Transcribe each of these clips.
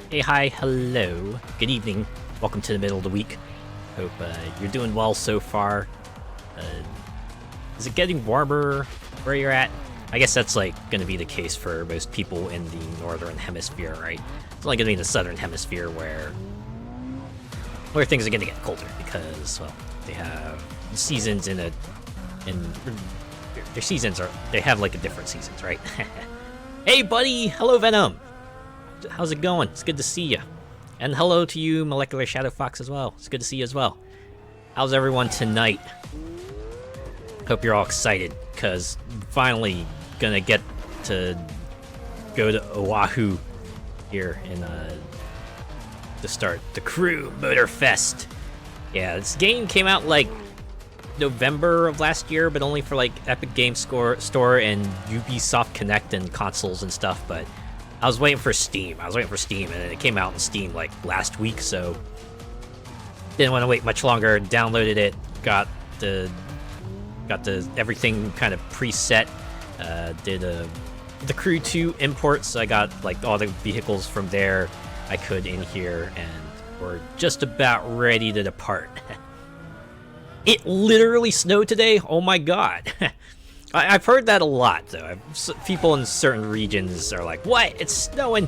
Hey, hi, hello, good evening, welcome to the middle of the week. Hope you're doing well so far. Is it getting warmer where you're at? I guess that's like going to be the case for most people in the northern hemisphere, right? It's only going to be in the southern hemisphere where things are going to get colder because, well, they have seasons in their seasons they have like a different seasons, right? Hey, buddy, hello, Venom. How's it going? It's good to see you. And hello to you, Molecular Shadow Fox, as well. It's good to see you as well. How's everyone tonight? Hope you're all excited, because finally gonna get to go to Oʻahu here in to start the Crew Motorfest. Yeah, this game came out like November of last year, but only for like Epic Games Store and Ubisoft Connect and consoles and stuff, but I was waiting for Steam. And it came out in Steam like last week, so didn't want to wait much longer. Downloaded it, got the everything kind of preset. Did the Crew 2 import, so I got like all the vehicles from there I could in here, and we're just about ready to depart. It literally snowed today. Oh my god. I've heard that a lot, though. People in certain regions are like, what? It's snowing!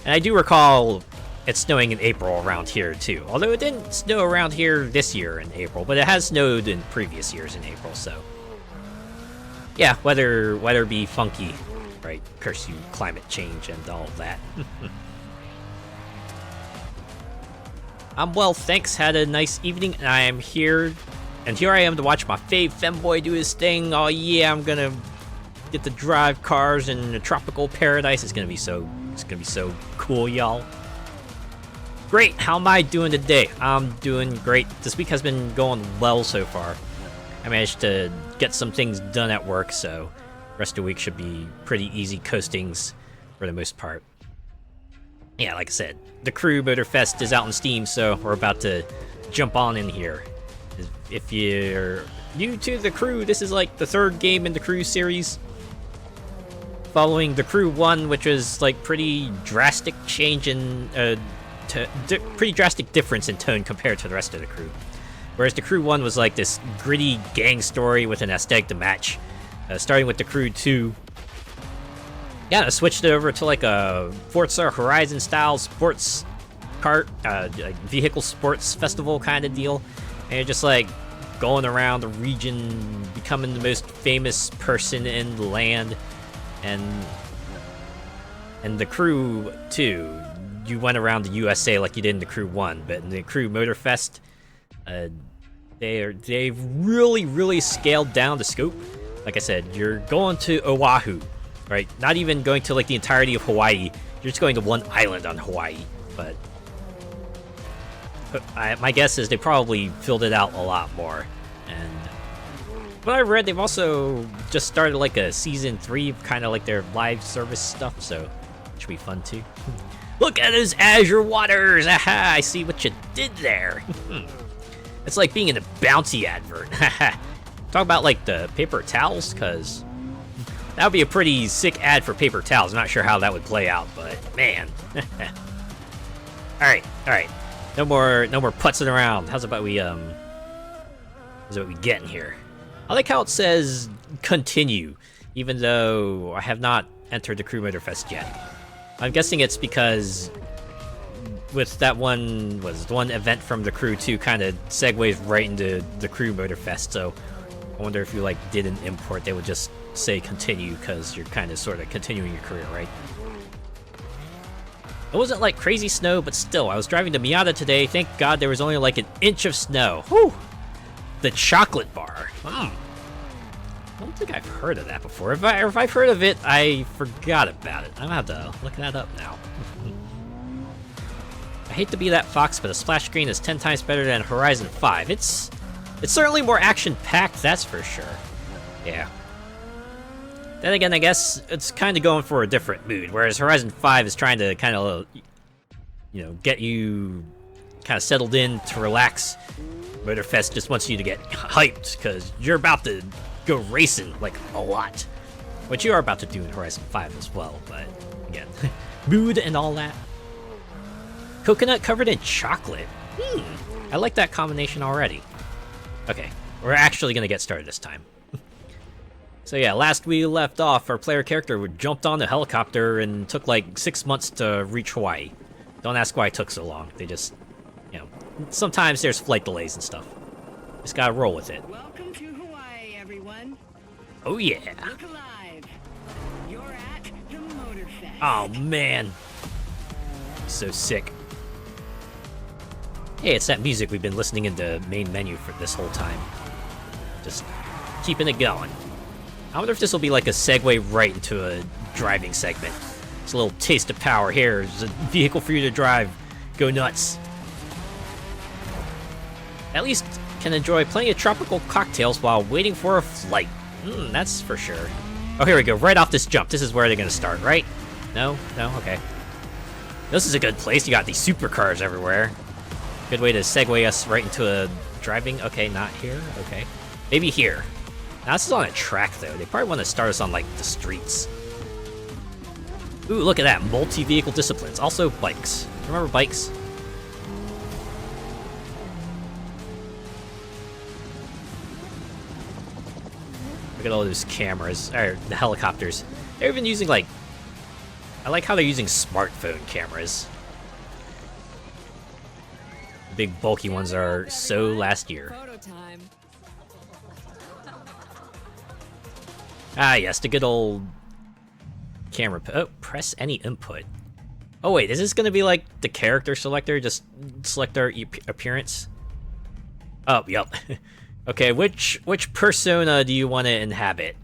And I do recall it snowing in April around here, too. Although it didn't snow around here this year in April, but it has snowed in previous years in April, so... yeah, weather be funky, right? Curse you, climate change and all of that. I'm well, thanks. Had a nice evening, and I am here... and here I am to watch my fave femboy do his thing. Oh yeah, I'm gonna get to drive cars in a tropical paradise. It's gonna be so cool, y'all. Great, how am I doing today? I'm doing great. This week has been going well so far. I managed to get some things done at work, so the rest of the week should be pretty easy coastings for the most part. Yeah, like I said, the Crew Motorfest is out on Steam, so we're about to jump on in here. If you're new to the Crew, this is like the third game in the Crew series, following the Crew 1, which was like pretty drastic change in pretty drastic difference in tone compared to the rest of the Crew. Whereas the Crew 1 was like this gritty gang story with an aesthetic to match. Starting with the Crew 2, yeah, I switched it over to like a Forza Horizon style sports kart, like vehicle sports festival kind of deal. And you're just like going around the region, becoming the most famous person in the land, and the Crew 2, you went around the USA like you did in the Crew 1, but in the Crew Motorfest, they've really scaled down the scope. Like I said, you're going to Oʻahu, right? Not even going to like the entirety of Hawaii. You're just going to one island on Hawaii, but my guess is they probably filled it out a lot more. And what I read, they've also just started like a season 3 of kind of like their live service stuff, so it should be fun too. Look at those azure waters! Aha! I see what you did there. It's like being in a Bounty advert. Talk about like the paper towels, because that would be a pretty sick ad for paper towels. I'm not sure how that would play out, but man. All right. No more putzing around. How's about we get in here? I like how it says continue, even though I have not entered the Crew Motorfest yet. I'm guessing it's because with that one event from the Crew 2 kind of segues right into the Crew Motorfest, so I wonder if you like did an import, they would just say continue because you're kind of sort of continuing your career, right? It wasn't like crazy snow, but still, I was driving to Miata today. Thank God there was only like an inch of snow. Whew! The chocolate bar. I don't think I've heard of that before. If I've heard of it, I forgot about it. I'm gonna have to look that up now. I hate to be that fox, but a splash screen is 10 times better than Horizon 5. It's certainly more action-packed, that's for sure. Yeah. Then again, I guess it's kind of going for a different mood, whereas Horizon 5 is trying to kind of, you know, get you kind of settled in to relax. Motorfest just wants you to get hyped, because you're about to go racing, like, a lot. Which you are about to do in Horizon 5 as well, but, again, mood and all that. Coconut covered in chocolate. I like that combination already. Okay, we're actually gonna get started this time. So yeah, last we left off, our player character jumped on a helicopter and took like 6 months to reach Hawaii. Don't ask why it took so long. They just, you know, sometimes there's flight delays and stuff. Just gotta roll with it. Welcome to Hawaii, everyone. Oh yeah. Look alive. You're at the Motorfest. Oh man. So sick. Hey, it's that music we've been listening in the main menu for this whole time. Just keeping it going. I wonder if this will be like a segue right into a driving segment. It's a little taste of power here. There's a vehicle for you to drive. Go nuts. At least can enjoy plenty of tropical cocktails while waiting for a flight. That's for sure. Oh, here we go. Right off this jump. This is where they're gonna start, right? No? No? Okay. This is a good place. You got these supercars everywhere. Good way to segue us right into a driving. Okay, not here. Okay. Maybe here. Now, this is on a track, though. They probably want to start us on, like, the streets. Ooh, look at that. Multi-vehicle disciplines. Also, bikes. Remember bikes? Look at all those cameras. Or, the helicopters. They're even using, like... I like how they're using smartphone cameras. The big, bulky ones are so last year. Ah, yes, the good old camera. Oh, press any input. Oh, wait, is this going to be like the character selector? Just select our appearance? Oh, yep. Okay, which persona do you want to inhabit?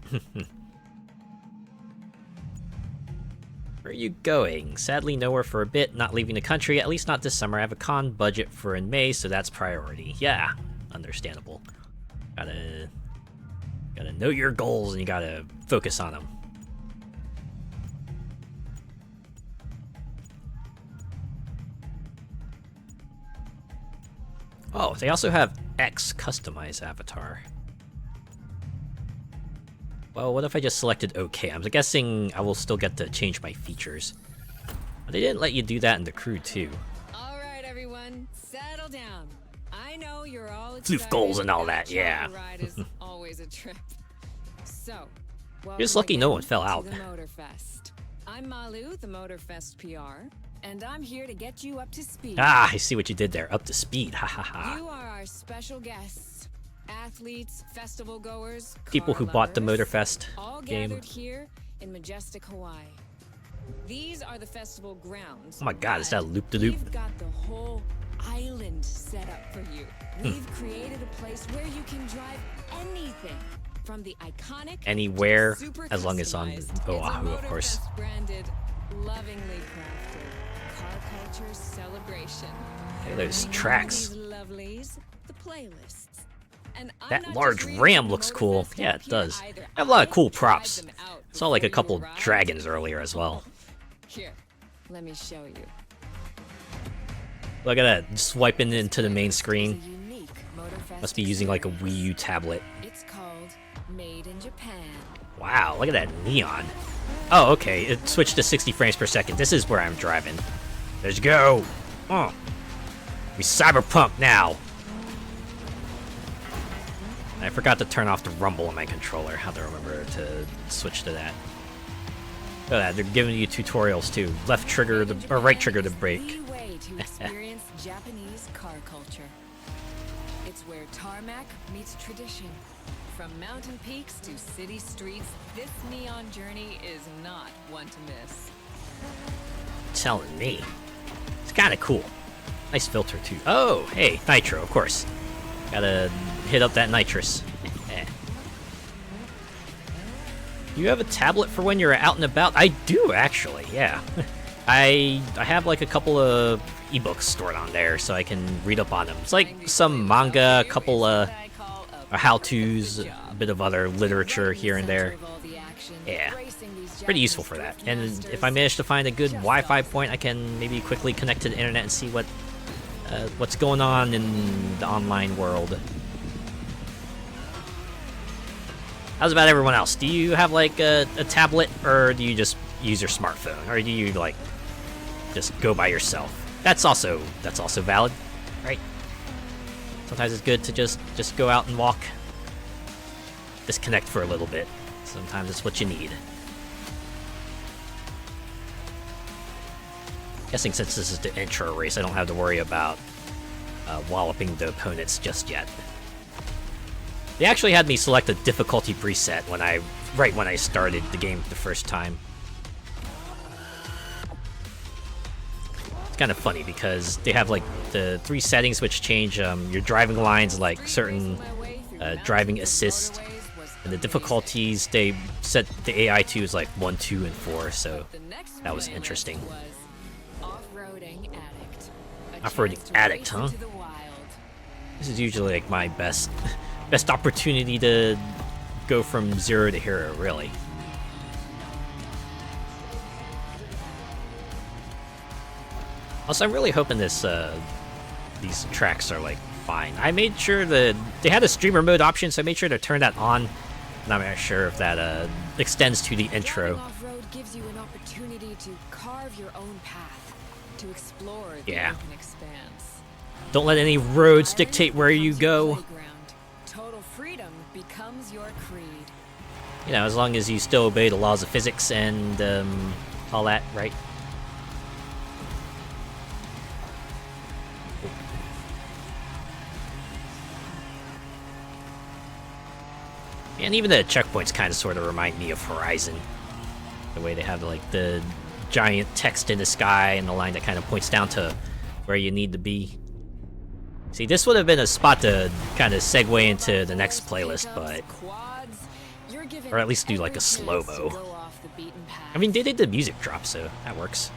Where are you going? Sadly, nowhere for a bit. Not leaving the country, at least not this summer. I have a con budget for in May, so that's priority. Yeah, understandable. Gotta know your goals and you gotta focus on them. Oh, they also have X customize avatar. Well, what if I just selected OK? I'm guessing I will still get to change my features. But they didn't let you do that in the Crew too. All right, everyone, settle down. I know you're all Floof goals and all that, yeah. Ride is always a trip. So, you're just lucky no one fell out. The Motorfest. I'm Malu, the Motorfest PR, and I'm here to get you up to speed. Ah, I see what you did there. Up to speed. Ha ha ha. You are our special guests, athletes, festival goers, people who bought the Motorfest all game. Gathered here in majestic Hawaii. These are the festival grounds. Oh my God, is that loop-de-loop? We've got the whole island set up for you. We've created a place where you can drive anything. From the iconic anywhere, super as long as on Oʻahu, of course. Branded, lovingly crafted car culture celebration. Hey, those tracks. Lovelies, the playlists. And that large ram looks cool. Yeah, it does. I have a lot of cool props. Saw like a couple dragons earlier as well. Here, let me show you. Look at that, swiping into the main screen. Must be using like a Wii U tablet. It's called Made in Japan. Wow, look at that neon. Oh, okay, it switched to 60 frames per second. This is where I'm driving. Let's go. Oh, we cyberpunk now. I forgot to turn off the rumble on my controller. How to remember to switch to that. Look at that, they're giving you tutorials too. Left trigger or right trigger to brake. The way to experience Japanese car culture. It's where tarmac meets tradition. From mountain peaks to city streets, this neon journey is not one to miss. Telling me. It's kind of cool. Nice filter too. Oh, hey, nitro, of course. Gotta hit up that nitrous. Do you have a tablet for when you're out and about? I do, actually, yeah. I have like a couple of ebooks stored on there so I can read up on them. It's like some manga, a couple of how-tos, a bit of other literature here and there. Yeah, pretty useful for that. And if I manage to find a good Wi-Fi point, I can maybe quickly connect to the internet and see what's going on in the online world. How's about everyone else? Do you have like a tablet, or do you just use your smartphone, or do you like just go by yourself? That's also valid, right? Sometimes it's good to just go out and walk. Disconnect for a little bit. Sometimes it's what you need. Guessing since this is the intro race, I don't have to worry about walloping the opponents just yet. They actually had me select a difficulty preset right when I started the game the first time. It's kind of funny because they have like the 3 settings which change your driving lines, like certain driving assist, and the difficulties they set the AI to is like 1, 2, and 4. So that was interesting. Off-roading addict, huh? This is usually like my best opportunity to go from 0 to hero, really. Also, I'm really hoping these tracks are like fine. I made sure that they had a streamer mode option, so I made sure to turn that on. And I'm not sure if that extends to the intro. Off-road gives you an opportunity to carve your own path, to explore the Yeah. open expanse. Don't let any roads dictate where you go. Total freedom becomes your creed. You know, as long as you still obey the laws of physics and all that, right? And even the checkpoints kind of sort of remind me of Horizon. The way they have like the giant text in the sky and the line that kind of points down to where you need to be. See, this would have been a spot to kind of segue into the next playlist, but... Or at least do like a slow-mo. I mean, they did the music drop, so that works.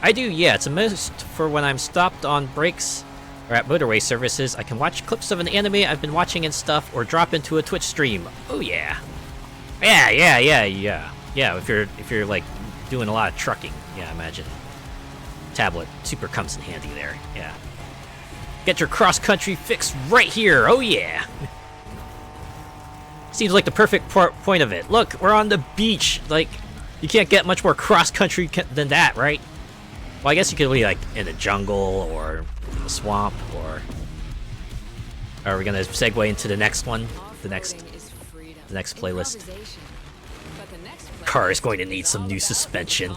I do, yeah, it's a must for when I'm stopped on breaks or at motorway services. I can watch clips of an anime I've been watching and stuff, or drop into a Twitch stream. Oh yeah. Yeah, if you're like doing a lot of trucking, yeah, imagine. Tablet super comes in handy there, yeah. Get your cross-country fix right here, oh yeah! Seems like the perfect point of it. Look, we're on the beach, like, you can't get much more cross-country than that, right? Well, I guess you could be, like, in a jungle, or a swamp, or... Are we gonna segue into the next one? The next playlist? Car is going to need some new suspension.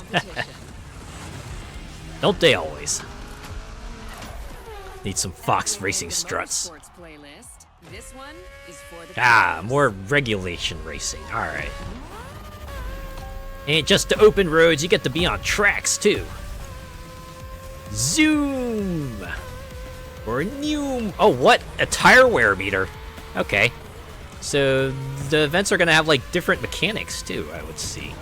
Don't they always? Need some Fox racing struts. Ah, more regulation racing. Alright. Ain't just the open roads, you get to be on tracks too. Zoom! Or Noom! Oh, what? A tire wear meter. Okay. So the events are gonna have like different mechanics too, I would see.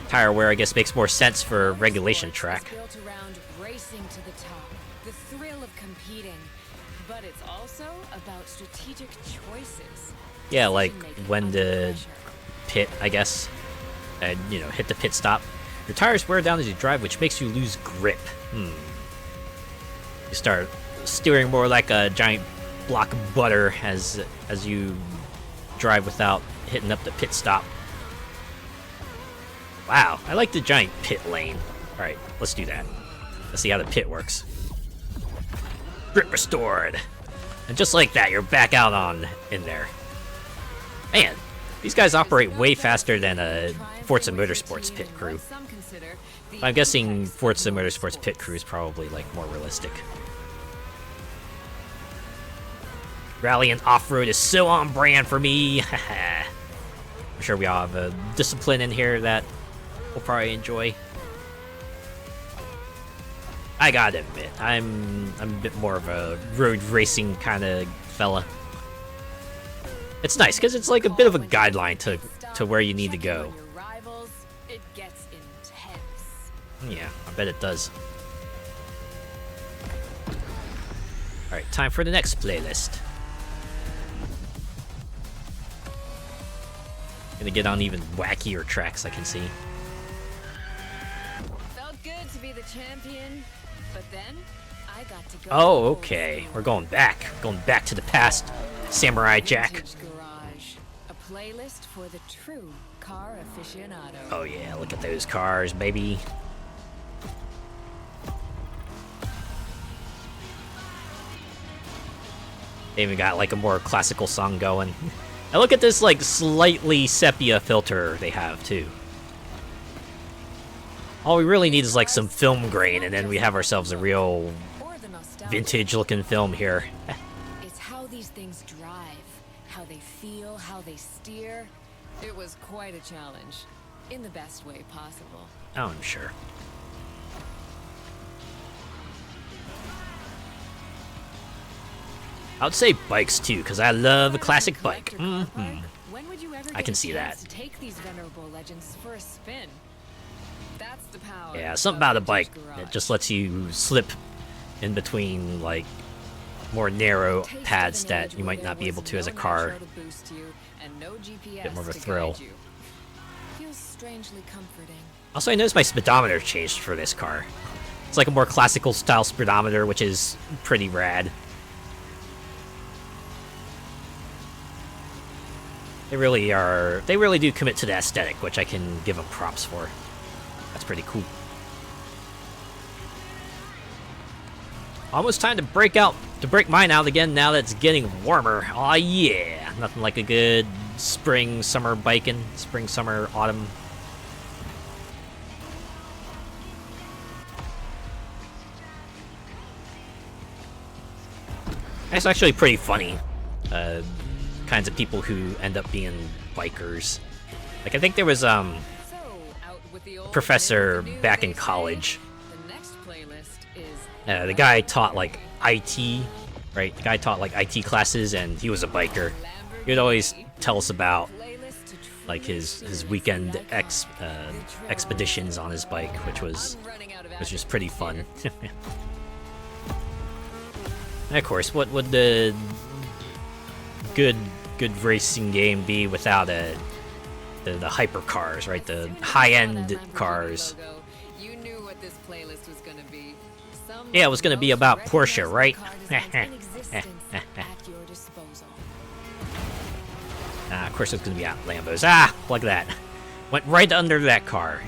Tire wear, I guess, makes more sense for a regulation track. Built around racing to the top, the thrill of competing, but it's also about strategic choices. Yeah, like when to pit, I guess, and you know, hit the pit stop. Your tires wear down as you drive, which makes you lose grip. You start steering more like a giant block of butter as you drive without hitting up the pit stop. Wow, I like the giant pit lane. Alright, let's do that. Let's see how the pit works. Grip restored. And just like that, you're back out in there. Man, these guys operate way faster than a Forza Motorsports pit crew. I'm guessing Forza Motorsports pit crew is probably like more realistic. Rally and off-road is so on brand for me. I'm sure we all have a discipline in here that we'll probably enjoy. I gotta admit, I'm a bit more of a road racing kind of fella. It's nice because it's like a bit of a guideline to where you need to go. Yeah, I bet it does. Alright, time for the next playlist. Gonna get on even wackier tracks, I can see. Felt good to be the champion, but then I got to go. Oh, okay. We're going back to the past. Samurai Jack. Garage, a playlist for the true car aficionado. Oh yeah, look at those cars, baby. They even got like a more classical song going. And look at this like slightly sepia filter they have too. All we really need is like some film grain, and then we have ourselves a real vintage looking film here. It's how these things drive, how they feel, how they steer. It was quite a challenge, in the best way possible. Oh, I'm sure. I would say bikes too, because I love a classic bike. Mm-hmm. When would you ever I can get a see chance that. to take these venerable legends for a spin? That's the power. Yeah, something of about a Vintage bike Garage. that just lets you slip in between like more narrow Taste of pads an that age you where might there not be able was to as a no car. nitro to boost you and no GPS Bit more of a to thrill. guide you. Feels strangely comforting. Also, I noticed my speedometer changed for this car. It's like a more classical style speedometer, which is pretty rad. They really do commit to the aesthetic, which I can give them props for. That's pretty cool. Almost time to break mine out again now that it's getting warmer. Aw yeah, nothing like a good spring, summer biking. Spring, summer, autumn. It's actually pretty funny. Kinds of people who end up being bikers. Like I think there was So, out with the old professor and the new, back they in say. college. The next playlist is The guy taught like IT, right? The guy taught like IT classes, and he was a biker. He would always tell us about playlist to like his truly weekend serious icon. expeditions on his bike, which was just pretty fun. And of course, what would the good racing game be without the hypercars, right? The high-end cars. You knew what this playlist was gonna be. Some Yeah, it was gonna be about most Porsche, right? recognizable cars in existence at your disposal. Of course, it's gonna be out Lambos. Ah, like that. Went right under that car,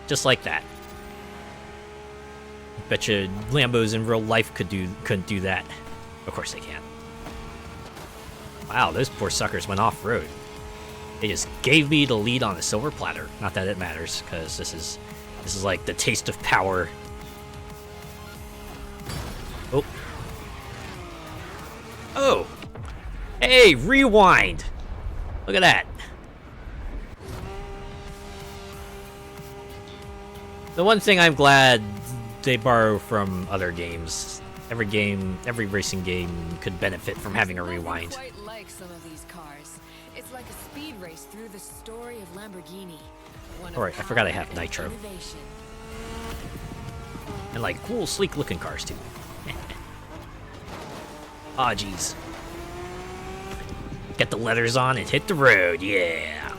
just like that. Betcha Lambos in real life couldn't do that. Of course they can't. Wow, those poor suckers went off-road. They just gave me the lead on a silver platter. Not that it matters, because this is like the taste of power. Oh. Oh! Hey, rewind! Look at that. The one thing I'm glad they borrow from other games. Every racing game could benefit from having a rewind. Nothing quite like some of these cars. It's like a speed race through the story of Lamborghini. One of Alright, I forgot I power have and nitro. innovation. And like cool, sleek looking cars too. Aw, jeez. Get the leathers on and hit the road, yeah.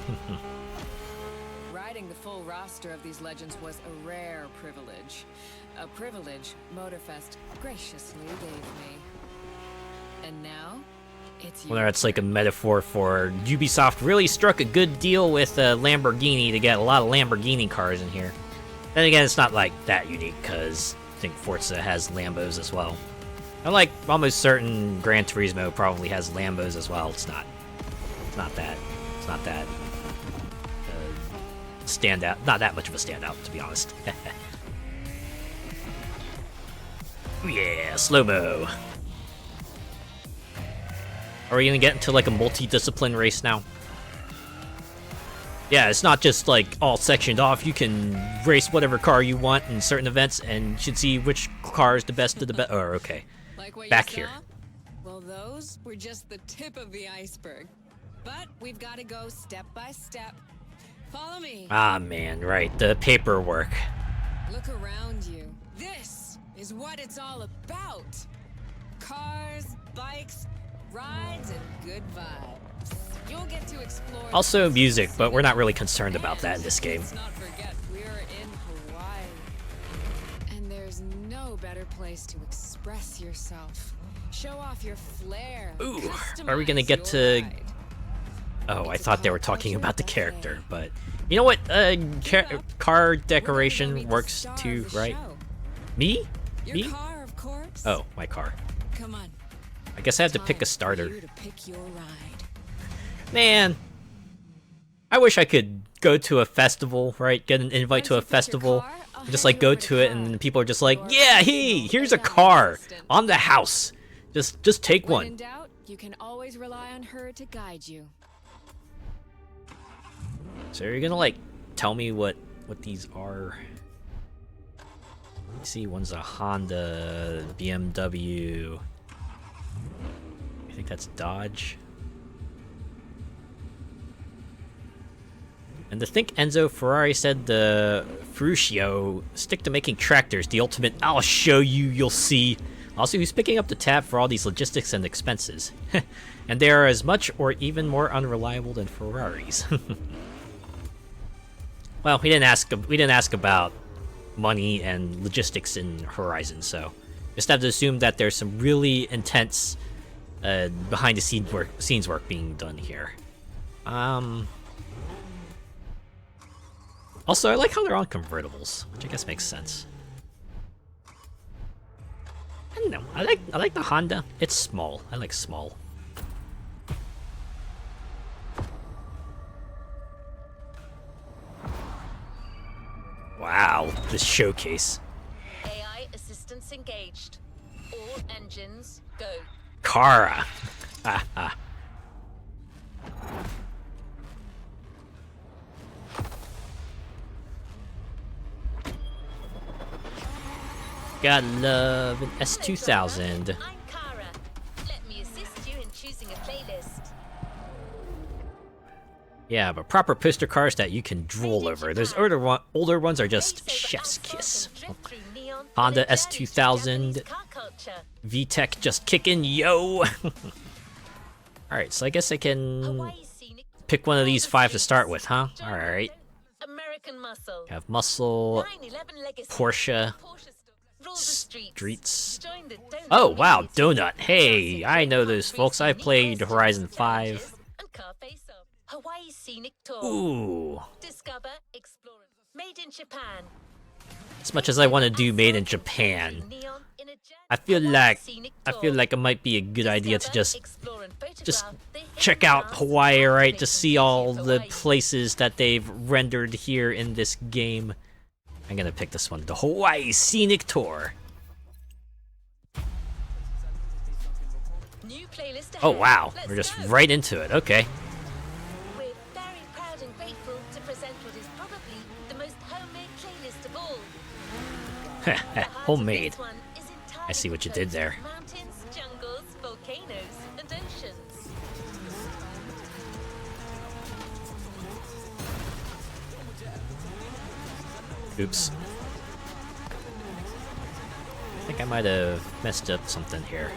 Riding the full roster of these legends was a rare privilege. A privilege Motorfest graciously gave me. And now, it's Well, yours. that's like a metaphor for Ubisoft really struck a good deal with Lamborghini to get a lot of Lamborghini cars in here. Then again, it's not like that unique, because I think Forza has Lambos as well. I'm like almost certain Gran Turismo probably has Lambos as well. It's not that standout. Not that much of a standout, to be honest. Yeah, slow-mo. Are we gonna get into like a multi-discipline race now? Yeah, it's not just like all sectioned off. You can race whatever car you want in certain events, and you should see which car is the best of the best. Oh, okay. Like what you Back saw? here. Well, those were just the tip of the iceberg. But we've got to go step by step. Follow me. Ah, man, right. The paperwork. Look around you. This is what it's all about. Cars, bikes, rides, and good vibes. You'll get to explore. Also music, but we're not really concerned about that in this game. Let's not forget, we're in Hawaii. And there's no better place to express yourself. Show off your flair. Ooh, are we gonna customize get your to ride. Oh, I thought they were talking about the character, but you know what? Car decoration works too, right? Me? Your Me? car, of course. Oh, my car. Come on. I guess I have to pick a Time for starter. you to pick your ride. Man, I wish I could go to a festival, right? Get an invite to a festival, and just like go to it, and then people are just like, "Yeah, hey, here's a car on the house. Just take When in one." doubt, you can always rely on her to guide you. So you're gonna like tell me what these are? Let me see, one's a Honda, BMW. I think that's Dodge. And to think Enzo Ferrari said the Ferruccio, stick to making tractors, the ultimate I'll show you, you'll see. Also, who's picking up the tab for all these logistics and expenses? And they are as much or even more unreliable than Ferraris. Well, we didn't ask about money and logistics in Horizon, so just have to assume that there's some really intense behind the scenes work being done here. Also, I like how they're on convertibles, which I guess makes sense. I don't know. I like the Honda. It's small. I like small. Wow, this showcase. AI assistance engaged. All engines go. Kara. Ah. Gotta love an S2000. I'm Kara. Let me assist you in choosing a playlist. Yeah, but proper poster cars that you can drool over. Those older ones are just chef's kiss. Honda S2000, VTEC just kicking, yo! Alright, so I guess I can pick one of these 5 to start with, huh? Alright. American Muscle. Have Muscle, 911 Legacy. Porsche, Rule the Streets. Join the Donut Oh, wow, Community. Donut. Hey, I know those folks. I played Horizon 5. And Car Face Off. Hawaii Scenic Tour. Ooh. Discover, explore. Made in Japan. As much as I want to do Made in Japan, I feel like it might be a good idea to just check out Hawaii, right? Just see all the places that they've rendered here in this game. I'm gonna pick this one, the Hawaii Scenic Tour. New playlist Oh ahead. wow, Let's we're just go. right into it. Okay. We're very proud and grateful to present what is probably the most homemade playlist of all. The heart of Homemade. this one is entirely I see what you did composed of there. Mountains, jungles, volcanoes, and oceans. Oops. I think I might have messed up something here.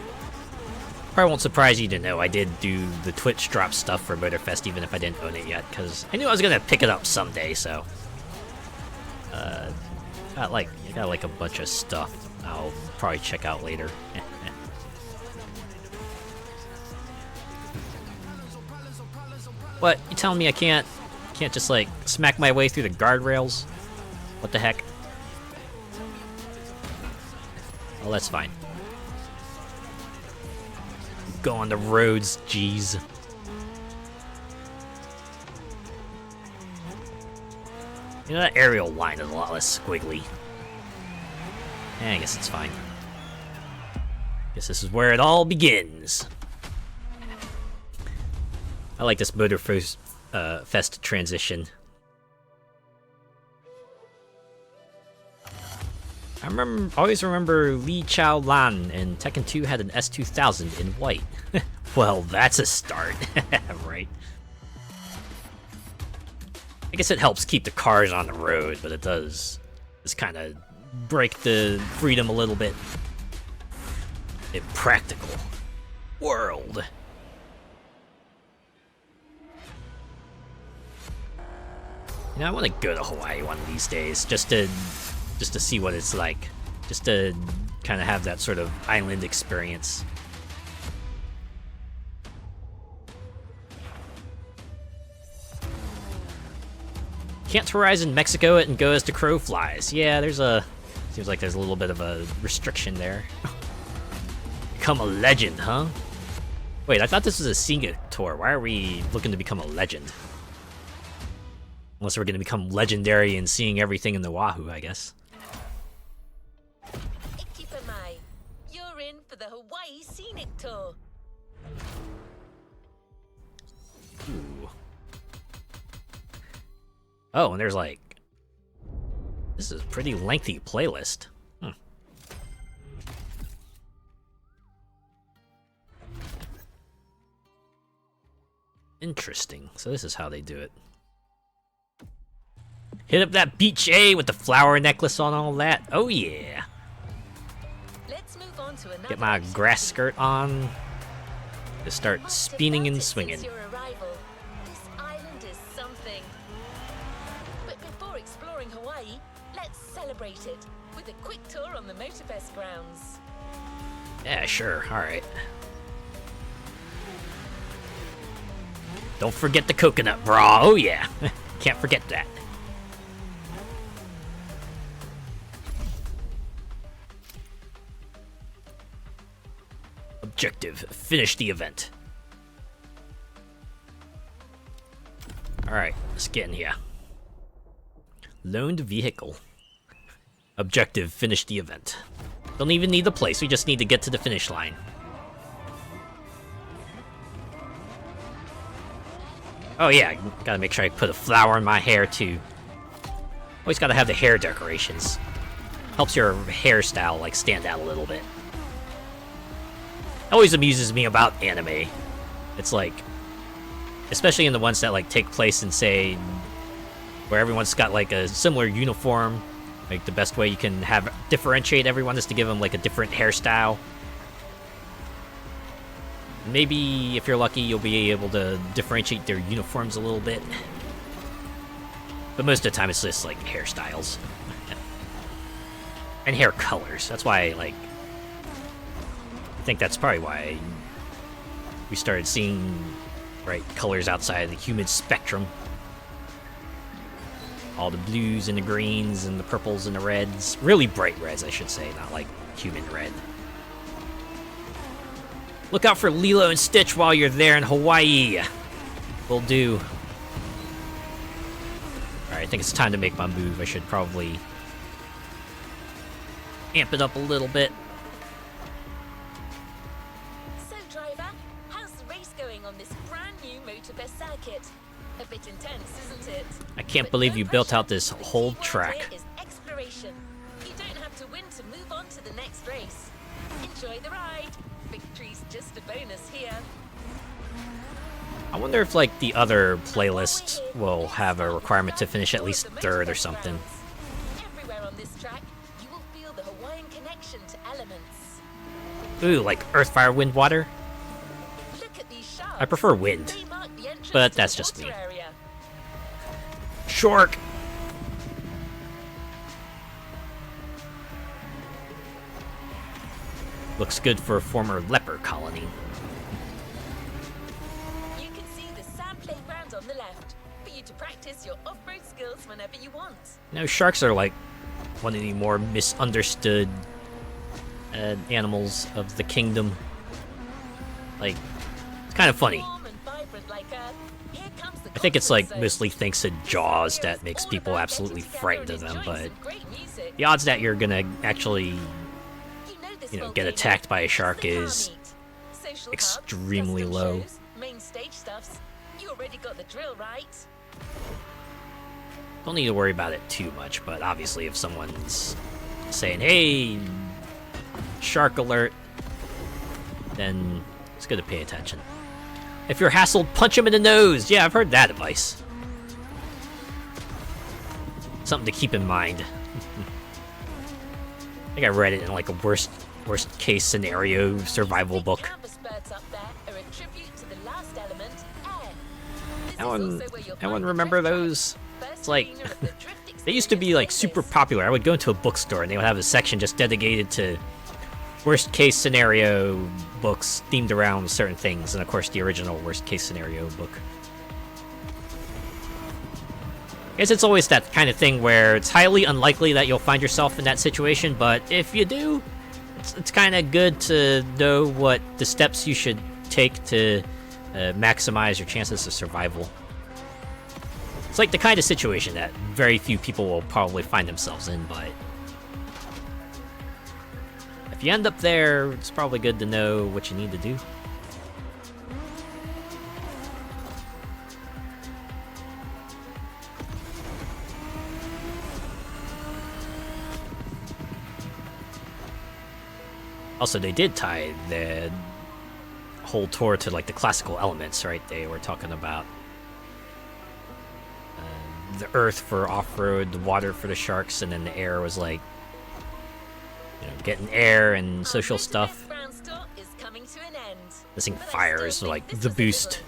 Probably won't surprise you to know I did do the Twitch drop stuff for Motorfest even if I didn't own it yet, because I knew I was gonna pick it up someday, so. Got like a bunch of stuff I'll probably check out later. What? You telling me I can't just like smack my way through the guardrails? What the heck? Oh, that's fine. Go on the roads, jeez. You know, that aerial line is a lot less squiggly. I guess it's fine. Guess this is where it all begins. I like this Motorfest fest transition. I always remember Lee Chao Lan in Tekken 2 had an S2000 in white. Well, that's a start, right? I guess it helps keep the cars on the road, but it does just kind of break the freedom a little bit. Impractical world. You know, I want to go to Hawaii one of these days, just to see what it's like, just to kind of have that sort of island experience. Can't Horizon Mexico it and go as the crow flies. Yeah, there's a... Seems like there's a little bit of a restriction there. Become a legend, huh? Wait, I thought this was a Scenic Tour. Why are we looking to become a legend? Unless we're gonna become legendary and seeing everything in the Oʻahu, I guess. Ikipamai, you're in for the Hawaii Scenic Tour. Ooh. Oh, and there's like... This is a pretty lengthy playlist. Hmm. Interesting. So this is how they do it. Hit up that beach A with the flower necklace on all that. Oh yeah. Let's move on to another Get my option. grass skirt on. To start Must have spinning felt and it since swinging. your arrival. This island is something. But before exploring Hawaii, let's celebrate it with a quick tour on the Motorfest grounds. Yeah, sure. Alright. Don't forget the coconut bra. Oh yeah. Can't forget that. Objective, finish the event. Alright, let's get in here. Loaned vehicle. Objective, finish the event. Don't even need the place, we just need to get to the finish line. Oh yeah, gotta make sure I put a flower in my hair too. Always gotta have the hair decorations. Helps your hairstyle like stand out a little bit. Always amuses me about anime. It's like, especially in the ones that like take place in, say, where everyone's got like a similar uniform. Like the best way you can have differentiate everyone is to give them like a different hairstyle. Maybe if you're lucky, you'll be able to differentiate their uniforms a little bit. But most of the time, it's just like hairstyles and hair colors. That's why, like. I think that's probably why we started seeing bright colors outside of the human spectrum. All the blues and the greens and the purples and the reds. Really bright reds, I should say, not like human red. Look out for Lilo and Stitch while you're there in Hawaii. Will do. Alright, I think it's time to make my move. I should probably amp it up a little bit. A bit intense, isn't it? I can't But believe no you built pressure. out this The whole key word track. here is exploration. You don't have to win to move on to the next race. Enjoy the ride. Victory's just a bonus here. I wonder if, like, the other playlists will have a requirement to finish at least third or something. Everywhere on this track, you will feel the Hawaiian connection to elements. Ooh, like Earth, Fire, Wind, Water? Look at these sharks. I prefer wind. They mark the entrance But to that's the just water me. area. Shark! Looks good for a former leper colony. You can see the sand playground on the left for you to practice your off-road skills whenever you want. You know, sharks are like one of the more misunderstood animals of the kingdom. Like, it's kind of funny. Warm and vibrant like Earth, here comes the I think it's like confidence mostly zone. thanks to Jaws that makes people absolutely frightened of them, but the odds that you're gonna actually, you know, get attacked by a shark is extremely low. Main stage stuffs. You already got the drill, right? Don't need to worry about it too much, but obviously if someone's saying, hey, shark alert, then it's good to pay attention. If you're hassled, punch him in the nose! Yeah, I've heard that advice. Something to keep in mind. I think I read it in like a worst case scenario survival book. Canvas birds up there are a tribute to the last element, air. This is Anyone also where you'll anyone find the remember drift those? tracks. It's like First arena of the drift they used to be like super experience popular. I would go into a bookstore and they would have a section just dedicated to worst case scenario books themed around certain things, and of course the original worst case scenario book. guess it's always that kind of thing where it's highly unlikely that you'll find yourself in that situation, but if you do, it's kind of good to know what the steps you should take to maximize your chances of survival. It's like the kind of situation that very few people will probably find themselves in, but if you end up there, it's probably good to know what you need to do. Also, they did tie the whole tour to like the classical elements, right? They were talking about the earth for off-road, the water for the sharks, and then the air was like, you know, getting air and social stuff. Missing fire is like the boost.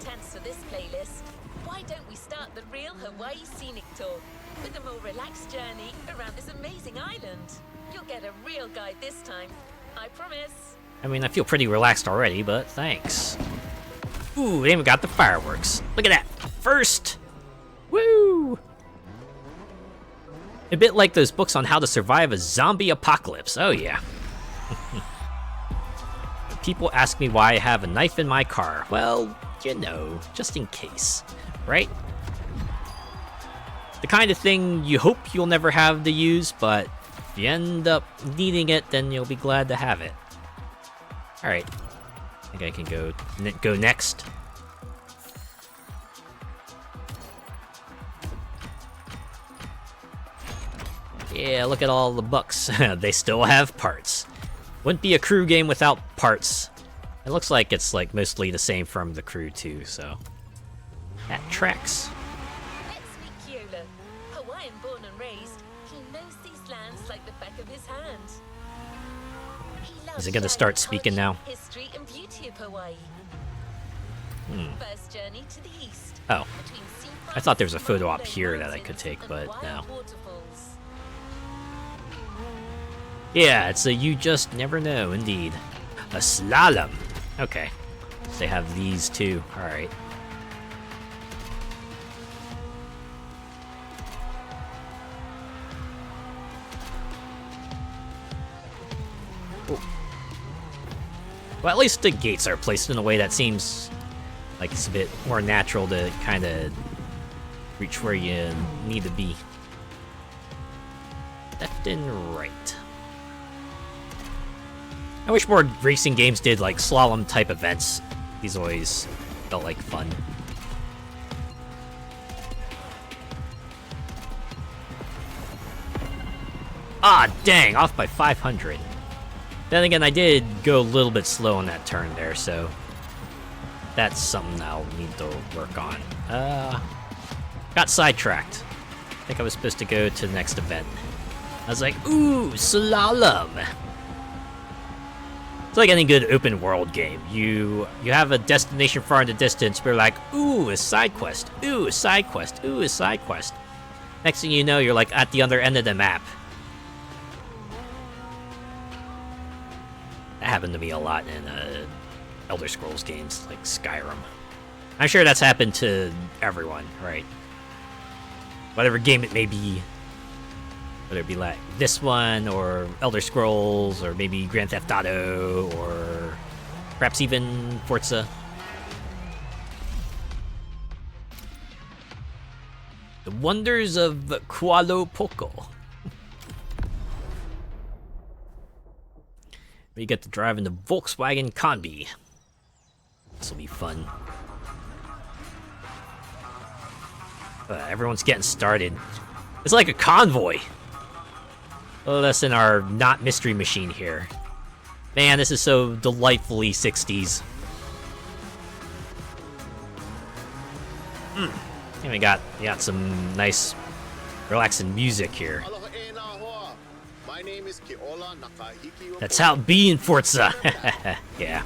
Why don't we start the real Hawaii Scenic Tour with a more relaxed journey around this amazing island? You'll get a real guide this time, I promise. I mean, I feel pretty relaxed already, but thanks. Ooh, they even got the fireworks. Look at that. First. Woo! A bit like those books on how to survive a zombie apocalypse. Oh, yeah. People ask me why I have a knife in my car. Well, you know, just in case, right? The kind of thing you hope you'll never have to use, but if you end up needing it, then you'll be glad to have it. Alright. I think I can go next. Yeah, look at all the bucks. They still have parts. Wouldn't be a Crew game without parts. It looks like it's like mostly the same from the Crew too, so that tracks. Let's meet Keola. Hawaiian born and raised, he knows these lands like the back of his hand. Is it gonna start speaking now? History and beauty of Hawaii. First journey to the east. Oh. I thought there was a photo op here that I could take, but no. Yeah, it's a you just never know, indeed. A slalom. Okay. So they have these too. Alright. Well, at least the gates are placed in a way that seems like it's a bit more natural to kind of reach where you need to be. Left and right. I wish more racing games did like slalom type events. These always felt like fun. Ah, dang, off by 500. Then again, I did go a little bit slow on that turn there, so that's something I'll need to work on. Got sidetracked. I think I was supposed to go to the next event. I was like, ooh, slalom. It's like any good open world game. You have a destination far in the distance, but you're like, ooh, a side quest. Ooh, a side quest. Ooh, a side quest. Next thing you know, you're like at the other end of the map. That happened to me a lot in Elder Scrolls games like Skyrim. I'm sure that's happened to everyone, right? Whatever game it may be. Whether it be like this one, or Elder Scrolls, or maybe Grand Theft Auto, or perhaps even Forza. The wonders of Kualo Poko. You get to drive in the Volkswagen Combi. This will be fun. Everyone's getting started. It's like a convoy. Us in our not mystery machine here. Man, this is so delightfully 60s. And we got some nice, relaxing music here. That's how it be in Forza. Yeah.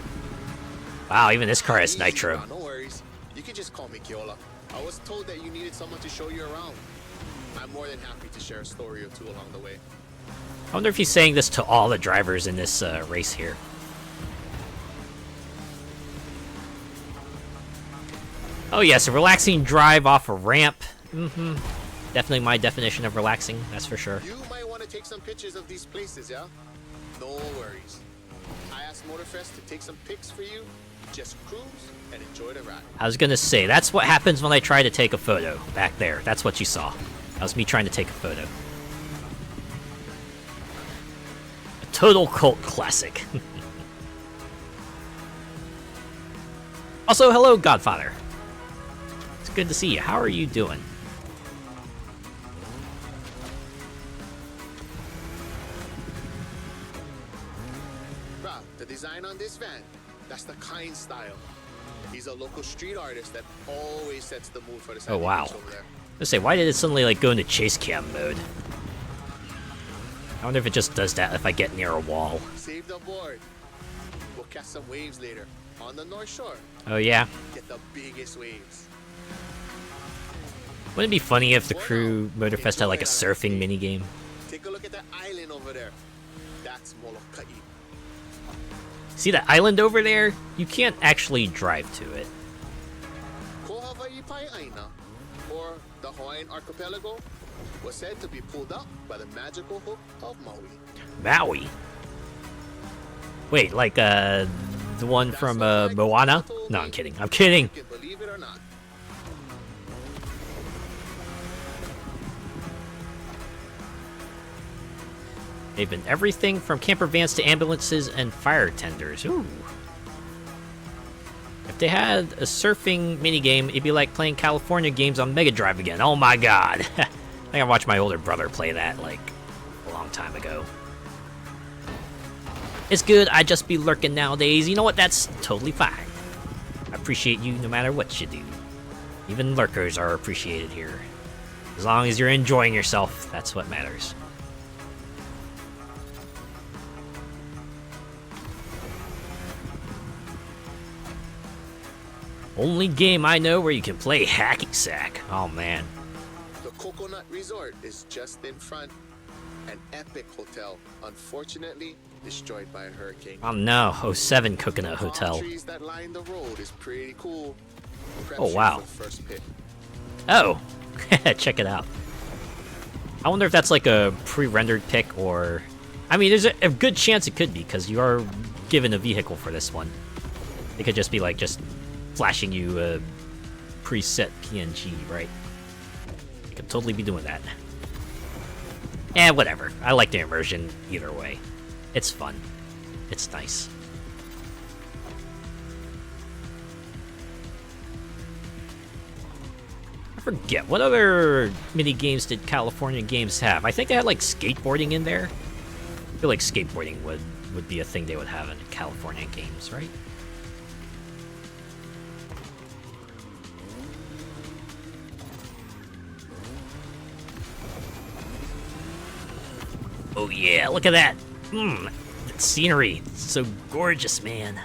Wow, even this car has nitro. No worries. You can just call me Keola. I was told that you needed someone to show you around. I'm more than happy to share a story or two along the way. I wonder if he's saying this to all the drivers in this race here. Oh yes, a relaxing drive off a ramp. Definitely my definition of relaxing, that's for sure. You might want to take some pictures of these places, yeah? No worries. I asked Motorfest to take some pics for you. Just cruise and enjoy the ride. I was gonna say, that's what happens when I try to take a photo. Back there, that's what you saw. That was me trying to take a photo. A total cult classic. Also, hello, Godfather. It's good to see you. How are you doing? Wow, the design on this van, that's the kind style. He's a local street artist that always sets the mood for the Oh, wow. over there. Let's say, why did it suddenly like go into chase cam mode? I wonder if it just does that if I get near a wall. Save the board. We'll catch some waves later on the North Shore. Oh yeah? Get the biggest waves. Wouldn't it be funny if the Crew Motorfest had like a surfing minigame? Take a look at that island over there. That's Molokai. See that island over there? You can't actually drive to it. Ko Hawaii Pai Aina, or the Hawaiian archipelago, was said to be pulled up by the magical hook of Maui. Maui? Wait, like the one from Moana? No, I'm kidding. I'm kidding. You can believe it or not. They've been everything from camper vans to ambulances and fire tenders. Ooh. If they had a surfing minigame, it'd be like playing California games on Mega Drive again. Oh my god. I think I watched my older brother play that, like, a long time ago. It's good, I just be lurking nowadays. You know what? That's totally fine. I appreciate you no matter what you do. Even lurkers are appreciated here. As long as you're enjoying yourself, that's what matters. Only game I know where you can play hacky sack. Oh man. The Coconut Resort is just in front. An epic hotel, unfortunately destroyed by a hurricane. Oh no, 07 Coconut Palm Hotel. trees that line the road is pretty cool. Preps Oh, you wow. for the first pick. Oh, check it out. I wonder if that's like a pre-rendered pick or... I mean, there's a good chance it could be, because you are given a vehicle for this one. It could just be like, just flashing you a preset PNG, right? You could totally be doing that. Eh, whatever. I like the immersion either way. It's fun. It's nice. I forget, what other mini games did California games have? I think they had like skateboarding in there. I feel like skateboarding would be a thing they would have in California games, right? Oh yeah, look at that. That scenery. It's so gorgeous, man.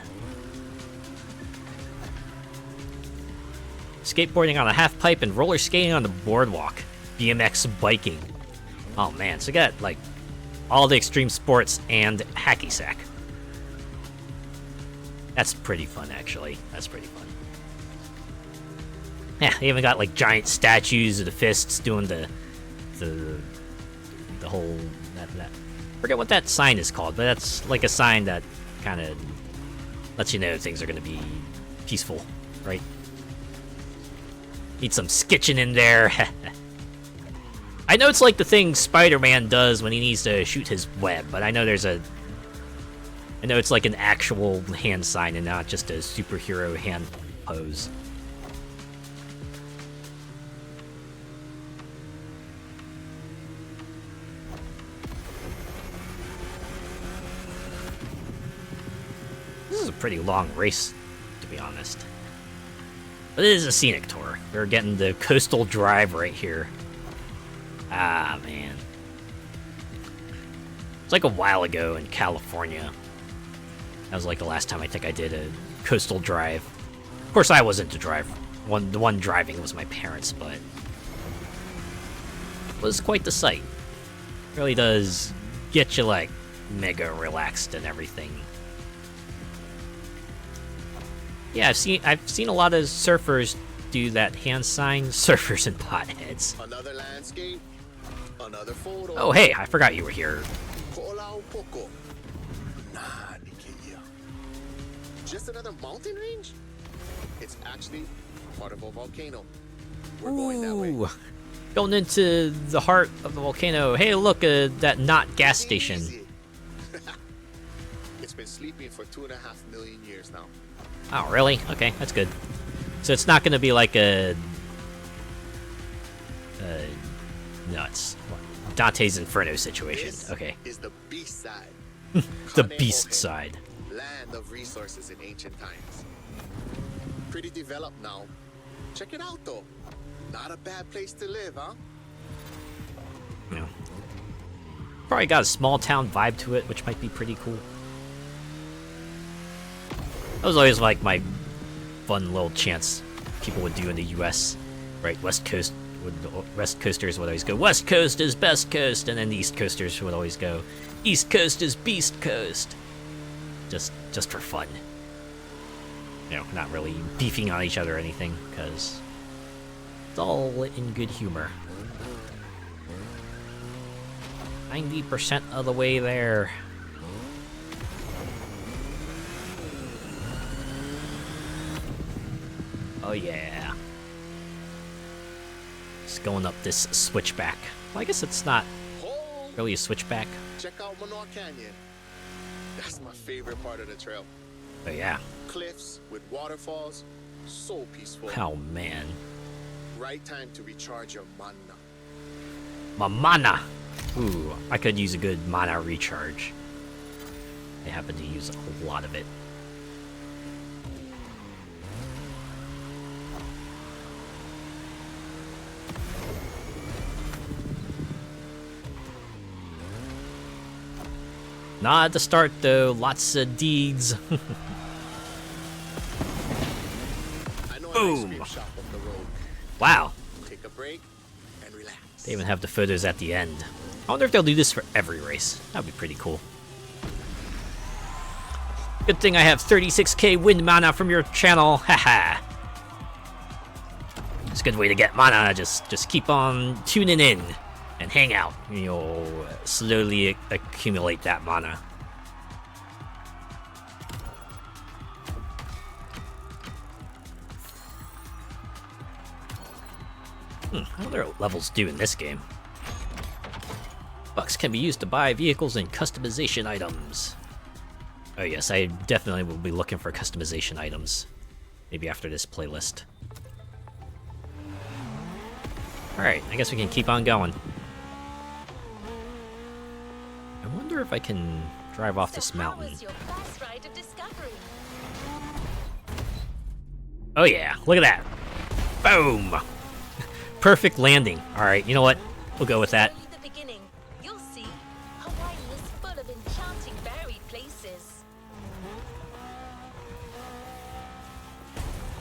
Skateboarding on a half pipe and roller skating on the boardwalk. BMX biking. Oh man, so you got like all the extreme sports and hacky sack. That's pretty fun, actually. That's pretty fun. Yeah, they even got like giant statues of the fists doing the whole that forget what that sign is called, but that's like a sign that kind of lets you know things are going to be peaceful, right? Need some skitching in there. I know it's like the thing Spider-Man does when he needs to shoot his web, but I know I know it's like an actual hand sign and not just a superhero hand pose. This is a pretty long race, to be honest. But it is a scenic tour. We're getting the coastal drive right here. Ah, man. It's like a while ago in California. That was like the last time I think I did a coastal drive. Of course, I wasn't to drive. The one driving was my parents, but it was quite the sight. It really does get you like mega relaxed and everything. Yeah, I've seen a lot of surfers do that hand sign. Surfers and potheads. Another landscape, another photo. Oh, hey, I forgot you were here. Ko'olau Poko. Nah, Nikiya. Just another mountain range? It's actually part of a volcano. We're going that way. Ooh. Going into the heart of the volcano. Hey, look, that not gas station. Easy. It's been sleeping for 2.5 million years now. Oh, really? Okay, that's good. So it's not going to be like a... nuts. Dante's Inferno situation. This Okay. is the beast side. The Kane beast Ohe, side. Land of resources in ancient times. Pretty developed now. Check it out, though. Not a bad place to live, huh? Yeah. Probably got a small town vibe to it, which might be pretty cool. That was always like my fun little chance people would do in the U.S. Right, West Coasters would always go, West Coast is best coast, and then the East Coasters would always go, East Coast is beast coast. Just for fun. You know, not really beefing on each other or anything, because it's all in good humor. 90% of the way there. Oh yeah. Just going up this switchback. Well, I guess it's not Hold! really a switchback. Check out Manoa Canyon. That's my favorite part of the trail. Oh yeah. Cliffs with waterfalls. So peaceful. Oh man. Right time to recharge your mana. My mana! Ooh, I could use a good mana recharge. I happen to use a lot of it. Not at the start though, lots of deeds. I know an ice Boom. cream shop up the road. Wow, Take a break and relax. they even have the photos at the end. I wonder if they'll do this for every race. That'd be pretty cool. Good thing I have 36k wind mana from your channel, haha. It's a good way to get mana, just keep on tuning in and hang out. You'll slowly accumulate that mana. I wonder what levels do in this game. Bucks can be used to buy vehicles and customization items. Oh yes, I definitely will be looking for customization items. Maybe after this playlist. Alright, I guess we can keep on going. I wonder if I can drive off this So how mountain. was your first ride of discovery? Oh yeah, look at that. Boom! Perfect landing. Alright, you know what? We'll go with that. Only the beginning. You'll see. Hawaii is full of enchanting varied places.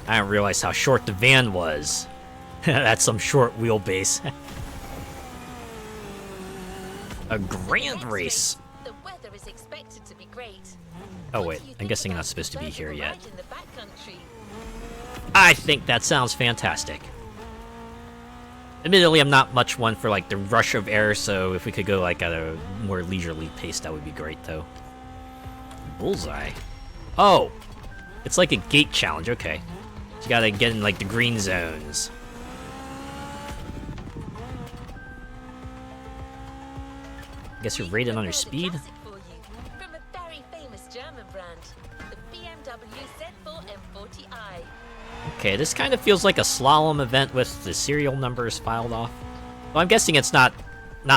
I didn't realize how short the van was. That's some short wheelbase. A grand Next race. The weather is expected to be great. Oh What wait, do you I'm think guessing I'm about not supposed to be here reserving a yet. ride in the backcountry? I think that sounds fantastic. Admittedly, I'm not much one for like the rush of air, so if we could go like at a more leisurely pace, that would be great though. Bullseye. Oh, it's like a gate challenge. Okay, so you gotta get in like the green zones. I guess you're rated on your speed. Classic for you, from a very famous German brand, the BMW Z4 M40i. Okay, this kind of feels like a slalom event with the serial numbers filed off. Well, I'm guessing it's not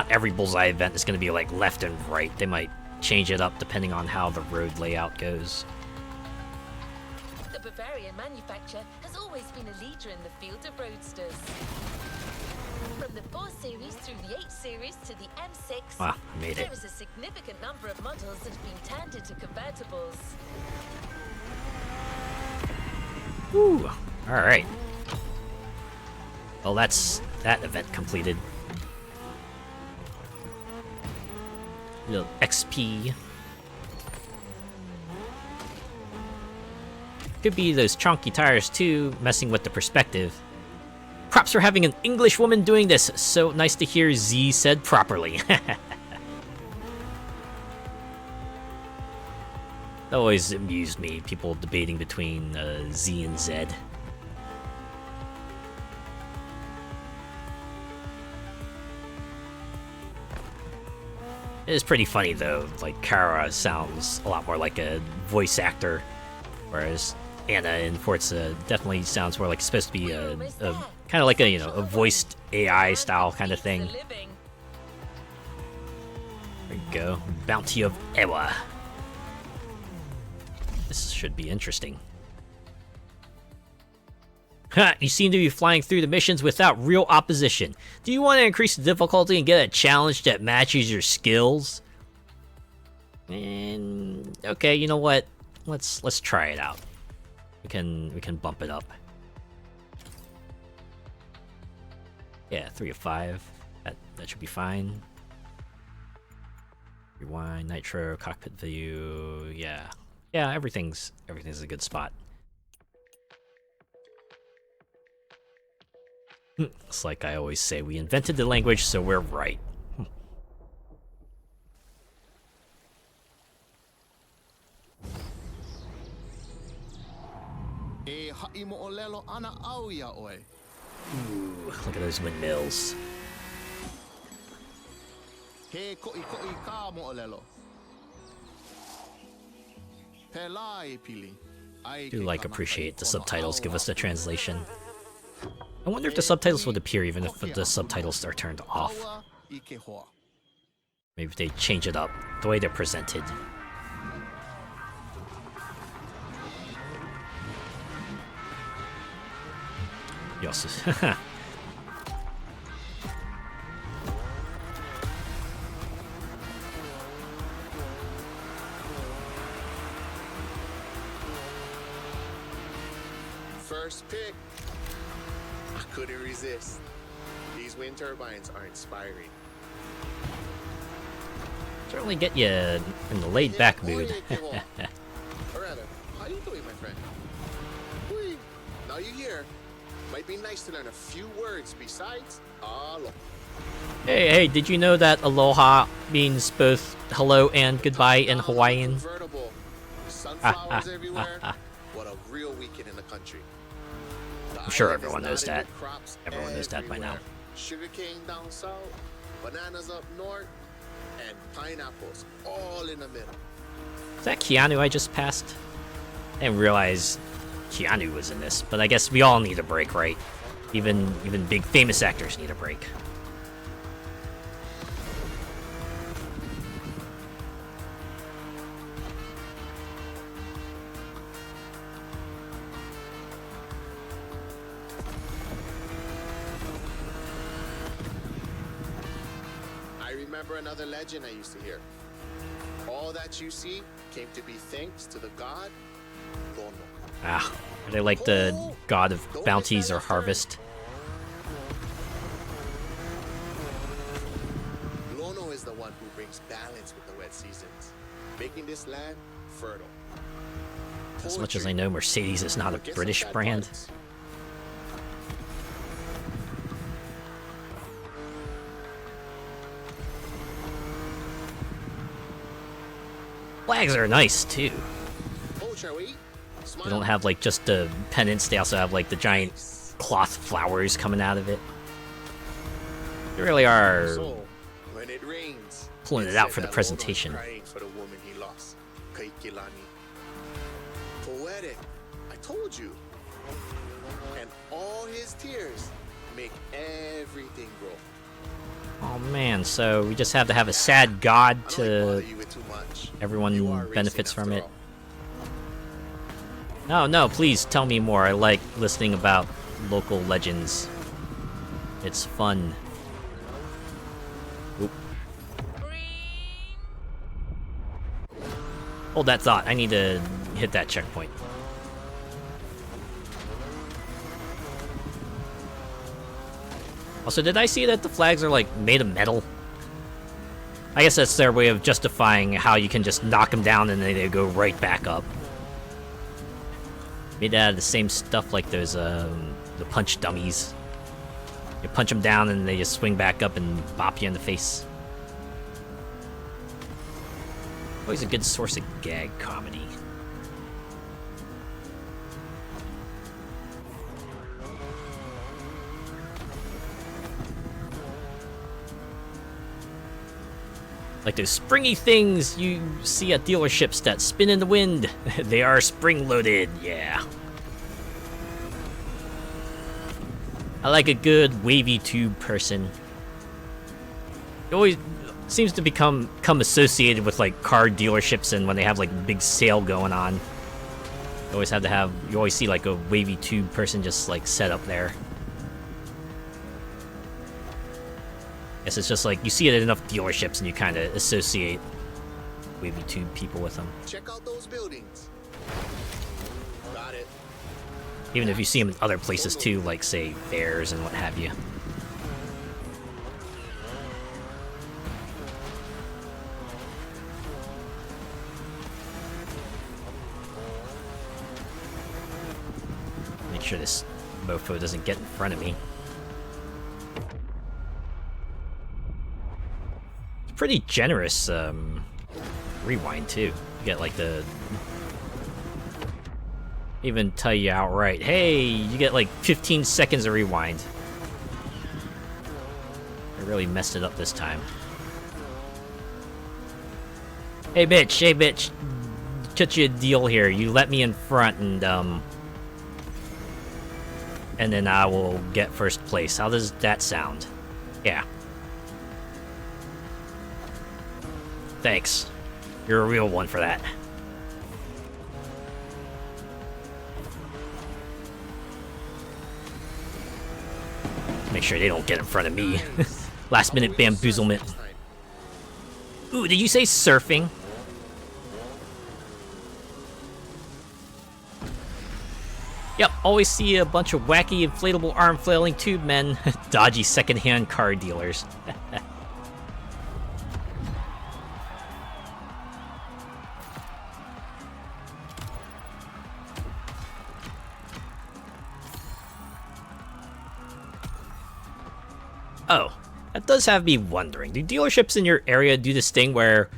every Bullseye event is going to be like left and right. They might change it up depending on how the road layout goes. The Bavarian manufacturer has always been a leader in the field of roadsters. From the 4 Series through the 8 Series to the M6, Wow, I made it. there is a significant number of models that have been turned into convertibles. Woo! Alright. Well, that's that event completed. Little XP. Could be those chunky tires too, messing with the perspective. Props for having an English woman doing this. So nice to hear Z said properly. That always amused me, people debating between Z and Z. It is pretty funny though, like Kara sounds a lot more like a voice actor, whereas Anna in Forza definitely sounds more like supposed to be a kind of like a, you know, a voiced AI style kind of thing. There you go, Bounty of Oʻahu. This should be interesting. Ha! You seem to be flying through the missions without real opposition. Do you want to increase the difficulty and get a challenge that matches your skills? And okay, you know what? Let's try it out. We can bump it up. Yeah, 3 of 5. That should be fine. Rewind, nitro, cockpit view. Yeah, everything's a good spot. It's like I always say, we invented the language, so we're right. Ooh, look at those windmills. Do like appreciate the subtitles give us the translation. I wonder if the subtitles would appear even if the subtitles are turned off. Maybe if they change it up, the way they're presented. You also... First pick. I couldn't resist. These wind turbines are inspiring. Certainly get you in the laid-back mood. Or rather, how you doing, my friend? Whee! Now you're here. Might be nice to learn a few words besides aloha. Hey, did you know that aloha means both hello and goodbye in Hawaiian? Convertible. Sunflowers everywhere. What a real weekend in the country. I'm sure everyone knows that. Everyone knows that by now. Sugarcane down south, bananas up north, and pineapples all in the middle. Is that Keanu I just passed? I didn't realize Keanu was in this, but I guess we all need a break, right? Even big famous actors need a break. I remember another legend I used to hear. All that you see came to be thanks to the god Lono. Ah, are they like the god of bounties or harvest? Lono is the one who brings balance with the wet seasons, making this land fertile. As much as I know, Mercedes is not a British brand. Flags are nice too. They don't have like just the pennants, they also have like the giant cloth flowers coming out of it. They really are when it rains, pulling it out for the presentation. For the woman he lost, Kaikilani. Poetic, I told you. And all his tears make everything grow. Oh man, so we just have to have a sad god to everyone benefits from it. No, please tell me more. I like listening about local legends. It's fun. Oop. Hold that thought. I need to hit that checkpoint. Also, did I see that the flags are like made of metal? I guess that's their way of justifying how you can just knock them down and then they go right back up. Made out of the same stuff like those the punch dummies. You punch them down and they just swing back up and bop you in the face. Always a good source of gag comedy. Like those springy things you see at dealerships that spin in the wind. They are spring-loaded, yeah. I like a good wavy tube person. It always seems to become associated with like car dealerships, and when they have like big sale going on. You always have to have, you always see like a wavy tube person just like set up there. Guess it's just like, you see it at enough dealerships and you kind of associate wavy tube people with them. Check out those buildings. Got it. Even if you see them in other places too, like say fairs and what have you. Make sure this mofo doesn't get in front of me. Pretty generous rewind too. You get like the, even tell you outright, hey, you get like 15 seconds of rewind. I really messed it up this time. Hey bitch, cut you a deal here. You let me in front and then I will get first place. How does that sound? Yeah. Thanks. You're a real one for that. Make sure they don't get in front of me. Last minute bamboozlement. Ooh, did you say surfing? Yep, always see a bunch of wacky inflatable arm flailing tube men. Dodgy secondhand car dealers. Oh, that does have me wondering. Do dealerships in your area do this thing where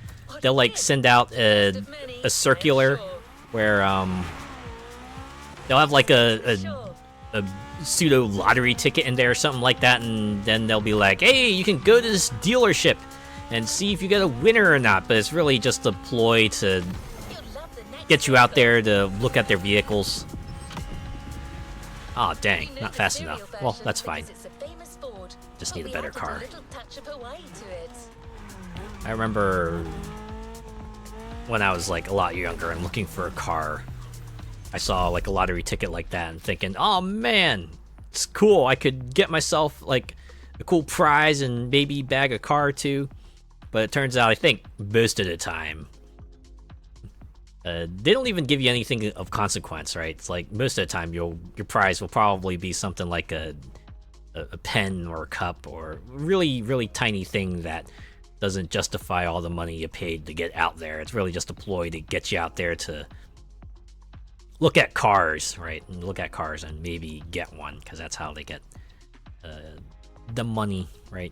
they'll like send out a circular where they'll have like a pseudo lottery ticket in there or something like that, and then they'll be like, hey, you can go to this dealership and see if you get a winner or not, but it's really just a ploy to get you out there to look at their vehicles. Oh dang, not fast enough. Well, that's fine. Just need a better car. I remember when I was like a lot younger and looking for a car, I saw like a lottery ticket like that and thinking, oh man, it's cool. I could get myself like a cool prize and maybe bag a car too. But it turns out, I think most of the time, they don't even give you anything of consequence, right? It's like most of the time your prize will probably be something like a pen or a cup or really, really tiny thing that doesn't justify all the money you paid to get out there. It's really just a ploy to get you out there to look at cars, right? And look at cars and maybe get one, because that's how they get the money, right?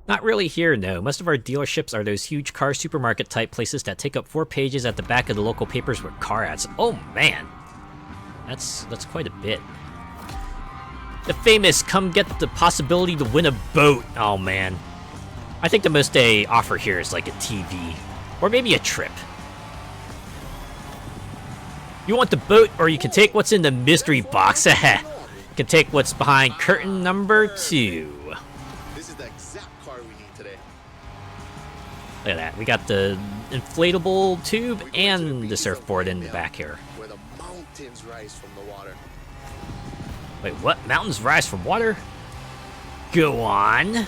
Not really here, no. Most of our dealerships are those huge car supermarket type places that take up 4 pages at the back of the local papers with car ads. Oh man, that's quite a bit. The famous come get the possibility to win a boat. Oh man, I think the most they offer here is like a TV or maybe a trip. You want the boat, or you can take what's in the mystery box. You can take what's behind curtain number 2. This is the exact car we need today. Look at that. We got the inflatable tube and the surfboard in the back here. Where the mountains rise from the water. Wait, what? Mountains rise from water? Go on.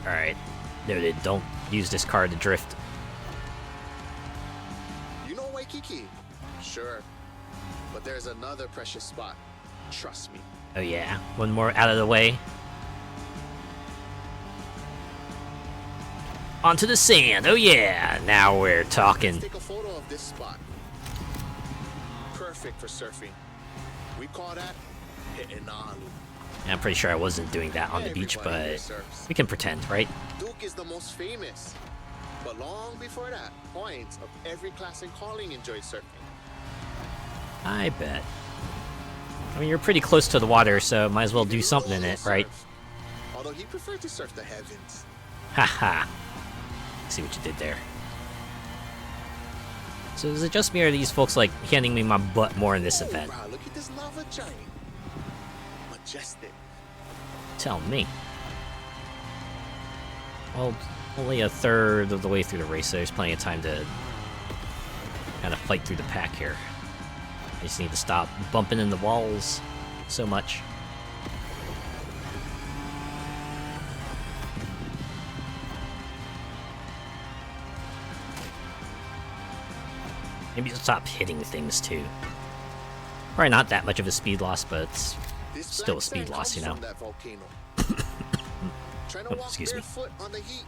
Alright. Noted. Don't use this car to drift. You know Waikiki? Sure. But there's another precious spot. Trust me. Oh yeah. One more out of the way. Onto the sand. Oh yeah, now we're talking. Take a photo of this spot. Perfect for surfing. We call that hitting Oʻahu. I'm pretty sure I wasn't doing that on the beach, Everybody here but surfs. we can pretend, right? Duke is the most famous. But long before that, points of every class and calling enjoyed surfing. I bet. I mean, you're pretty close to the water, so might as well do something in it, right? Surf. Although he preferred to surf the heavens. Haha. See what you did there. So is it just me, or are these folks like handing me my butt more in this event? Wow, look at this lava giant. Majestic. Tell me. Well, only a third of the way through the race, so there's plenty of time to kind of fight through the pack here. I just need to stop bumping into walls so much. Maybe stop hitting things too. Probably not that much of a speed loss, but it's This still a black speed sand loss, you comes know. from that volcano. Trying to walk Excuse me. barefoot on the heat.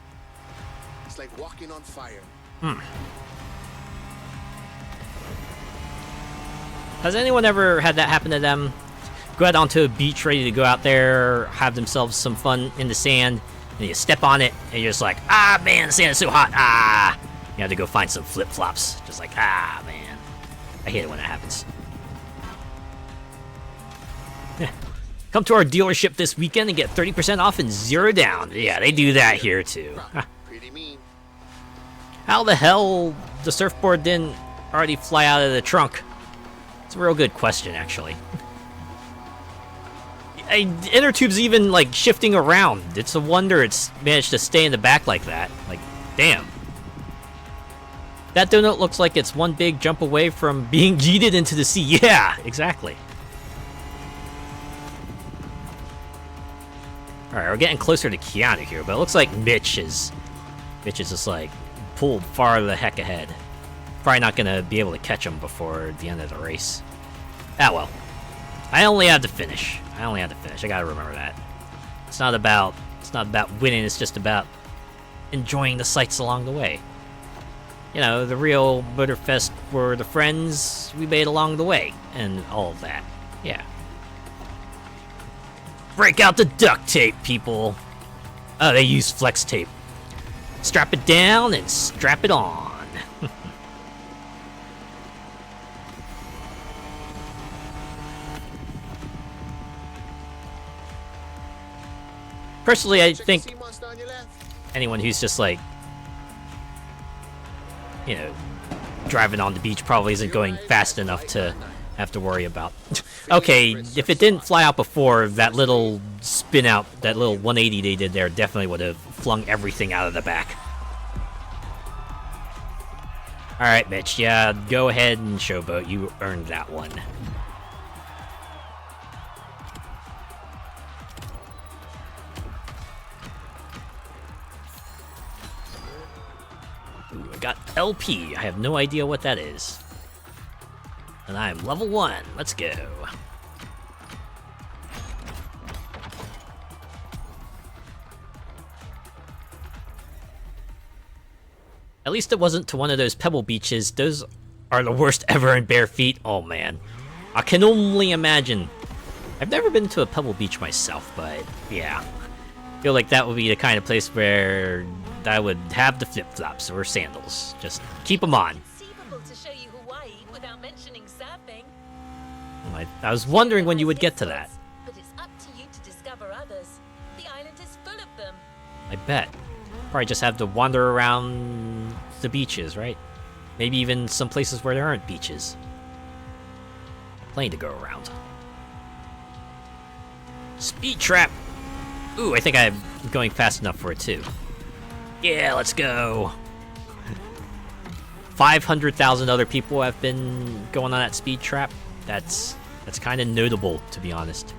It's like walking on fire. Has anyone ever had that happen to them? Go out onto a beach ready to go out there, have themselves some fun in the sand, and you step on it, and you're just like, ah, man, the sand is so hot, ah! You have to go find some flip-flops. Just like, ah, man. I hate it when that happens. Come to our dealership this weekend and get 30% off and 0 down. Yeah, they do that here, too. Pretty mean. How the hell the surfboard didn't already fly out of the trunk? It's a real good question, actually. Inner tube's even, like, shifting around. It's a wonder it's managed to stay in the back like that. Like, damn. That donut looks like it's one big jump away from being yeeted into the sea. Yeah, exactly. Alright, we're getting closer to Keanu here, but it looks like Mitch is just, like, pulled far the heck ahead. Probably not gonna be able to catch him before the end of the race. Ah, well. I only have to finish. I gotta remember that. It's not about winning, it's just about enjoying the sights along the way. You know, the real Motorfest were the friends we made along the way, and all of that. Yeah. Break out the duct tape, people! Oh, they use flex tape. Strap it down and strap it on. Personally, I Check the think sea monster on your left. anyone who's just like, you know, driving on the beach probably isn't going fast enough to have to worry about. Okay, if it didn't fly out before, that little spin out, that little 180 they did there definitely would have flung everything out of the back. Alright, Mitch, yeah, go ahead and showboat. You earned that one. Ooh, I got LP. I have no idea what that is. And I'm level 1. Let's go. At least it wasn't to one of those pebble beaches. Those are the worst ever in bare feet. Oh man. I can only imagine. I've never been to a pebble beach myself, but yeah. I feel like that would be the kind of place where I would have the flip-flops or sandals. Just keep them on. Conceivable to show you Hawaii without mentioning surfing. I was wondering when you would get to that. But it's up to you to discover others. The island is full of them. I bet. Probably just have to wander around the beaches, right? Maybe even some places where there aren't beaches. Plenty to go around. Speed trap! Ooh, I think I'm going fast enough for it too. Yeah, let's go! 500,000 other people have been going on that speed trap. That's kind of notable, to be honest.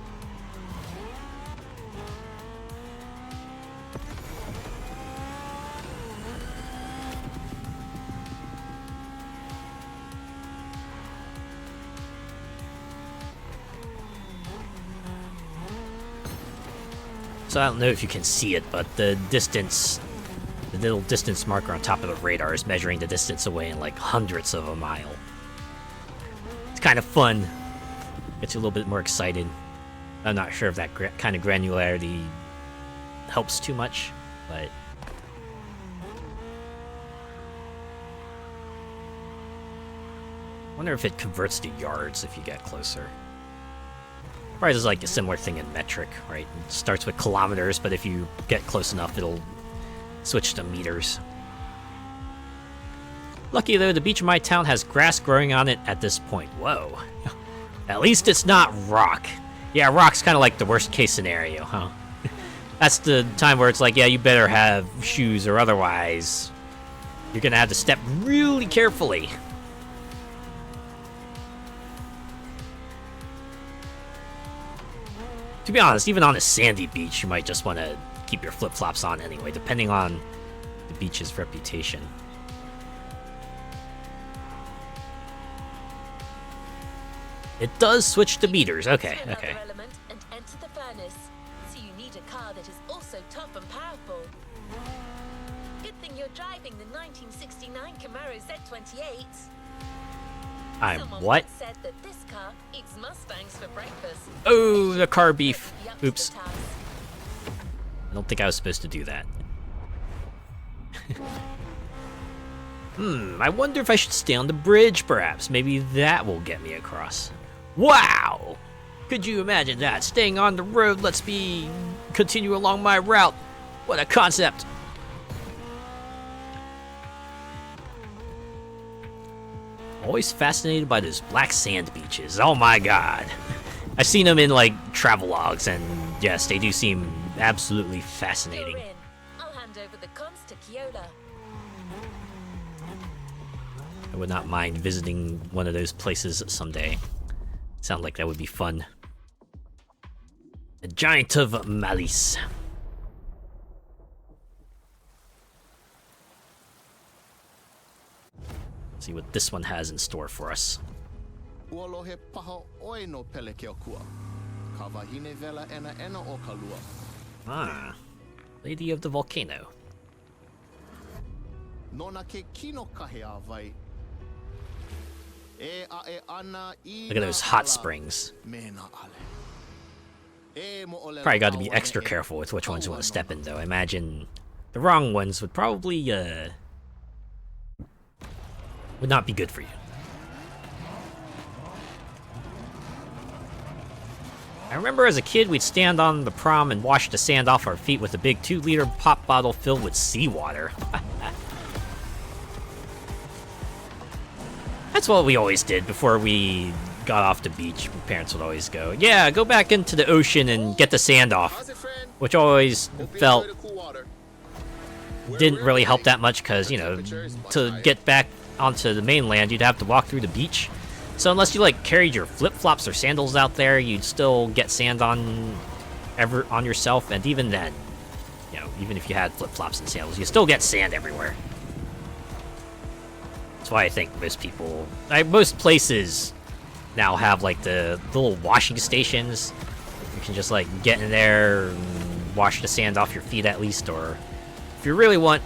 So I don't know if you can see it, but the distance The little distance marker on top of the radar is measuring the distance away in like hundredths of a mile. It's kind of fun. Gets you a little bit more excited. I'm not sure if that kind of granularity helps too much, but... I wonder if it converts to yards if you get closer. Probably is like a similar thing in metric, right? It starts with kilometers, but if you get close enough, it'll switch to meters. Lucky though, the beach of my town has grass growing on it at this point. Whoa. At least it's not rock. Yeah, rock's kind of like the worst case scenario, huh? That's the time where it's like, yeah, you better have shoes or otherwise you're gonna have to step really carefully. To be honest, even on a sandy beach, you might just want to keep your flip-flops on anyway, depending on the beach's reputation. It does switch to meters. Okay, okay. Element and enter the furnace. So you need a car that is also tough and powerful. Good thing you're driving the 1969 Camaro Z28. I'm Someone what? once said that this car eats Mustangs for breakfast. Oh, the car beef. Be up to Oops. the task. I don't think I was supposed to do that. I wonder if I should stay on the bridge, perhaps. Maybe that will get me across. Wow! Could you imagine that? Staying on the road lets me continue along my route. What a concept! Always fascinated by those black sand beaches. Oh my god. I've seen them in, like, travelogues, and yes, they do seem absolutely fascinating. You're in. I'll hand over the comms to Kyola. I would not mind visiting one of those places someday. Sound like that would be fun. The Giant of Malice. See what this one has in store for us. Ah, Lady of the Volcano. Look at those hot springs. Probably got to be extra careful with which ones you want to step in, though. I imagine the wrong ones would probably, would not be good for you. I remember as a kid, we'd stand on the prom and wash the sand off our feet with a big 2-liter pop bottle filled with seawater. That's what we always did before we got off the beach. My parents would always go, yeah, go back into the ocean and get the sand off. Which always felt didn't really help that much because, you know, to get back onto the mainland, you'd have to walk through the beach. So unless you, like, carried your flip-flops or sandals out there, you'd still get sand on yourself. And even then, you know, even if you had flip-flops and sandals, you still get sand everywhere. That's why I think most people, most places now have, like, the little washing stations. You can just, like, get in there and wash the sand off your feet at least, or if you really want,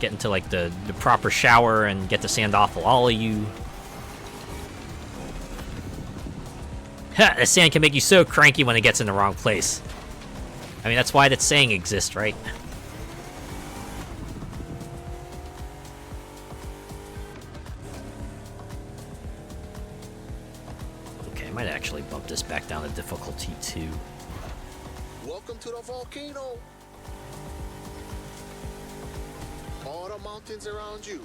get into, like, the proper shower and get the sand off of all of you. Ha! The sand can make you so cranky when it gets in the wrong place. I mean, that's why that saying exists, right? Okay, I might actually bump this back down to difficulty 2. Welcome to the volcano. All the mountains around you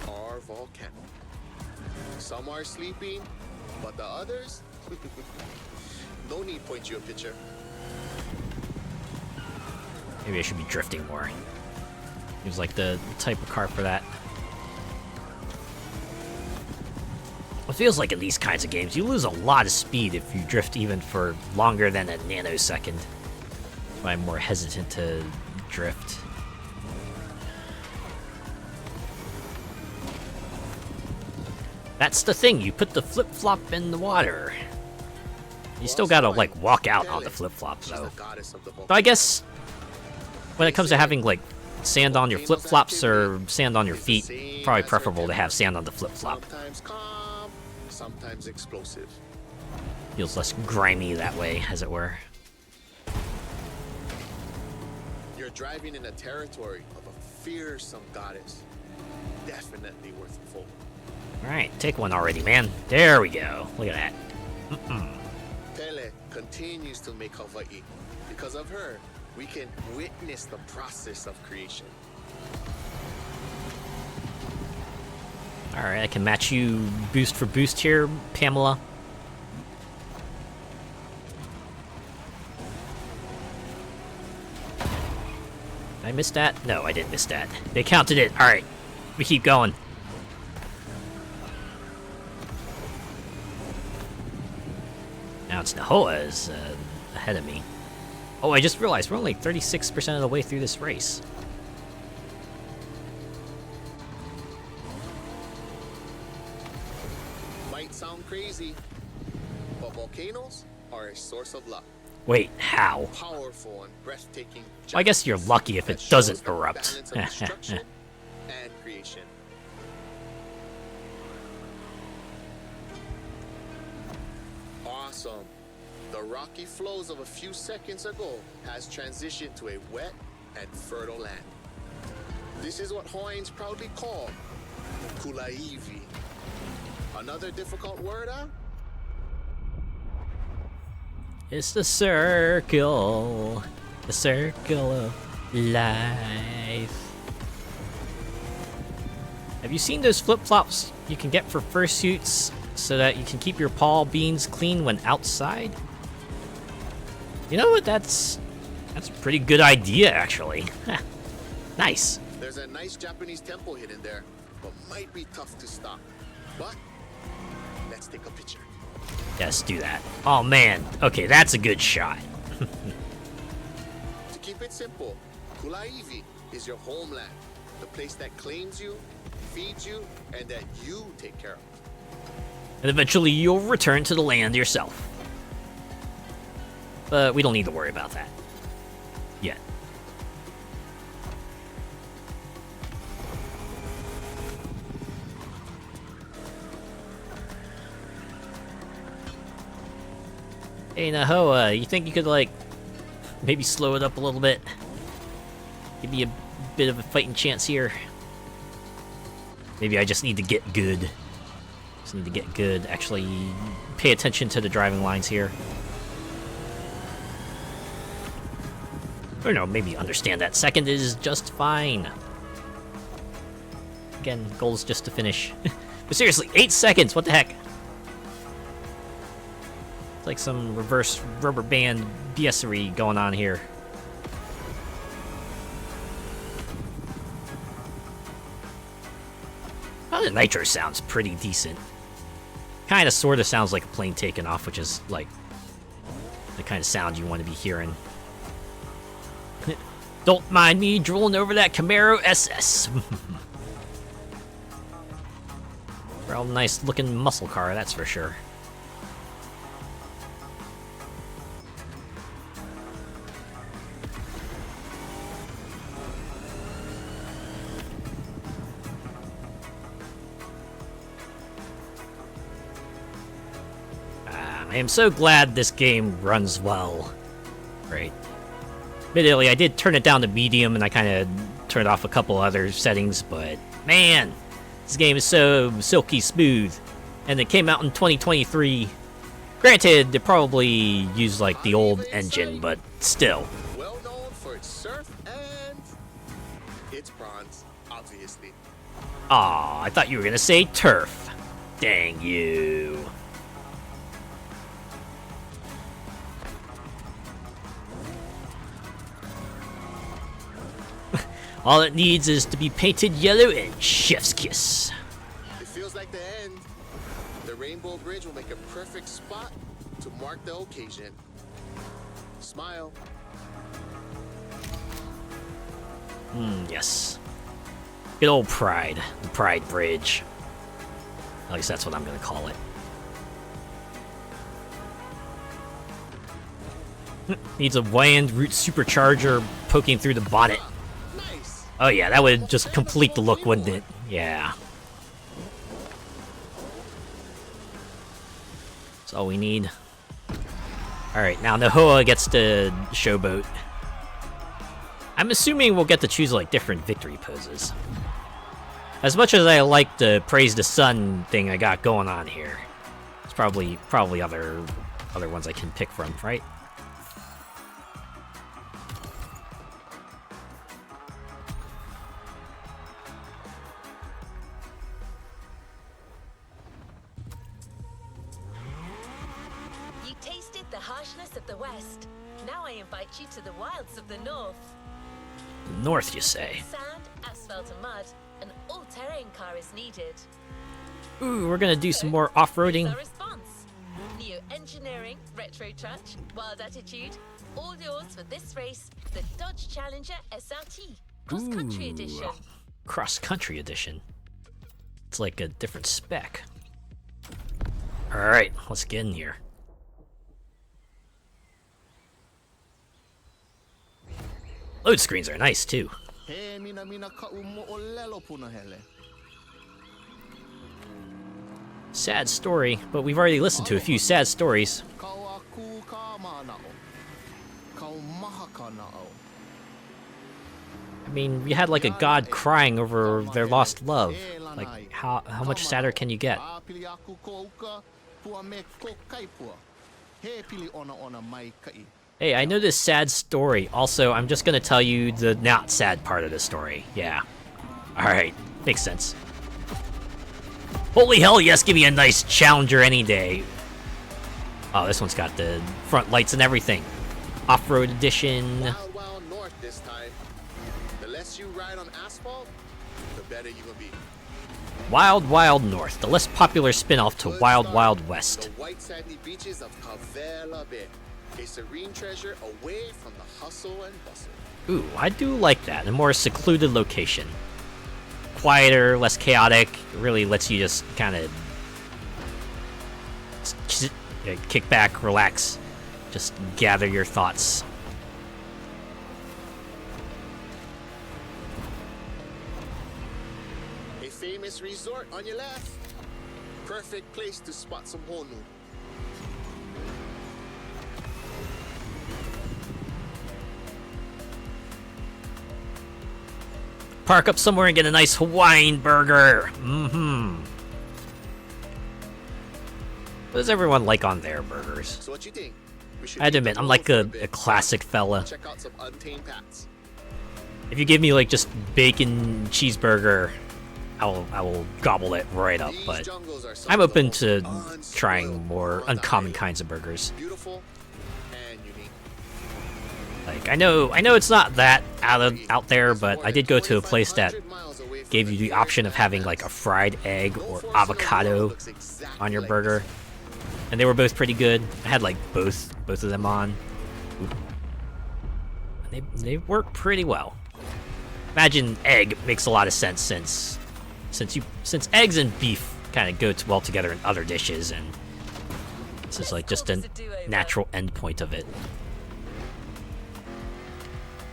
are volcanic. Some are sleeping, but the others, no need to point you a picture. Maybe I should be drifting more. Seems like the type of car for that. It feels like in these kinds of games, you lose a lot of speed if you drift even for longer than a nanosecond. That's why I'm more hesitant to drift. That's the thing, you put the flip-flop in the water. You still gotta, like, walk out on the flip-flop, though. So I guess when it comes to having, like, sand on your flip-flops or sand on your It's the feet? same Probably as preferable to your have sand on the flip-flop. Sometimes calm, sometimes explosive. Feels less grimy that way, as it were. You're driving in a territory of a fearsome goddess. Definitely worth a vote. Alright, take one already, man. There we go. Look at that. Pele continues to make Hawaii. Because of her, we can witness the process of creation. Alright, I can match you boost for boost here, Pamela. Did I miss that? No, I didn't miss that. They counted it. Alright, we keep going. Now it's Nahoa's ahead of me. Oh, I just realized we're only 36% of the way through this race. Might sound crazy, but volcanoes are a source of luck. Wait, how? Powerful and breathtaking. Well, I guess you're giants lucky if that it shows doesn't the erupt. balance of destruction and creation. Awesome. The rocky flows of a few seconds ago has transitioned to a wet and fertile land. This is what Hawaiians proudly call Kulaivi. Another difficult word, huh? It's the circle of life. Have you seen those flip-flops you can get for fursuits so that you can keep your paw beans clean when outside? You know what? That's a pretty good idea, actually. Nice. There's a nice Japanese temple hidden there, but might be tough to stop. But let's take a picture. Yes, do that. Oh man. Okay, that's a good shot. To keep it simple, Kulaivi is your homeland, the place that claims you, feeds you, and that you take care of. And eventually you'll return to the land yourself. But we don't need to worry about that. Yet. Hey Nahoa, you think you could like maybe slow it up a little bit? Give me a bit of a fighting chance here. Maybe I just need to get good. Just need to get good. Actually, pay attention to the driving lines here. Or no, maybe understand that second is just fine. Again, goal is just to finish. But seriously, 8 seconds, what the heck? It's like some reverse rubber band BS-ery going on here. Well, the nitro sounds pretty decent. Kinda sorta sounds like a plane taking off, which is like the kind of sound you want to be hearing. Don't mind me drooling over that Camaro SS. Real nice looking muscle car, that's for sure. I am so glad this game runs well. Right. Admittedly, I did turn it down to medium, and I kind of turned off a couple other settings, but man, this game is so silky smooth. And it came out in 2023. Granted, they probably used like the old engine, but still. Well known for its surf and its bronze, obviously. Aw, I thought you were gonna say turf. Dang you. All it needs is to be painted yellow and chef's kiss. It feels like the end. The Rainbow Bridge will make a perfect spot to mark the occasion. Smile. Yes. Good old Pride. The Pride Bridge. At least that's what I'm gonna call it. Needs a Wand Root Supercharger poking through the bonnet. Nice. Oh yeah, that would just complete the look, wouldn't it? Yeah. That's all we need. Alright, now Nahoa gets the showboat. I'm assuming we'll get to choose like different victory poses. As much as I like the praise the sun thing I got going on here, there's probably other ones I can pick from, right? You tasted the harshness of the West. Now I invite you to the wilds of the North. North, you say? Sand, asphalt, and mud. An all-terrain car is needed. Ooh, we're gonna do some more off-roading. Our response. Neo engineering, retro touch, wild attitude. All yours for this race, the Dodge Challenger SRT Cross Country Edition. Cross Country Edition. It's like a different spec. Alright, let's get in here. Load screens are nice too. Sad story, but we've already listened to a few sad stories. I mean, we had like a god crying over their lost love. Like, how much sadder can you get? Hey, I know this sad story. Also, I'm just gonna tell you the not sad part of the story. Yeah. Alright, makes sense. Holy hell, yes, give me a nice Challenger any day. Oh, this one's got the front lights and everything. Off-road edition. Wild, wild north this time. The less you ride on asphalt, the better you will be. Wild Wild North, the less popular spin-off to Good Wild start. Wild West. The white sandy beaches of Cavela Bay. A serene treasure away from the hustle and bustle. Ooh, I do like that. A more secluded location. Quieter, less chaotic. It really lets you just kind of kick back, relax, just gather your thoughts. A famous resort on your left. Perfect place to spot some honu. Park up somewhere and get a nice Hawaiian burger. Mm-hmm. What does everyone like on their burgers? So what you think? We should I had to leave the admit, I'm road like for a bit. classic fella. Check out some untamed pats. If you give me like just bacon cheeseburger, I will gobble it right up. These But jungles are some I'm of the open most to unspoiled trying more world on uncommon the kinds of burgers. Beautiful and unique. Like I know it's not that out there, but I did go to a place that gave you the option of having like a fried egg or avocado on your burger, and they were both pretty good. I had like both of them on. And they work pretty well. Imagine egg makes a lot of sense since eggs and beef kind of go well together in other dishes, and this is like just a natural end point of it.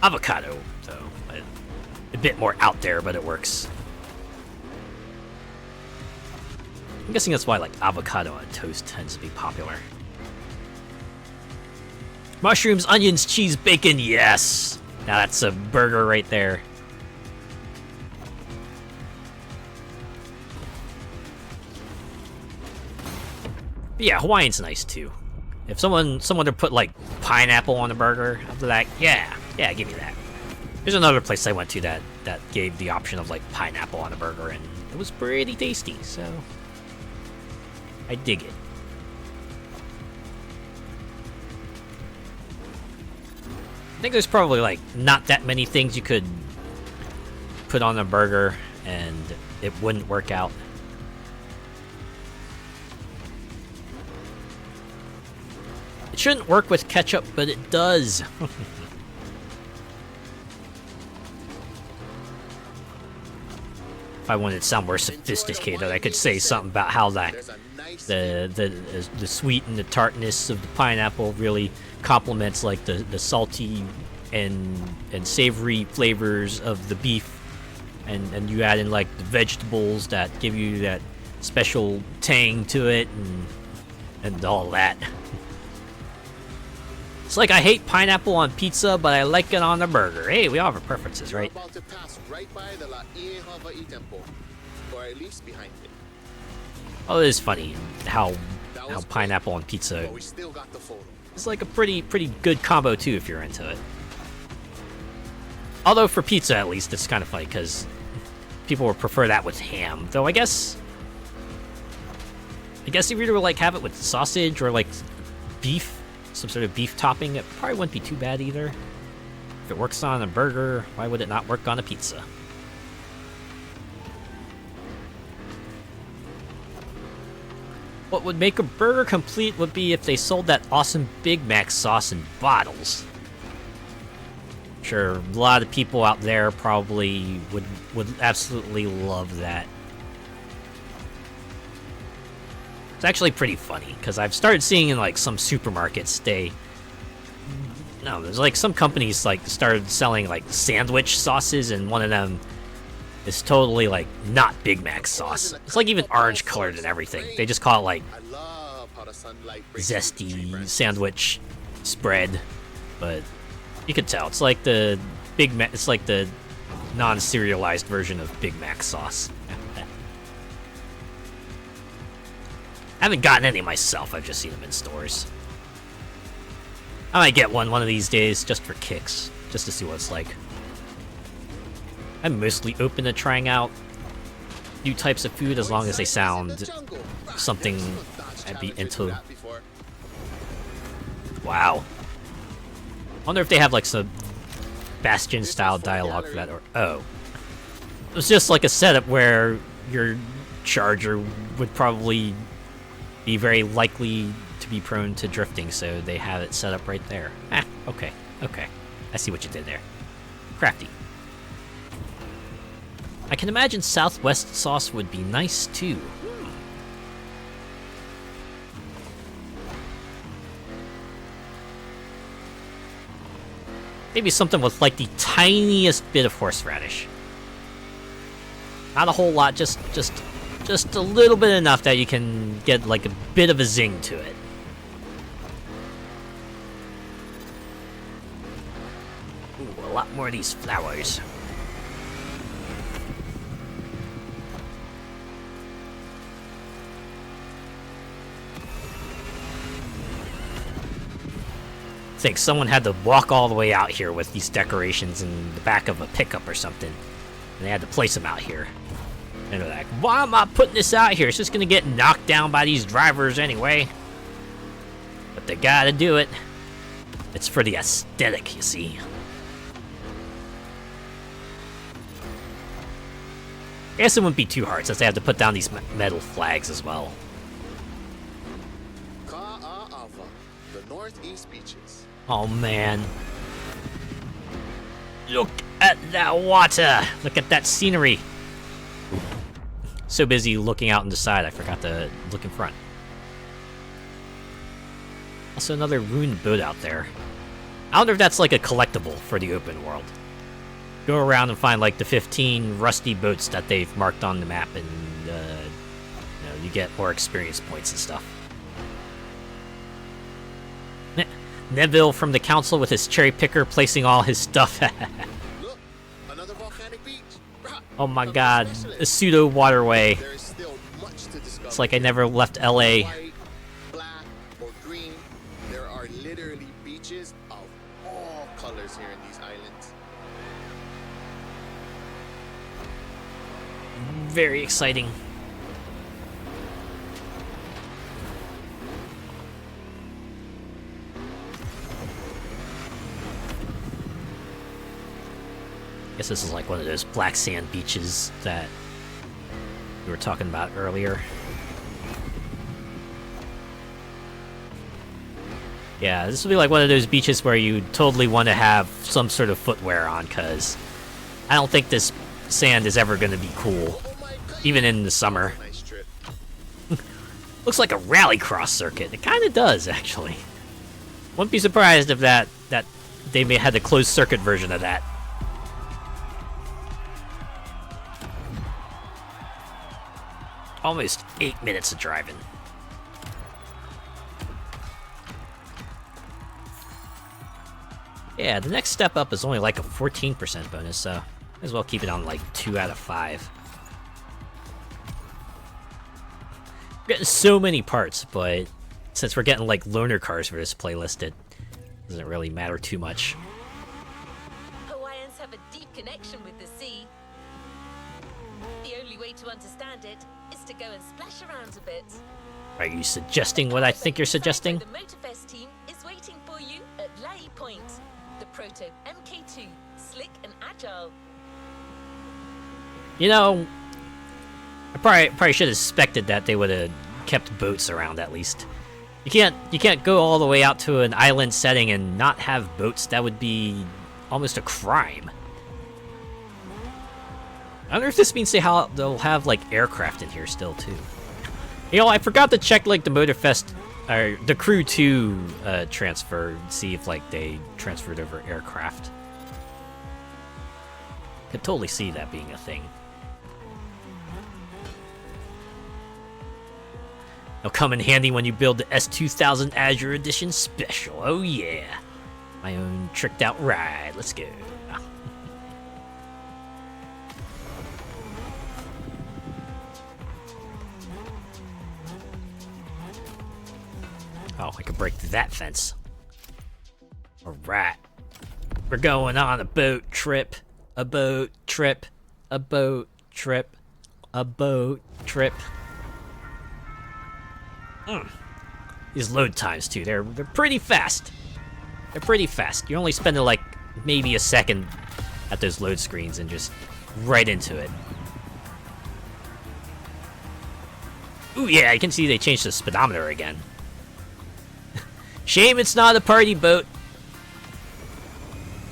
Avocado, though, a bit more out there, but it works. I'm guessing that's why like avocado on toast tends to be popular. Mushrooms, onions, cheese, bacon, yes! Now that's a burger right there. But yeah, Hawaiian's nice too. If someone to put like pineapple on a burger, I'll be like, yeah, give me that. There's another place I went to that gave the option of like pineapple on a burger, and it was pretty tasty, so I dig it. I think there's probably like not that many things you could put on a burger and it wouldn't work out. It shouldn't work with ketchup, but it does. If I wanted to sound more sophisticated, I could say something about how that the sweet and the tartness of the pineapple really complements like the salty and savory flavors of the beef, and you add in like the vegetables that give you that special tang to it, and all that. It's like I hate pineapple on pizza, but I like it on a burger. Hey, we all have our preferences, right? We're about to pass right by the La Ie Temple, or at least behind it. Oh, it is funny how pineapple on pizza But we still got the photo. is like a pretty good combo too if you're into it. Although for pizza at least, it's kind of funny because people would prefer that with ham. Though I guess if you were to like have it with sausage or like beef, some sort of beef topping, it probably wouldn't be too bad either. If it works on a burger, why would it not work on a pizza? What would make a burger complete would be if they sold that awesome Big Mac sauce in bottles. Sure, a lot of people out there probably would absolutely love that. It's actually pretty funny, because I've started seeing in like some supermarkets, there's like some companies like started selling like sandwich sauces, and one of them is totally like not Big Mac sauce. It's like even orange colored and everything. They just call it like I love how the sunlight breaks through the tree zesty branches. sandwich spread, but you can tell it's like the Big Mac. It's like the non-serialized version of Big Mac sauce. I haven't gotten any myself. I've just seen them in stores. I might get one of these days just for kicks, just to see what it's like. I'm mostly open to trying out new types of food as long as they sound something I'd be into. Wow. I wonder if they have like some Bastion style dialogue for that, or oh. It was just like a setup where your charger would probably be very likely to be prone to drifting, so they have it set up right there. Okay. I see what you did there. Crafty. I can imagine Southwest sauce would be nice too. Maybe something with like the tiniest bit of horseradish. Not a whole lot, just a little bit enough that you can get like a bit of a zing to it. Ooh, a lot more of these flowers. I think someone had to walk all the way out here with these decorations in the back of a pickup or something. And they had to place them out here. And they're like, why am I putting this out here? It's just gonna get knocked down by these drivers anyway. But they gotta do it. It's for the aesthetic, you see. I guess it wouldn't be too hard since they have to put down these metal flags as well. Ka'a'ava, the northeast beaches. Oh man. Look at that water! Look at that scenery! So busy looking out on the side, I forgot to look in front. Also another ruined boat out there. I wonder if that's like a collectible for the open world. Go around and find like the 15 rusty boats that they've marked on the map, and you get more experience points and stuff. Neville from the council with his cherry picker placing all his stuff. Look, another volcanic beach. Oh my god, a pseudo waterway. There is still much to discover. It's like I never left LA. White, black, or green. There are literally beaches of all colors here in these islands. Very exciting. I guess this is like one of those black sand beaches that we were talking about earlier. Yeah, this will be like one of those beaches where you totally want to have some sort of footwear on, because I don't think this sand is ever going to be cool, Oh my god. even in the summer. Nice trip. Looks like a rallycross circuit. It kind of does, actually. Wouldn't be surprised if that they may had a closed circuit version of that. Almost 8 minutes of driving. Yeah, the next step up is only like a 14% bonus, so might as well keep it on like 2 out of 5. We're getting so many parts, but since we're getting like loaner cars for this playlist, it doesn't really matter too much. Hawaiians have a deep connection with the sea. The only way to understand it is to go and splash around a bit. Are you suggesting what I think you're suggesting? The Motorfest team is waiting for you at Lai Point. The Proto MK2, slick and agile. You know, I probably should have expected that they would have kept boats around at least. You can't go all the way out to an island setting and not have boats. That would be almost a crime. I wonder if this means they'll have like aircraft in here still too. You know, I forgot to check like the Motorfest or the Crew 2 transfer, see if like they transferred over aircraft. Could totally see that being a thing. It'll come in handy when you build the S2000 Azure Edition Special. Oh yeah, my own tricked out ride. Let's go. Oh, I could break that fence. Alright. We're going on a boat trip. A boat trip. A boat trip. A boat trip. These load times, too. They're pretty fast. They're pretty fast. You're only spending, like, maybe a second at those load screens and just right into it. Ooh, yeah, I can see they changed the speedometer again. Shame it's not a party boat.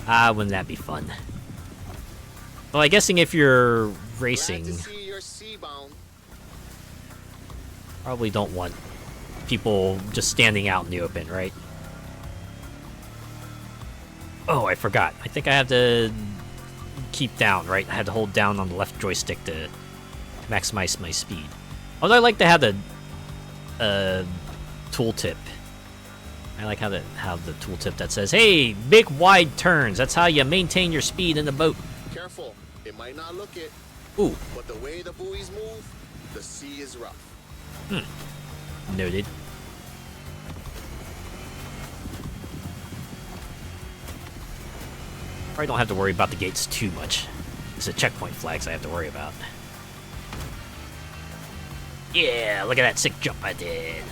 Ah, wouldn't that be fun? Well, I'm guessing if you're racing, Glad to see you're seabound. probably don't want people just standing out in the open, right? Oh, I forgot. I think I have to keep down, right? I had to hold down on the left joystick to maximize my speed. Although I like to have the tooltip. I like how to have the tooltip that says, hey, big wide turns. That's how you maintain your speed in the boat. Careful, it might not look it, Ooh, but the way the buoys move, the sea is rough. noted. Probably don't have to worry about the gates too much. It's the checkpoint flags I have to worry about. Yeah, look at that sick jump I did.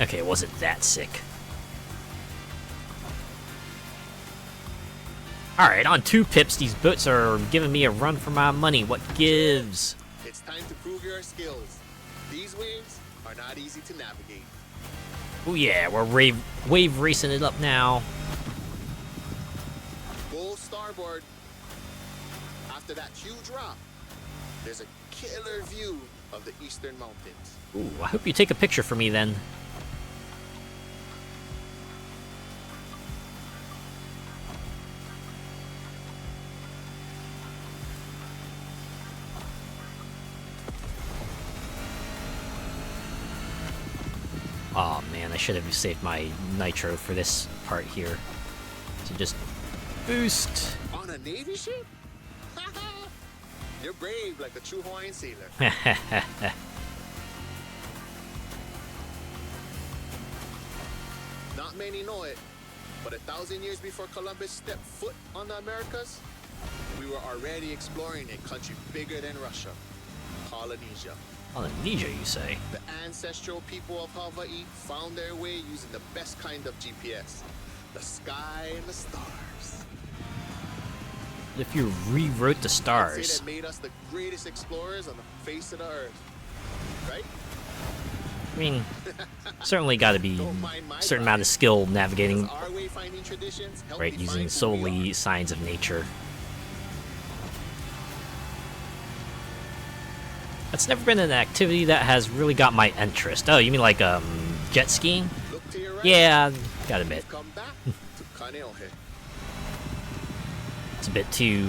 Okay, it wasn't that sick. Alright, on 2 pips, these boats are giving me a run for my money. What gives? It's time to prove your skills. These waves are not easy to navigate. Oh yeah, we're wave racing it up now. Full starboard. After that huge rock, there's a killer view of the eastern mountains. Ooh, I hope you take a picture for me then. Oh man, I should have saved my nitro for this part here. To just boost. On a Navy ship? You're brave like a true Hawaiian sailor. Not many know it, but 1,000 years before Columbus stepped foot on the Americas, we were already exploring a country bigger than Russia, Polynesia. Polynesia, you say? The ancestral people of Hawaii found their way using the best kind of GPS, the sky and the stars. If you rewrote the I'd say stars. that made us the greatest explorers on the face of the earth, right? I mean, certainly got to be Don't mind my a certain amount of skill navigating, Because our wayfinding traditions help right, define using who we solely are. signs of nature. That's never been an activity that has really got my interest. Oh, you mean like jet skiing? Look to your right. Yeah, gotta admit, Come back to Kaneohe. it's a bit too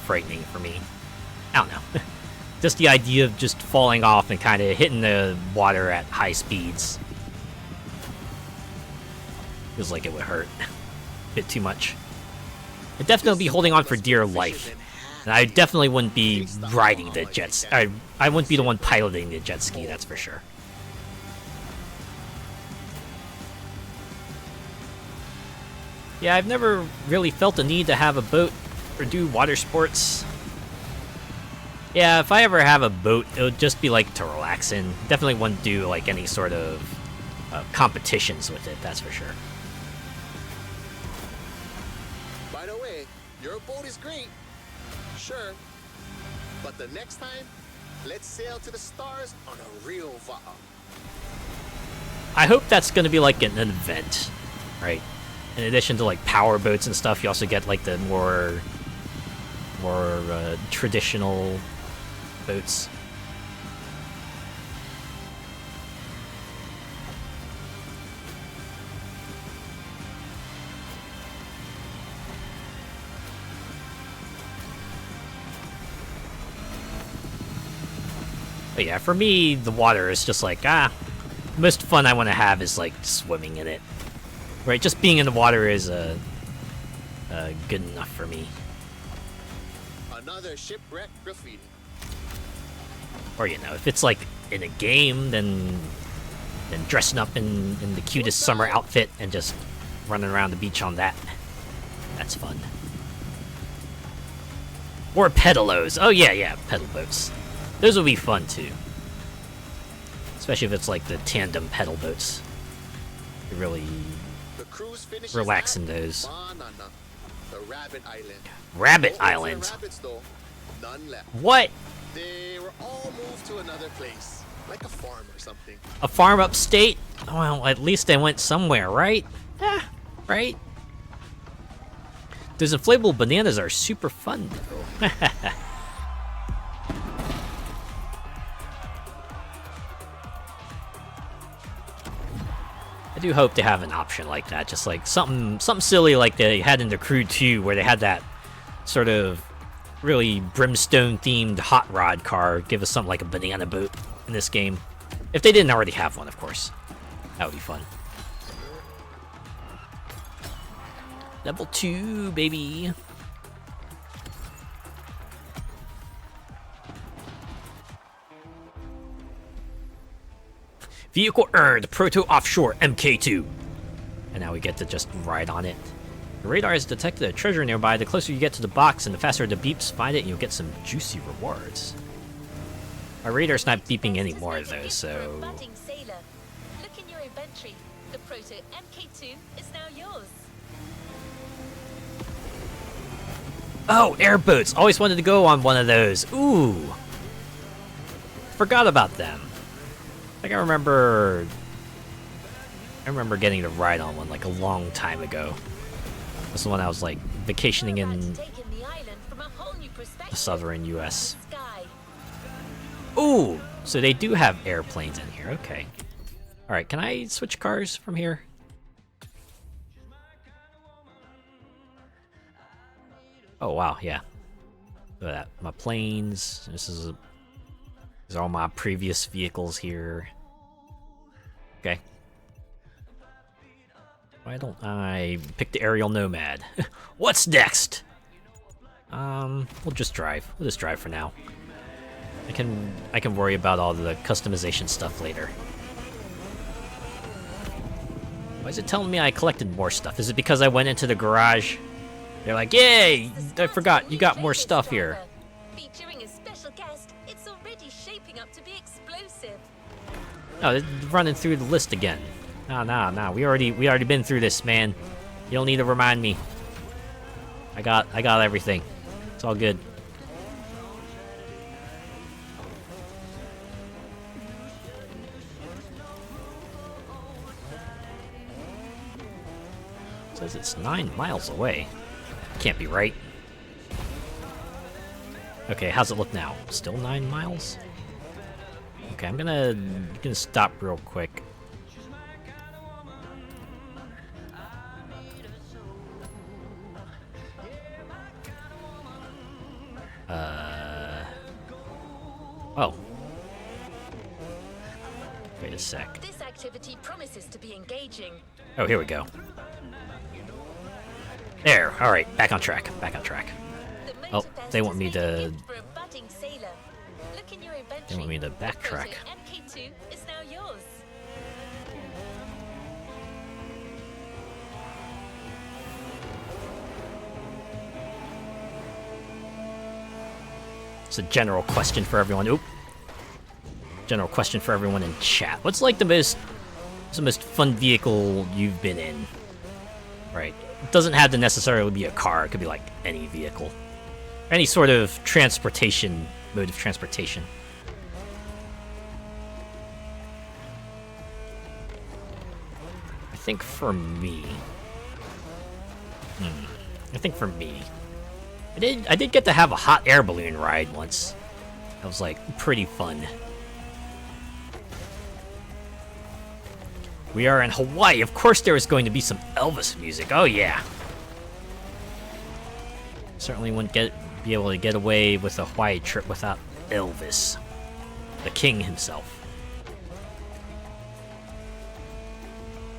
frightening for me. I don't know. Just the idea of just falling off and kind of hitting the water at high speeds. Feels like it would hurt. A bit too much. I'd definitely be holding on for dear life. And I definitely wouldn't be riding the jets. I wouldn't be the one piloting the jet ski, that's for sure. Yeah, I've never really felt the need to have a boat or do water sports. Yeah, if I ever have a boat, it would just be like to relax in. Definitely wouldn't do like any sort of competitions with it, that's for sure. By the way, your boat is great. Sure. But the next time, let's sail to the stars on a real va'a. I hope that's going to be like an event, right? In addition to like power boats and stuff, you also get like the more traditional boats. But yeah, for me, the water is just like, the most fun I want to have is like swimming in it. Right, just being in the water is good enough for me. Another shipwreck graffiti. Or you know, if it's like in a game, then dressing up in the cutest summer outfit and just running around the beach on that. That's fun. Or pedalos. Oh yeah, pedal boats. Those will be fun too. Especially if it's like the tandem pedal boats. It really relax in those. The Rabbit Island. Rabbit No Island. rabbits, though. None left. What? They were all moved to another place, like a farm or something. A farm upstate? Well, at least they went somewhere, right? Yeah, right? Those inflatable bananas are super fun, though. I do hope they have an option like that, just like something silly like they had in the Crew 2, where they had that sort of really brimstone-themed hot rod car. Give us something like a banana boat in this game. If they didn't already have one, of course. That would be fun. Level 2, baby. Vehicle earned, Proto Offshore MK2. And now we get to just ride on it. The radar has detected a treasure nearby. The closer you get to the box and the faster the beeps find it, and you'll get some juicy rewards. Our radar's not beeping anymore though, so... Budding sailor. Look in your inventory. The Proto MK2 is now yours. Oh, airboats! Always wanted to go on one of those. Ooh! Forgot about them. Like I remember getting to ride on one like a long time ago. This is when I was like vacationing in the southern U.S. Ooh, so they do have airplanes in here. Okay. All right, can I switch cars from here? Oh wow, yeah. Look at that. My planes. These are all my previous vehicles here. Okay. Why don't I pick the aerial nomad? What's next? We'll just drive. We'll just drive for now. I can worry about all the customization stuff later. Why is it telling me I collected more stuff? Is it because I went into the garage? They're like, yay! I forgot, you got more stuff here. Featuring a special guest, it's already shaping up to be explosive. Oh, they're running through the list again. Nah. We already been through this, man. You don't need to remind me. I got everything. It's all good. It says it's 9 miles away. Can't be right. Okay, how's it look now? Still 9 miles? Okay, I'm gonna stop real quick. Wait a sec. This activity promises to be engaging. Oh, here we go. There. All right, back on track. Back on track. The Oh, Motorfest they want has me made a to. gift for a budding sailor. Look in your inventory. They want me to The backtrack. floating MK2 is now yours. It's a general question for everyone. Oop. General question for everyone in chat. What's like the most fun vehicle you've been in? Right. It doesn't have to necessarily be a car. It could be like any vehicle. Any sort of transportation, mode of transportation. I think for me... I think for me... I did get to have a hot air balloon ride once. That was like pretty fun. We are in Hawaii. Of course there is going to be some Elvis music. Oh yeah. Certainly wouldn't be able to get away with a Hawaii trip without Elvis. The king himself.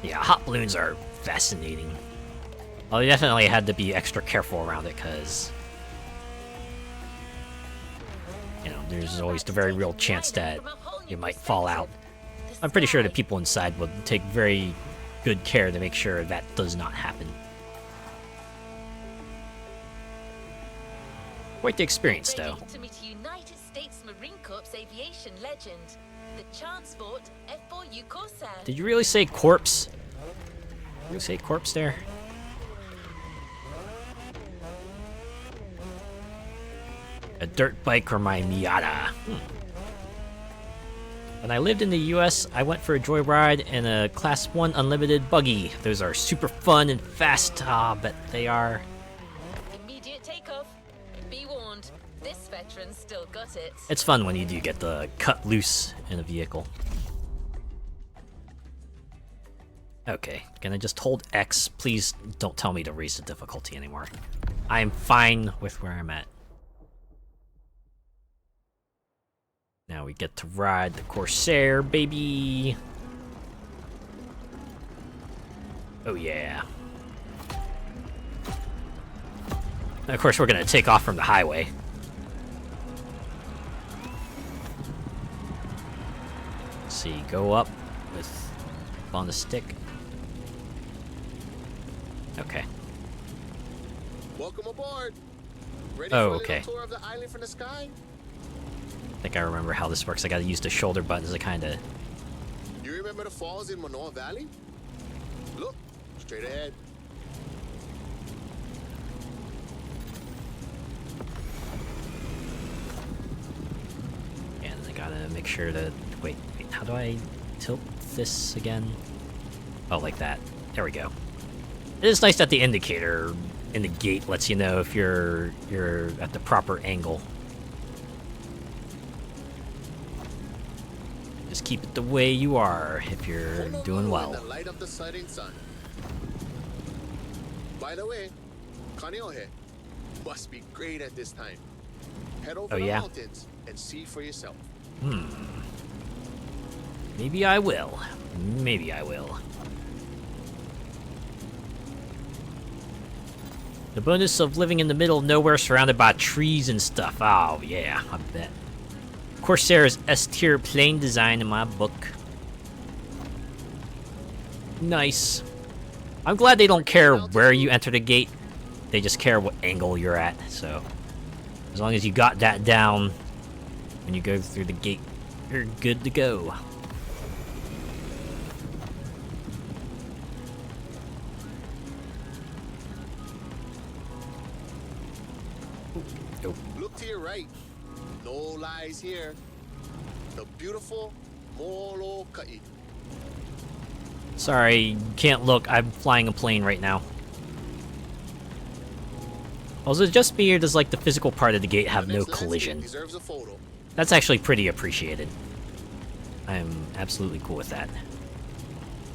Yeah, hot balloons are fascinating. Well, you definitely had to be extra careful around it, because... you know, there's always the very real chance that you might fall out. I'm pretty sure the people inside will take very good care to make sure that does not happen. Quite the experience, though. To meet a United States Marine Corps aviation legend, the Transport F4U Corsair. Did you really say corpse? Did you really say corpse there? A dirt bike or my Miata? When I lived in the US, I went for a joyride in a Class 1 unlimited buggy. Those are super fun and fast. Ah, bet they are. Immediate takeoff. Be warned, this veteran still got it. It's fun when you do get the cut loose in a vehicle. Okay, can I just hold X? Please don't tell me to raise the difficulty anymore. I am fine with where I'm at. Now we get to ride the Corsair, baby! Oh yeah. And of course we're gonna take off from the highway. Let's see, go up with on the stick. Okay. Welcome aboard. Ready Oh, for a okay. little tour of the island from the sky? I think I remember how this works. I gotta use the shoulder buttons to kinda... You remember the falls in Manoa Valley? Look, straight ahead. And I gotta make sure to... Wait, how do I tilt this again? Oh, like that. There we go. It is nice that the indicator in the gate lets you know if you're at the proper angle. Just keep it the way you are if you're doing well. In the light of the setting sun. By the way, Kaneohe must be great at this time. Head over Oh, the yeah? mountains and see for yourself. Maybe I will. Maybe I will. The bonus of living in the middle of nowhere surrounded by trees and stuff. Oh, yeah, I bet. Corsair's S-tier plane design in my book. Nice. I'm glad they don't care where you enter the gate. They just care what angle you're at, so... as long as you got that down when you go through the gate, you're good to go. Look to your right. No lies here. The beautiful Molokai. Sorry, can't look. I'm flying a plane right now. Was it just me, or does like the physical part of the gate have The no next landscape collision? deserves a photo. That's actually pretty appreciated. I'm absolutely cool with that.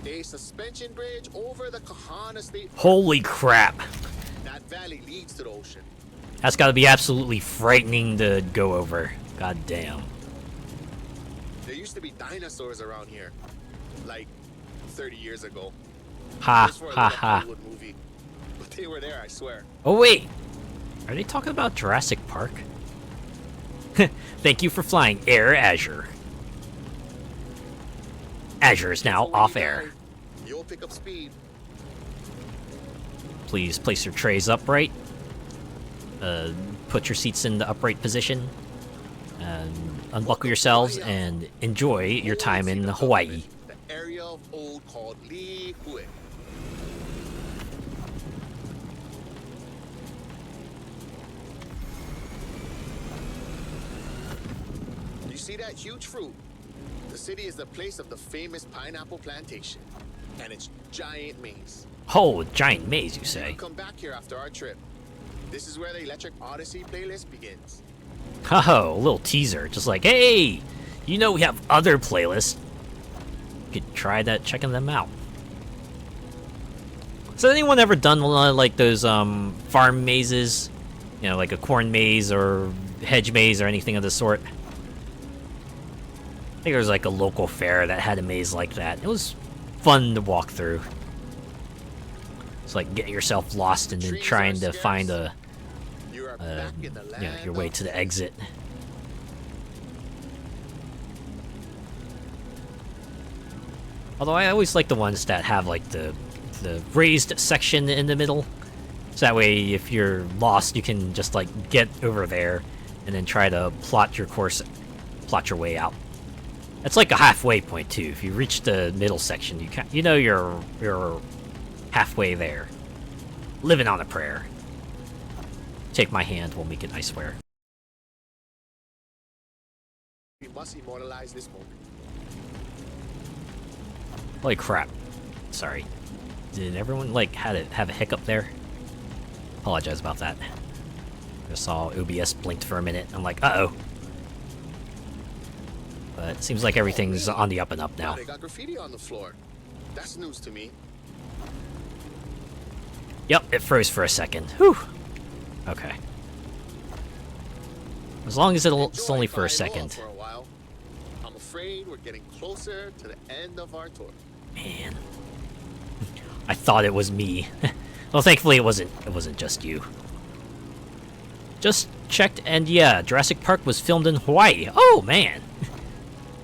A suspension bridge over the Kahana State. Holy crap! That valley leads to the ocean. That's gotta be absolutely frightening to go over. God damn. There used to be dinosaurs around here, like 30 years ago. Ha Just for a ha little ha. Hollywood movie. But they were there, I swear. Oh wait, are they talking about Jurassic Park? Thank you for flying Air Azure. Azure is now So when off you air. dive, you'll pick up speed. Please place your trays upright. Put your seats in the upright position. And unbuckle yourselves and enjoy your time in Hawaii. The area of old called Lihue. You see that huge fruit? The city is the place of the famous pineapple plantation and its giant maze. Oh, giant maze, you say? Come back here after our trip. This is where the Electric Odyssey playlist begins. Oh, a little teaser. Just like, hey, you know we have other playlists. You could try that, checking them out. Has anyone ever done one of like those farm mazes? You know, like a corn maze or hedge maze or anything of the sort? I think there was like a local fair that had a maze like that. It was fun to walk through. It's like getting yourself lost and then Trees trying are to scarce. find a You are back in the land your way of to the exit. Although I always like the ones that have like the raised section in the middle. So that way if you're lost you can just like get over there and then try to plot your course, plot your way out. It's like a halfway point too. If you reach the middle section, you know you're halfway there. Living on a prayer. Take my hand, we'll make it, I swear. We must immortalize this moment. Holy crap. Sorry. Did everyone, like, have a hiccup there? Apologize about that. I saw OBS blinked for a minute. I'm like, uh-oh. But it seems like everything's on the up and up now. They got graffiti on the floor. That's news to me. Yep, it froze for a second. Whew. Okay. As long as it's only for a Enjoy flying second. for a while. I'm afraid we're getting closer to the end of our tour. Man. I thought it was me. Well, thankfully it wasn't just you. Just checked and yeah, Jurassic Park was filmed in Hawaii. Oh man.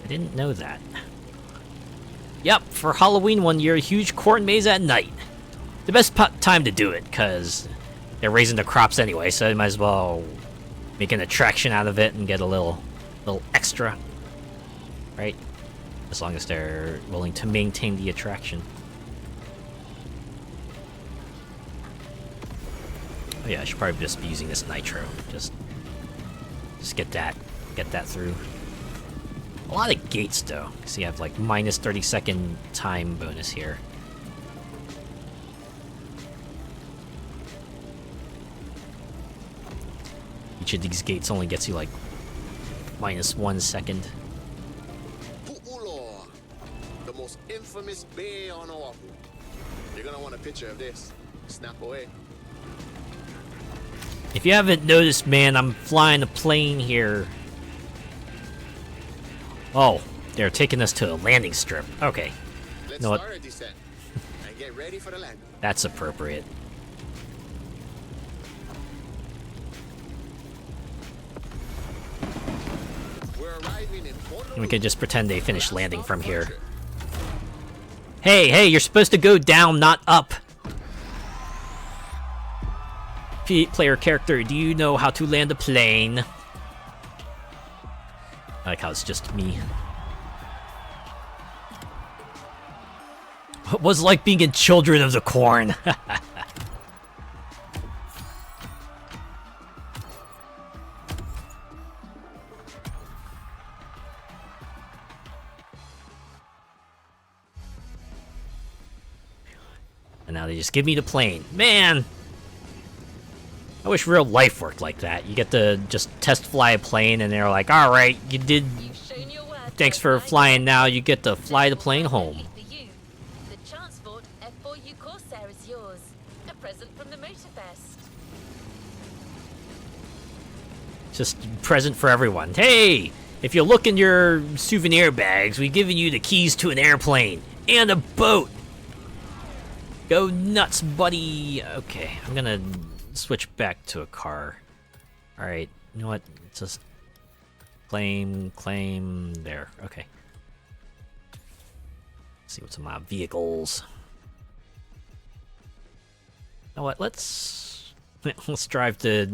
I didn't know that. Yep, for Halloween one year, a huge corn maze at night. The best time to do it, cause they're raising the crops anyway, so they might as well make an attraction out of it and get a little extra, right? As long as they're willing to maintain the attraction. Oh yeah, I should probably just be using this nitro. Just get that through. A lot of gates though. See, you have like minus 30-second time bonus here. Each of these gates only gets you like minus 1 second. Pu'uloa, the most infamous bay on Oʻahu. You're gonna want a picture of this. Snap away. If you haven't noticed, man, I'm flying a plane here. Oh, they're taking us to a landing strip. Okay, Let's know what? start our descent and get ready for the landing. That's appropriate. We're arriving in And we can just pretend they finished landing from here. Hey, you're supposed to go down, not up. Player character, do you know how to land a plane? I like how it's just me. What was it like being in Children of the Corn? And now they just give me the plane. Man! I wish real life worked like that. You get to just test fly a plane and they're like, alright, you did... You've shown your worth. Thanks for flying now, you get to fly the plane home. For you. The Transport F4U Corsair is yours. A present from the Motorfest. Just present for everyone. Hey! If you look in your souvenir bags, we've given you the keys to an airplane and a boat. Go nuts, buddy. Okay, I'm gonna switch back to a car. All right, you know what? Just claim there. Okay. Let's see what's in my vehicles. You know what? Let's drive the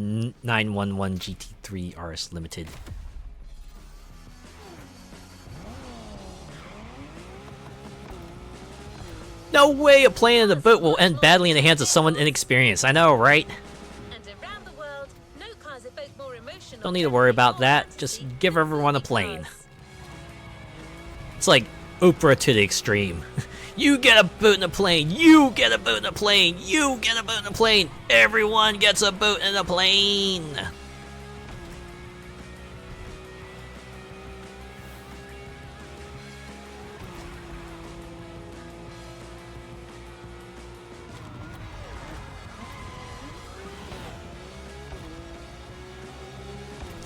911 GT3 RS Limited. No way a plane and a boat will end badly in the hands of someone inexperienced. I know, right? And around the world, no cars evoke more emotional. Don't need to worry about that. Just give everyone a plane. It's like Oprah to the extreme. You get a boat and a plane. You get a boat and a plane. You get a boat and a plane. Everyone gets a boat and a plane.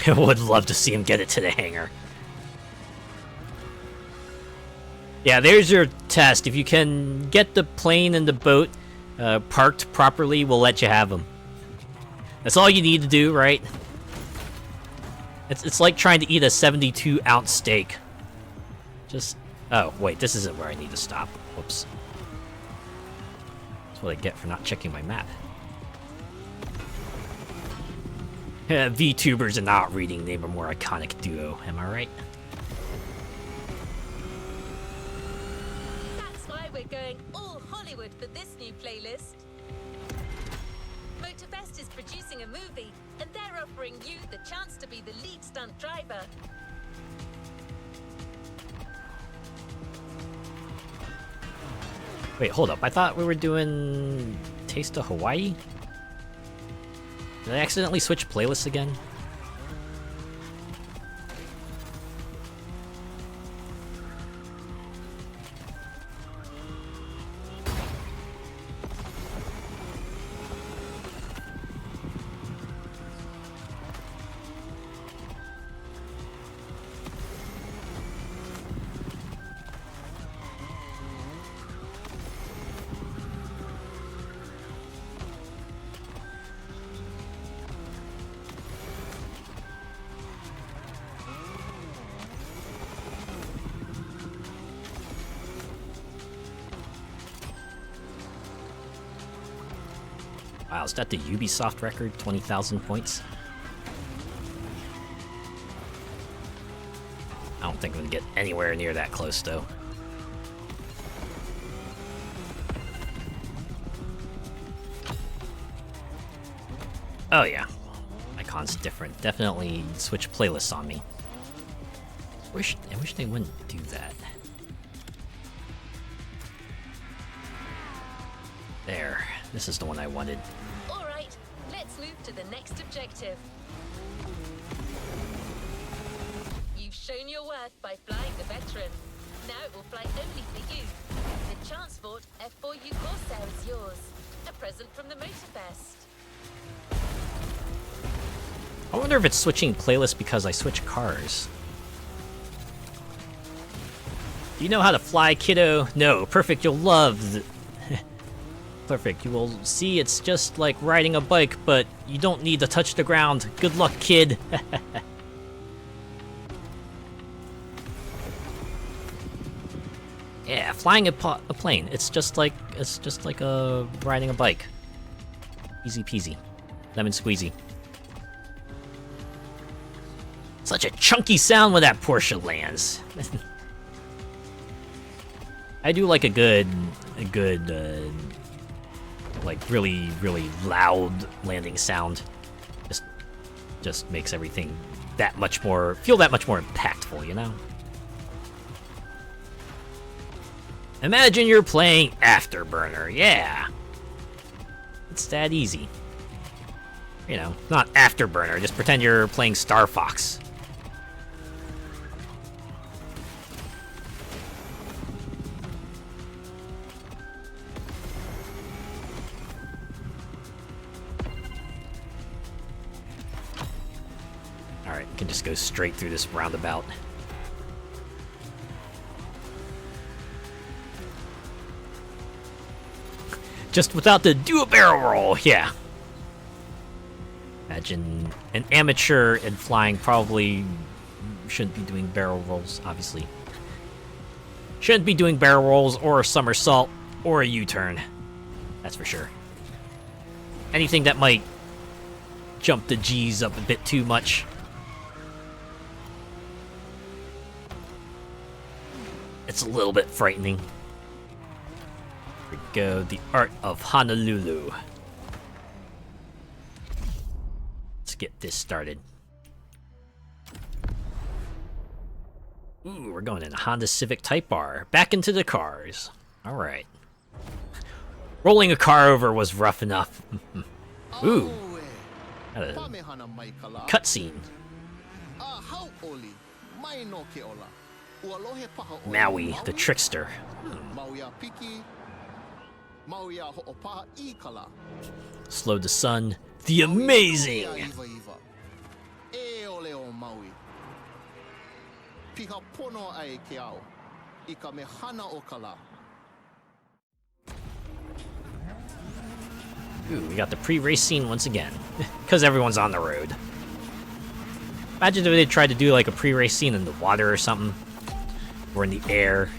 I would love to see him get it to the hangar. Yeah, there's your test. If you can get the plane and the boat parked properly, we'll let you have them. That's all you need to do, right? It's like trying to eat a 72-ounce steak. Just... Oh, wait, this isn't where I need to stop. Whoops. That's what I get for not checking my map. VTubers and not reading name a more iconic duo, am I right? That's why we're going all Hollywood for this new playlist. Motorfest is producing a movie, and they're offering you the chance to be the lead stunt driver. Wait, hold up. I thought we were doing Taste of Hawaii? Did I accidentally switch playlists again? Wow, is that the Ubisoft record? 20,000 points? I don't think we can get anywhere near that close, though. Oh yeah, icon's different. Definitely switch playlists on me. I wish they wouldn't do that. There, this is the one I wanted. All right, let's move to the next objective. You've shown your worth by flying the Veteran. Now it will fly only for you. The Transport F4U Corsair is yours. A present from the Motorfest. I wonder if it's switching playlists because I switch cars. Do you know how to fly, kiddo? No, perfect, you'll love the... Perfect, you will see it's just like riding a bike, but you don't need to touch the ground. Good luck, kid. Yeah, flying a plane. It's just like riding a bike. Easy peasy, lemon squeezy. Such a chunky sound when that Porsche lands. I do like a good, like really loud landing sound. Just makes everything that much more impactful, you know? Imagine you're playing Afterburner, yeah. It's that easy. You know, not Afterburner, just pretend you're playing Star Fox. can just go straight through this roundabout. Just without the do a barrel roll, yeah. Imagine an amateur in flying probably shouldn't be doing barrel rolls, obviously. Shouldn't be doing barrel rolls or a somersault or a U-turn. That's for sure. Anything that might jump the G's up a bit too much. It's a little bit frightening. Here we go, the art of Honolulu. Let's get this started. Ooh, we're going in a Honda Civic Type R. Back into the cars. Alright. Rolling a car over was rough enough. Ooh. Got a cutscene. Maui, the trickster. Slow the sun. The amazing! Ooh, we got the pre-race scene once again. Because everyone's on the road. Imagine if they tried to do like a pre-race scene in the water or something. Or in the air.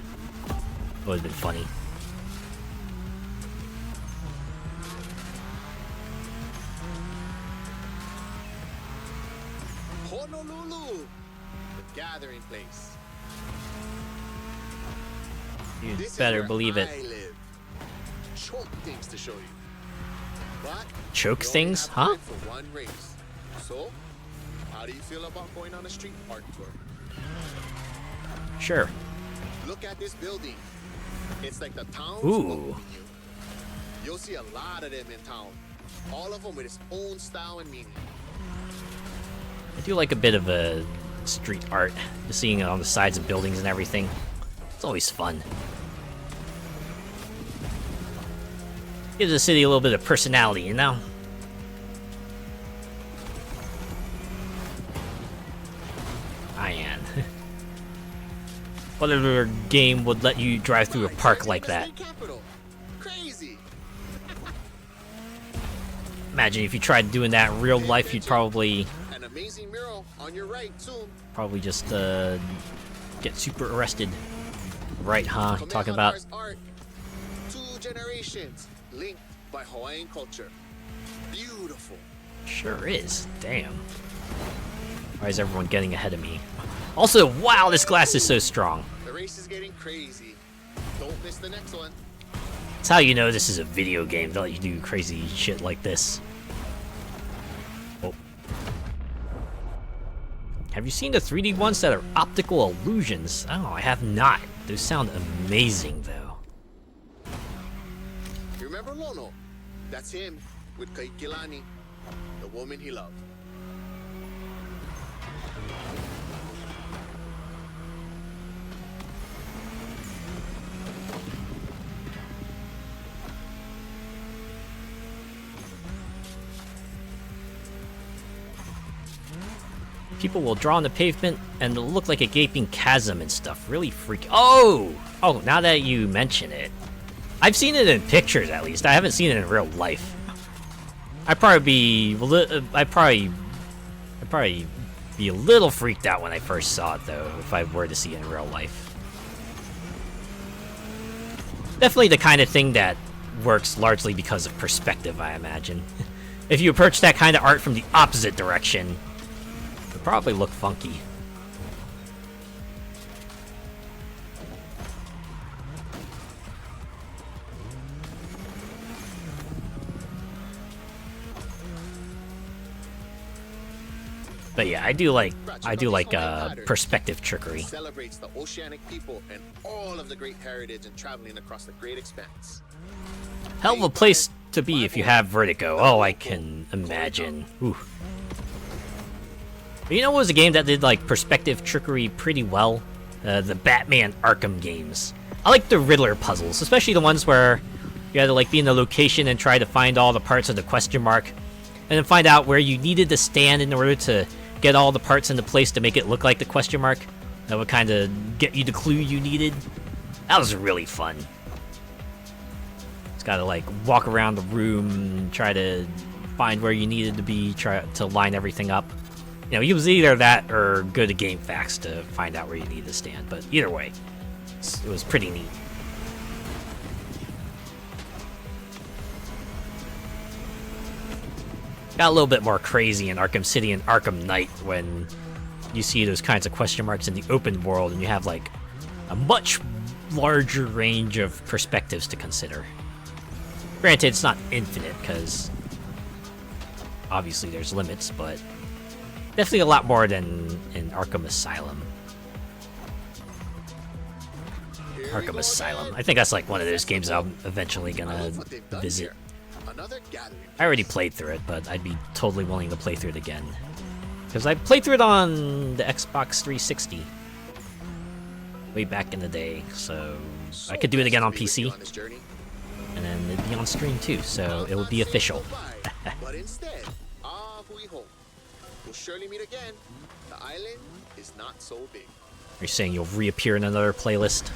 It would have been funny. Honolulu, the gathering place. You This is better where believe it. I live. Choke things to show you. But Choke you only things? have Huh? time for one race. So, how do you feel about going on a street art tour? Sure. Look at this building. It's like the town's Ooh. welcoming you. You'll see a lot of them in town. All of them with its own style and meaning. I do like a bit of a street art. Just seeing it on the sides of buildings and everything. It's always fun. Gives the city a little bit of personality, you know? Ian. What other game would let you drive through a park like that? Crazy. Imagine if you tried doing that in real life, you'd probably An amazing mural on your right too. just get super arrested. Right, huh? Talking about Kamehameha's art. 2 generations linked by Hawaiian culture. Beautiful. sure is. Damn. Why is everyone getting ahead of me? Also, wow, this glass is so strong. The race is getting crazy. Don't miss the next one. That's how you know this is a video game. They'll let you do crazy shit like this. Oh. Have you seen the 3D ones that are optical illusions? Oh, I have not. Those sound amazing, though. You remember Lono? That's him with Kaikilani, the woman he loved. People will draw on the pavement and it'll look like a gaping chasm and stuff. Really freaky. Oh! Oh, now that you mention it. I've seen it in pictures, at least. I haven't seen it in real life. I'd probably be a little freaked out when I first saw it, though, if I were to see it in real life. Definitely the kind of thing that works largely because of perspective, I imagine. If you approach that kind of art from the opposite direction, it'll probably look funky. But yeah, I do like perspective trickery. Celebrates the oceanic people and all of the great heritage and traveling across the great expanse. Hell of a place to be if you have vertigo. Oh, I can imagine. Ooh. You know what was a game that did like perspective trickery pretty well? The Batman Arkham games. I like the Riddler puzzles, especially the ones where you had to like be in the location and try to find all the parts of the question mark, and then find out where you needed to stand in order to get all the parts into place to make it look like the question mark. That would kind of get you the clue you needed. That was really fun. Just gotta like walk around the room, try to find where you needed to be, try to line everything up. You know, it was either that or go to game facts to find out where you needed to stand. But either way, it was pretty neat. Got a little bit more crazy in Arkham City and Arkham Knight when you see those kinds of question marks in the open world and you have like a much larger range of perspectives to consider. Granted, it's not infinite because obviously there's limits, but definitely a lot more than in Arkham Asylum. Arkham Asylum. I think that's like one of those games I'm eventually gonna visit. I already played through it, but I'd be totally willing to play through it again. Because I played through it on the Xbox 360 way back in the day, so I could do it again on PC. And then it'd be on stream too, so it would be official. But instead, we'll surely meet again. The island is not so big. You're saying you'll reappear in another playlist?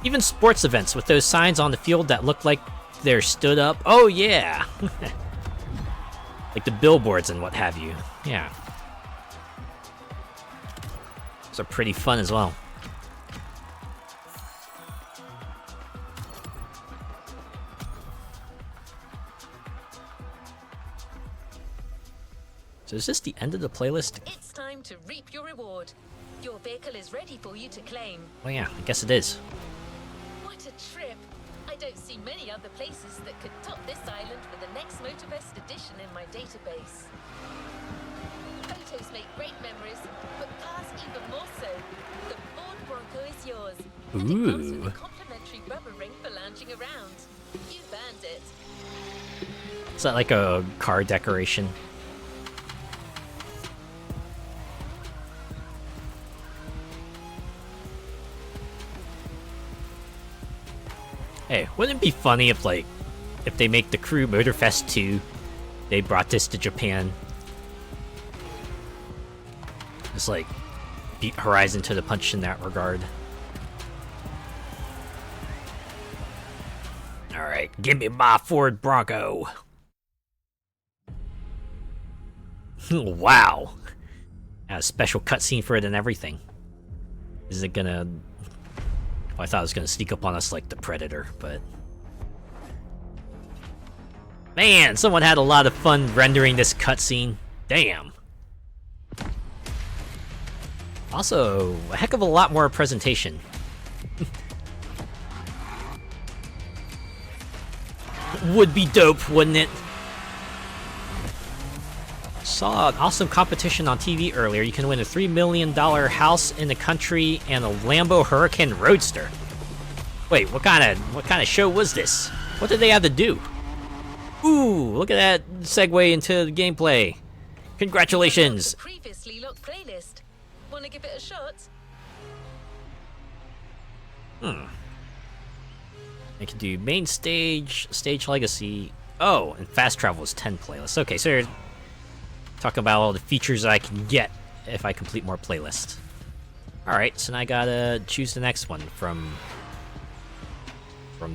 Even sports events with those signs on the field that look like they're stood up. Oh yeah! Like the billboards and what have you. Yeah. Those are pretty fun as well. So is this the end of the playlist? It's time to reap your reward. Your vehicle is ready for you to claim. Well, yeah, I guess it is. What a trip! I don't see many other places that could top this island with the next Motorfest edition in my database. Photos make great memories, but cars even more so. The Ford Bronco is yours. And it comes with a complimentary rubber ring for lounging around. You've earned it. Is that like a car decoration? Hey, wouldn't it be funny if, like, if they make the Crew Motorfest 2, they brought this to Japan? Just, like, beat Horizon to the punch in that regard. Alright, give me my Ford Bronco. Wow. Got a special cutscene for it and everything. Is it gonna... I thought it was going to sneak up on us like the Predator, but... Man, someone had a lot of fun rendering this cutscene. Damn. Also, a heck of a lot more presentation. Would be dope, wouldn't it? Saw an awesome competition on TV earlier. You can win a $3 million house in the country and a Lambo Hurricane Roadster. Wait, what kind of show was this? What did they have to do? Ooh, look at that segue into the gameplay. Congratulations. Previously locked playlist. Wanna give it a shot? I can do main stage, stage legacy. Oh, and fast travel is 10 playlists. Okay, so you're talking about all the features I can get if I complete more playlists. Alright, so now I gotta choose the next one from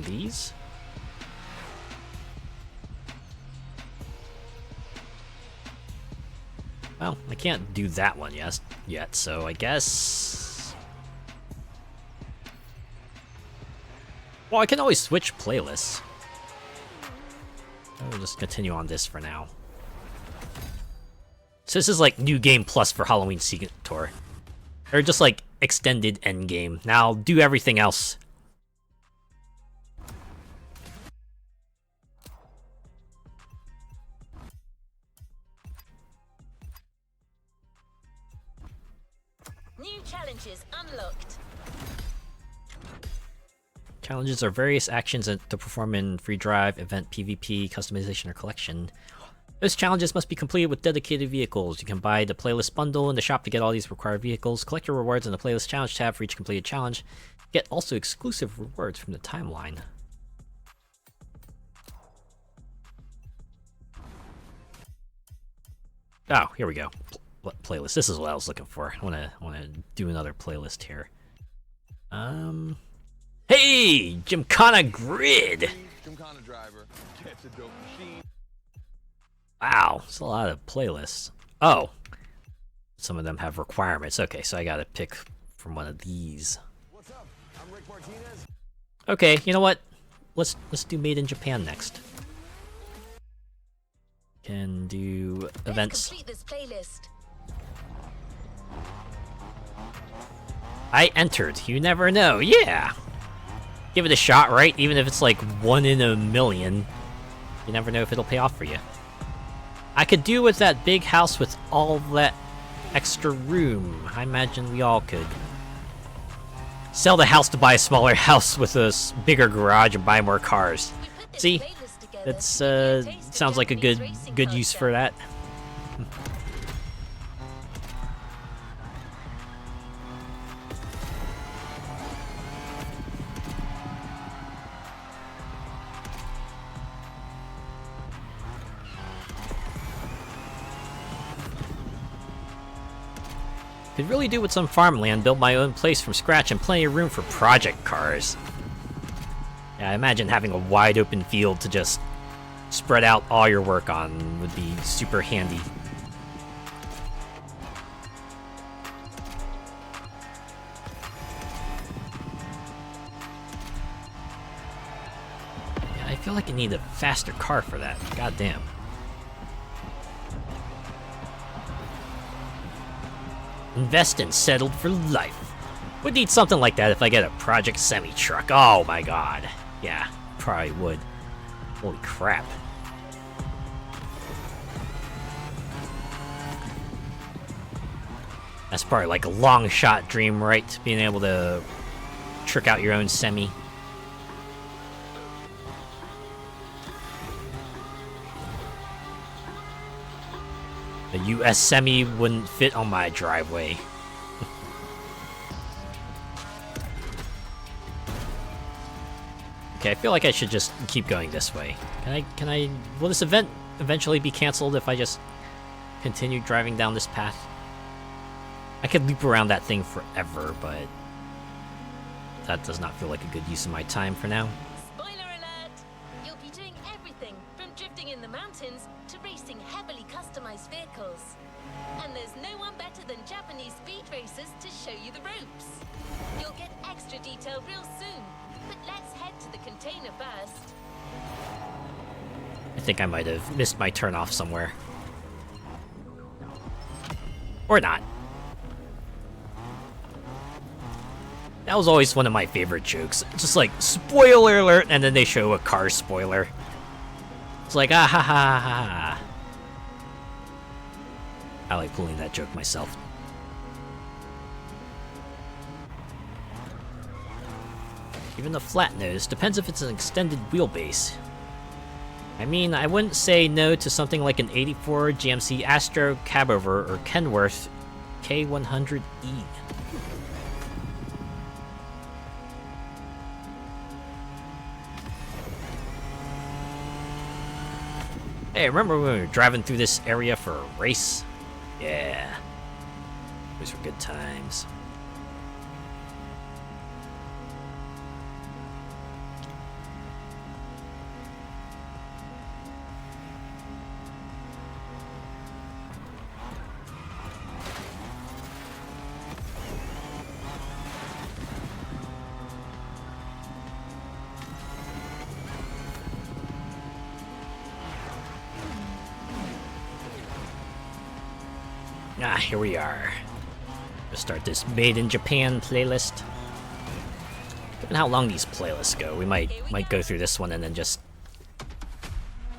these. Well, I can't do that one yet, so I guess... Well, I can always switch playlists. I'll just continue on this for now. So this is like New Game Plus for Halloween Scenic Tour. Or just like extended endgame. Now do everything else. New challenges unlocked. Challenges are various actions to perform in free drive, event, PvP, customization, or collection. Those challenges must be completed with dedicated vehicles. You can buy the playlist bundle in the shop to get all these required vehicles. Collect your rewards in the playlist challenge tab for each completed challenge. Get also exclusive rewards from the timeline. Oh, here we go. Playlist. This is what I was looking for. I wanna do another playlist here. Hey, Gymkhana Grid. Gymkhana driver gets a dope machine. Wow, it's a lot of playlists. Oh, some of them have requirements. Okay, so I gotta pick from one of these. What's up? I'm Rick Martinez. Okay, you know what? Let's do Made in Japan next. Can do events. Let's complete this playlist. I entered. You never know. Yeah. Give it a shot, right? Even if it's like 1 in a million. You never know if it'll pay off for you. I could do with that big house with all that extra room. I imagine we all could. Sell the house to buy a smaller house with a bigger garage and buy more cars. We put this See? playlist together That's so you can taste the sounds like a Japanese good racing use culture. for that. Could really do with some farmland, build my own place from scratch, and plenty of room for project cars. Yeah, I imagine having a wide open field to just spread out all your work on would be super handy. Yeah, I feel like I need a faster car for that. God damn. Invest and settled for life. Would need something like that if I get a project semi-truck. Oh my god. Yeah, probably would. Holy crap. That's probably like a long shot dream, right? Being able to trick out your own semi. The US semi wouldn't fit on my driveway. Okay, I feel like I should just keep going this way. Will this event eventually be canceled if I just continue driving down this path? I could loop around that thing forever, but that does not feel like a good use of my time for now. Spoiler alert! You'll be doing everything from drifting in the mountains to racing heavily customized vehicles. And there's no one better than Japanese speed racers to show you the ropes. You'll get extra detail real soon, but let's head to the container first. I think I might have missed my turn off somewhere. Or not. That was always one of my favorite jokes. Just like, spoiler alert, and then they show a car spoiler. It's like, ah ha ha ha ha. I like pulling that joke myself. Even the flat nose depends if it's an extended wheelbase. I mean, I wouldn't say no to something like an 84 GMC Astro Cabover or Kenworth K100E. Hey, remember when we were driving through this area for a race? Yeah. Those were good times. Ah, here we are. Let's start this Made in Japan playlist. Given how long these playlists go, we might go through this one and then just...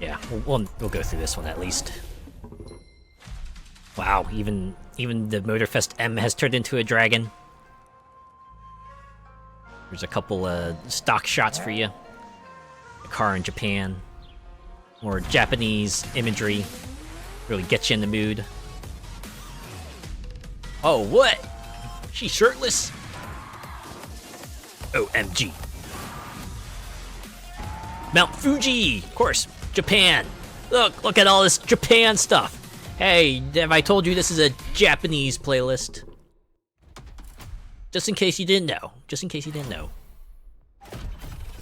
Yeah, we'll go through this one at least. Wow, even the Motorfest M has turned into a dragon. There's a couple stock shots for you. A car in Japan. More Japanese imagery. Really gets you in the mood. Oh, what? She's shirtless? OMG. Mount Fuji! Of course, Japan. Look at all this Japan stuff. Hey, have I told you this is a Japanese playlist? Just in case you didn't know. Just in case you didn't know.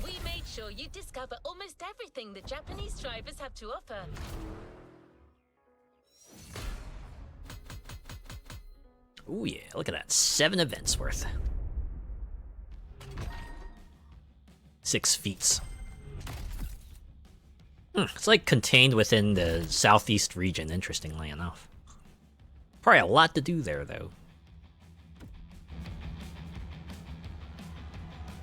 We made sure you discover almost everything the Japanese drivers have to offer. Ooh yeah, look at that. 7 events worth. 6 feats. It's like contained within the southeast region, interestingly enough. Probably a lot to do there, though.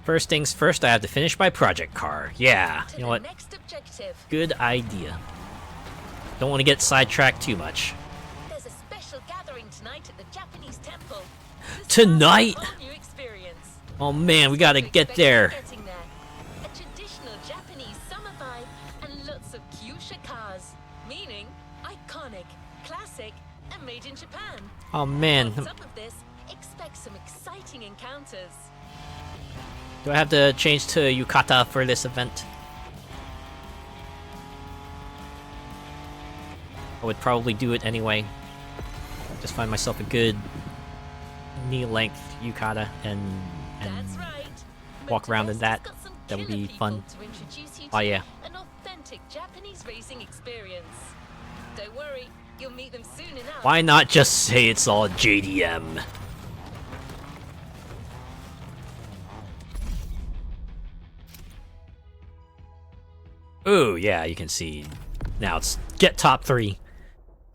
First things first, I have to finish my project car. Yeah, To you know the what? next objective. Good idea. Don't want to get sidetracked too much. There's a special gathering tonight at the Japanese temple. This Tonight? is a whole new experience. Oh man, we gotta get Expect there. getting there. A traditional Japanese summer vibe and lots of kyusha cars, meaning iconic, classic, and made in Japan. Oh man, On top of this, expect some exciting encounters. do I have to change to yukata for this event? I would probably do it anyway. Just find myself a good knee-length yukata and That's right. walk around in Motorfest that. has got some That would killer be people fun. to introduce you Oh to yeah. An authentic Japanese racing experience. Don't worry, you'll meet them soon enough. Why not just say it's all JDM? Ooh, yeah, you can see. Now it's get top 3.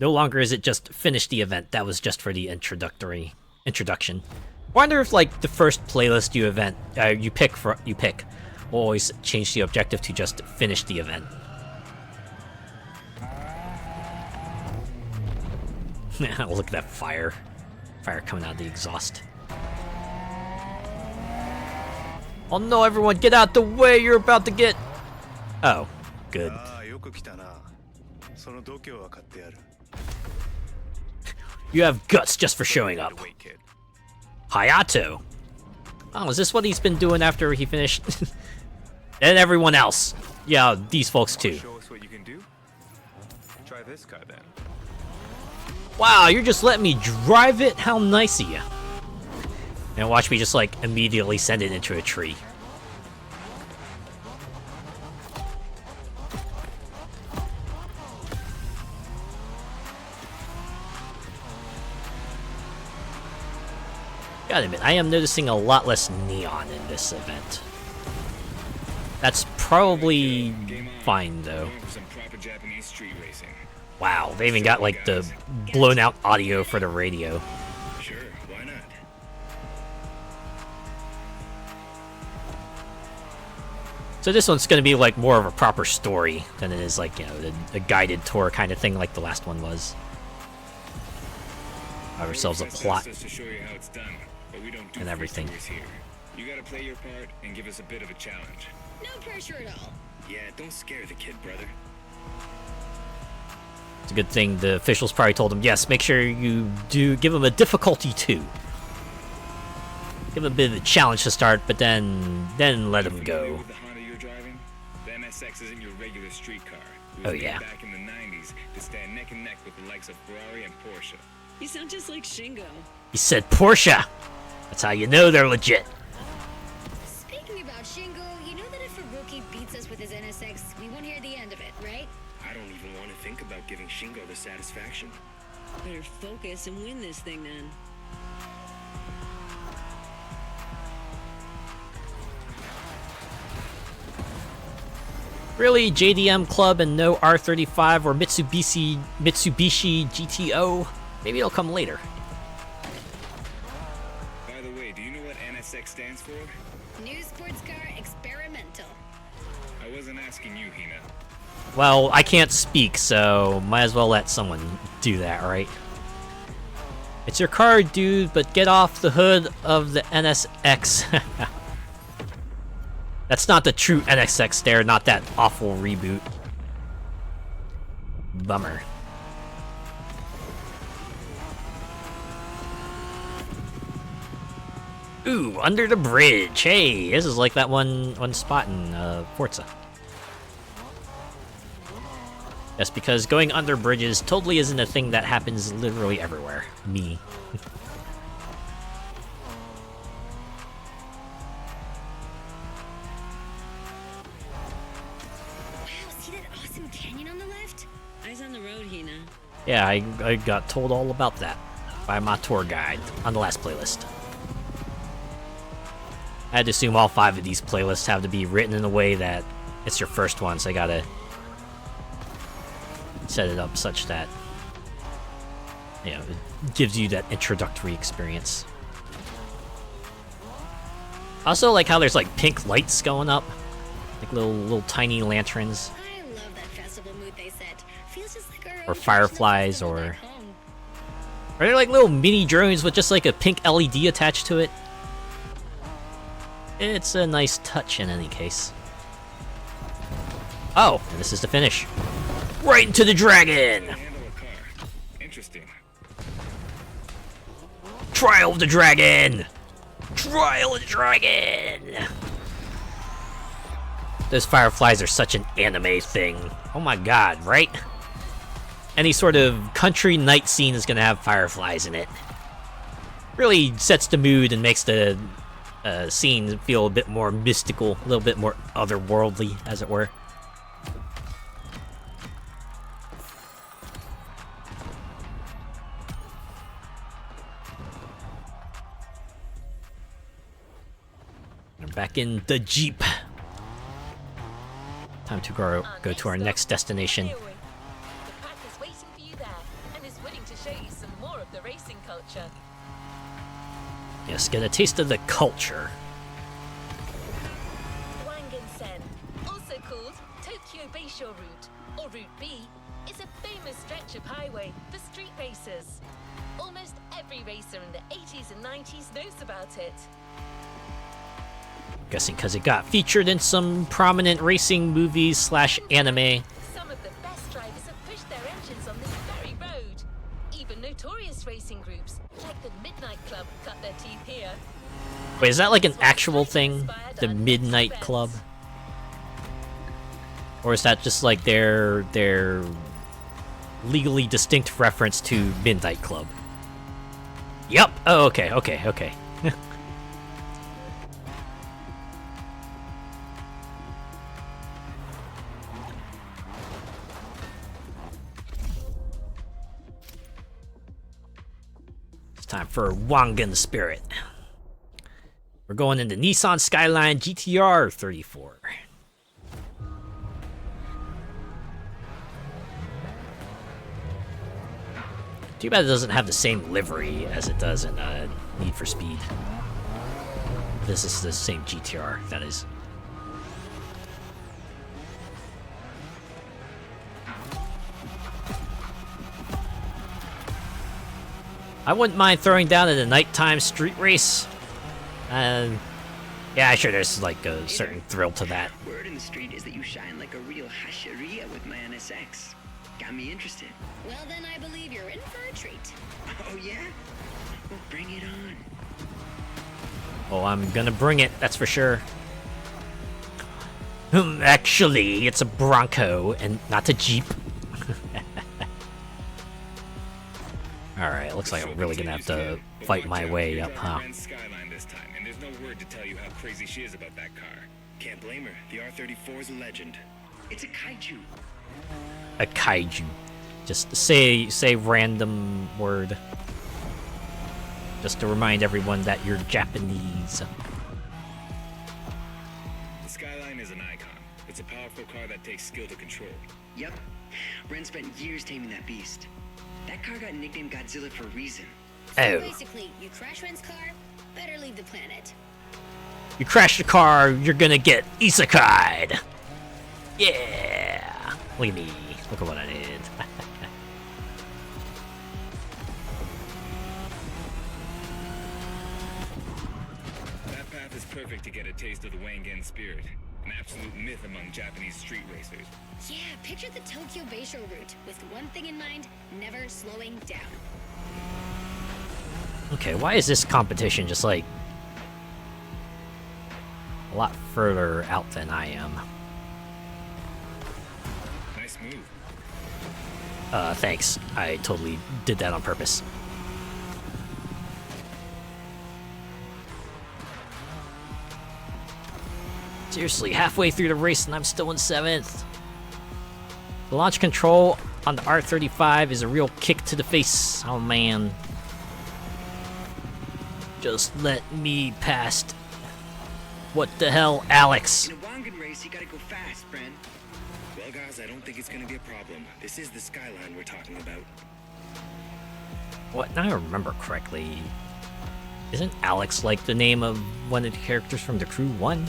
No longer is it just finish the event. That was just for the introduction. Wonder if like the first playlist you pick will always change the objective to just finish the event. Look at that fire. Fire coming out of the exhaust. Oh no, everyone, get out the way! You're about to get... Oh, good. You have guts just for showing up. Hayato! Oh, is this what he's been doing after he finished? And everyone else. Yeah, these folks too. Show us what you can do. Try this car then. Wow, you're just letting me drive it? How nice of you. And watch me just like immediately send it into a tree. Gotta admit, I am noticing a lot less neon in this event. That's probably fine though. Going for some proper Japanese street racing. Wow, they even got like the blown out audio for the radio. Sure, why not? So this one's gonna be like more of a proper story than it is like, you know, a guided tour kind of thing like the last one was. Have ourselves a Motorfest plot. asked us to show you how it's done, but we don't do And everything. first tours here. You gotta play your part and give us a bit of a challenge. No pressure at all. Yeah, don't scare the kid, brother. It's a good thing the officials probably told him, yes, make sure you do give him a difficulty 2. Give him a bit of a challenge to start, but then let him Familiar go. with the Honda you're driving? The NSX isn't your regular street car. It was Oh, made yeah. back in the 90s to stand neck and neck with the likes of Ferrari and Porsche. You sound just like Shingo. He said Porsche. That's how you know they're legit. Speaking about Shingo, you know that if a rookie beats us with his NSX, we won't hear the end of it, right? I don't even want to think about giving Shingo the satisfaction. Better focus and win this thing then. Really, JDM Club and no R35 or Mitsubishi GTO? Maybe it'll come later. By the way, do you know what NSX stands for? New sports car experimental. I wasn't asking you, Hina. Well, I can't speak, so might as well let someone do that, right? It's your car, dude, but get off the hood of the NSX. That's not the true NSX there, not that awful reboot. Bummer. Ooh, under the bridge. Hey, this is like that one spot in Forza. That's because going under bridges totally isn't a thing that happens literally everywhere. Me. Wow, see that awesome canyon on the left? Eyes on the road, Hina. Yeah, I got told all about that by my tour guide on the last playlist. I had to assume all 5 of these playlists have to be written in a way that it's your first one, so I gotta set it up such that, you know, it gives you that introductory experience. Also, like how there's like pink lights going up, like little tiny lanterns, I love that festival mood they set. Feels just like our or own fireflies, traditional or festival back home. are there like little mini drones with just like a pink LED attached to it? It's a nice touch in any case. Oh, and this is the finish. Right into the dragon! Handle a car. Interesting. Trial of the Dragon! Trial of the Dragon! Those fireflies are such an anime thing. Oh my god, right? Any sort of country night scene is gonna have fireflies in it. Really sets the mood and makes the scene feel a bit more mystical, a little bit more otherworldly, as it were. We're back in the Jeep. Time to go to our next destination. The pack is waiting for you there and is willing to show you some more of the racing culture. Yes, get a taste of the culture. Wangan-sen, also called Tokyo Bayshore Route, or Route B, is a famous stretch of highway for street racers. Almost every racer in the 80s and 90s knows about it. Guessing because it got featured in some prominent racing movies / anime. Some of the best drivers have pushed their engines on this very road. Even notorious racing groups, like the Midnight Club, cut their teeth here. Wait, is that like an actual thing? The Midnight Club? Or is that just like their legally distinct reference to Midnight Club? Yup! Oh, okay. It's time for Wangan Spirit. We're going into Nissan Skyline GTR 34. Too bad it doesn't have the same livery as it does in Need for Speed. This is the same GTR, that is. I wouldn't mind throwing down at a nighttime street race. Yeah, sure, there's like a certain thrill to that. Word in the street is that you shine like a real hasheria with my NSX. Got me interested. Well, then I believe you're in for a treat. Oh, yeah? Well, bring it on. Oh, I'm gonna bring it, that's for sure. Actually, it's a Bronco and not a Jeep. Alright, looks like I'm really gonna have to fight my way up, huh? Skyline this time, and there's no word to tell you how crazy she is about that car. Can't blame her. The R34 is a legend. It's a kaiju. A kaiju. Just say random word. Just to remind everyone that you're Japanese. The Skyline is an icon. It's a powerful car that takes skill to control. Yep. Ren spent years taming that beast. That car got nicknamed Godzilla for a reason. So Oh. basically, you crash Ren's car, better leave the planet. You crash the car, you're gonna get isekai'd. Yeah. Look at me. Look at what I did. That path is perfect to get a taste of the Wangan spirit, an absolute myth among Japanese street racers. Yeah, picture the Tokyo Bayshore route with one thing in mind, never slowing down. Okay, why is this competition just like a lot further out than I am? Nice move. Thanks. I totally did that on purpose. Seriously, halfway through the race and I'm still in 7th. The launch control on the R35 is a real kick to the face. Oh man. Just let me past. What the hell, Alex? In a Wangan race, you gotta go fast, Bren. Well, guys, I don't think it's gonna be a problem. This is the skyline we're talking about. What? Now I remember correctly. Isn't Alex like the name of one of the characters from the Crew 1?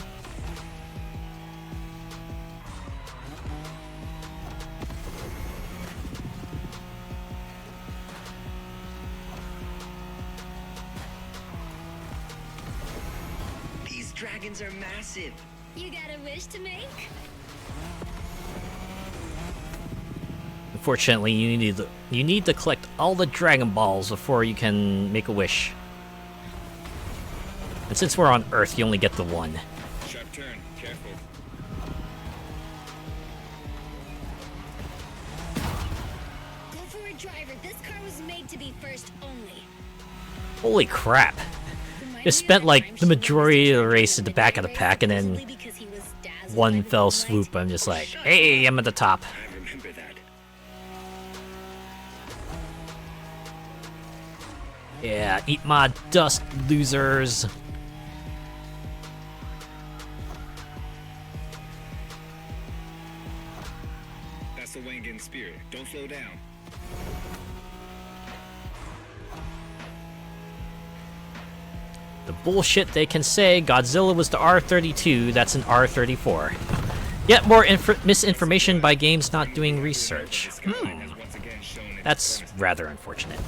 These dragons are massive. You got a wish to make? Unfortunately, you need to collect all the Dragon Balls before you can make a wish. And since we're on Earth, you only get the one. Sharp turn. Careful. Go for it, driver. This car was made to be first only. Holy crap. Just spent like the majority of the race at the back of the pack, and then one fell swoop. I'm just like, hey, I'm at the top. I remember that. Yeah, eat my dust, losers. That's the Wangan spirit. Don't slow down. The bullshit they can say Godzilla was the R32, that's an R34. Yet more misinformation by games not doing research. That's rather unfortunate.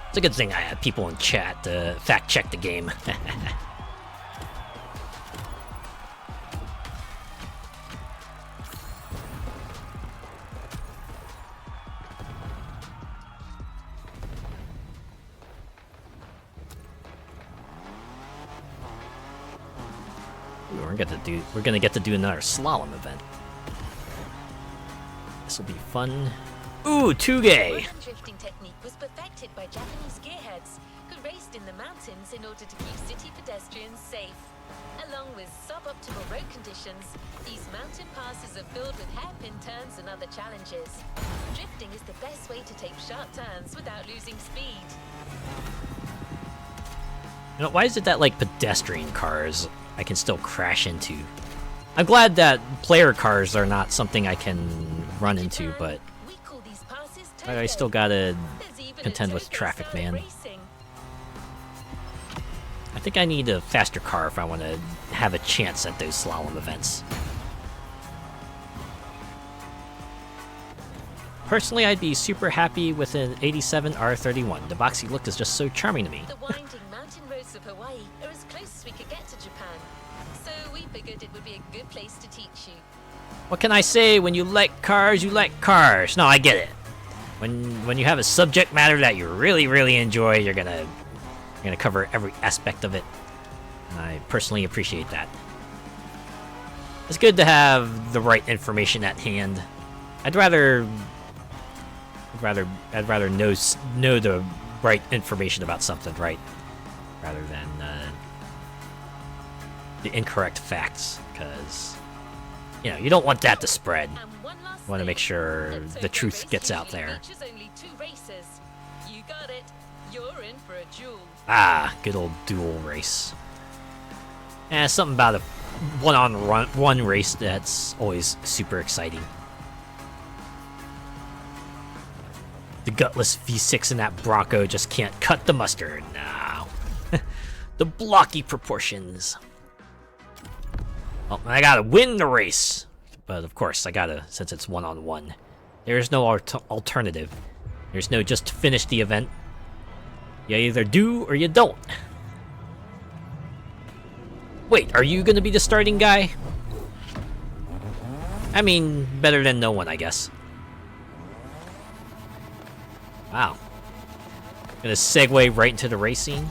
It's a good thing I had people in chat to fact check the game. We're gonna get to do another slalom event. This will be fun. Ooh, Tuge! Modern drifting technique was perfected by Japanese gearheads who raced in the mountains in order to keep city pedestrians safe. Along with suboptimal road conditions, these mountain passes are filled with hairpin turns and other challenges. Drifting is the best way to take sharp turns without losing speed. You know, why is it that, like, pedestrian cars I can still crash into? I'm glad that player cars are not something I can run into, but We call these passes I still gotta There's even a contend with Toto traffic, style man. racing. I think I need a faster car if I want to have a chance at those slalom events. Personally, I'd be super happy with an 87 R31. The boxy look is just so charming to me. The winding mountain roads of Hawaii are as close as we could get to Japan, so we figured it would be a good place to teach you. What can I say? When you like cars, you like cars. No, I get it. When you have a subject matter that you really enjoy, you're gonna cover every aspect of it. And I personally appreciate that. It's good to have the right information at hand. I'd rather know the right information about something, right? Rather than the incorrect facts, because you don't want that to spread. And one last You want to make thing, sure the the Tokyo truth race gets out usually there. features only 2 races. You got it. You're in for a duel. Ah, good old duel race. Something about a one-on-one race that's always super exciting. The gutless V6 in that Bronco just can't cut the mustard. No. The blocky proportions. Well, I gotta win the race. But of course, I gotta, since it's one-on-one. There's no alternative. There's no just finish the event. You either do or you don't. Wait, are you gonna be the starting guy? I mean, better than no one, I guess. Wow. Gonna segue right into the race scene.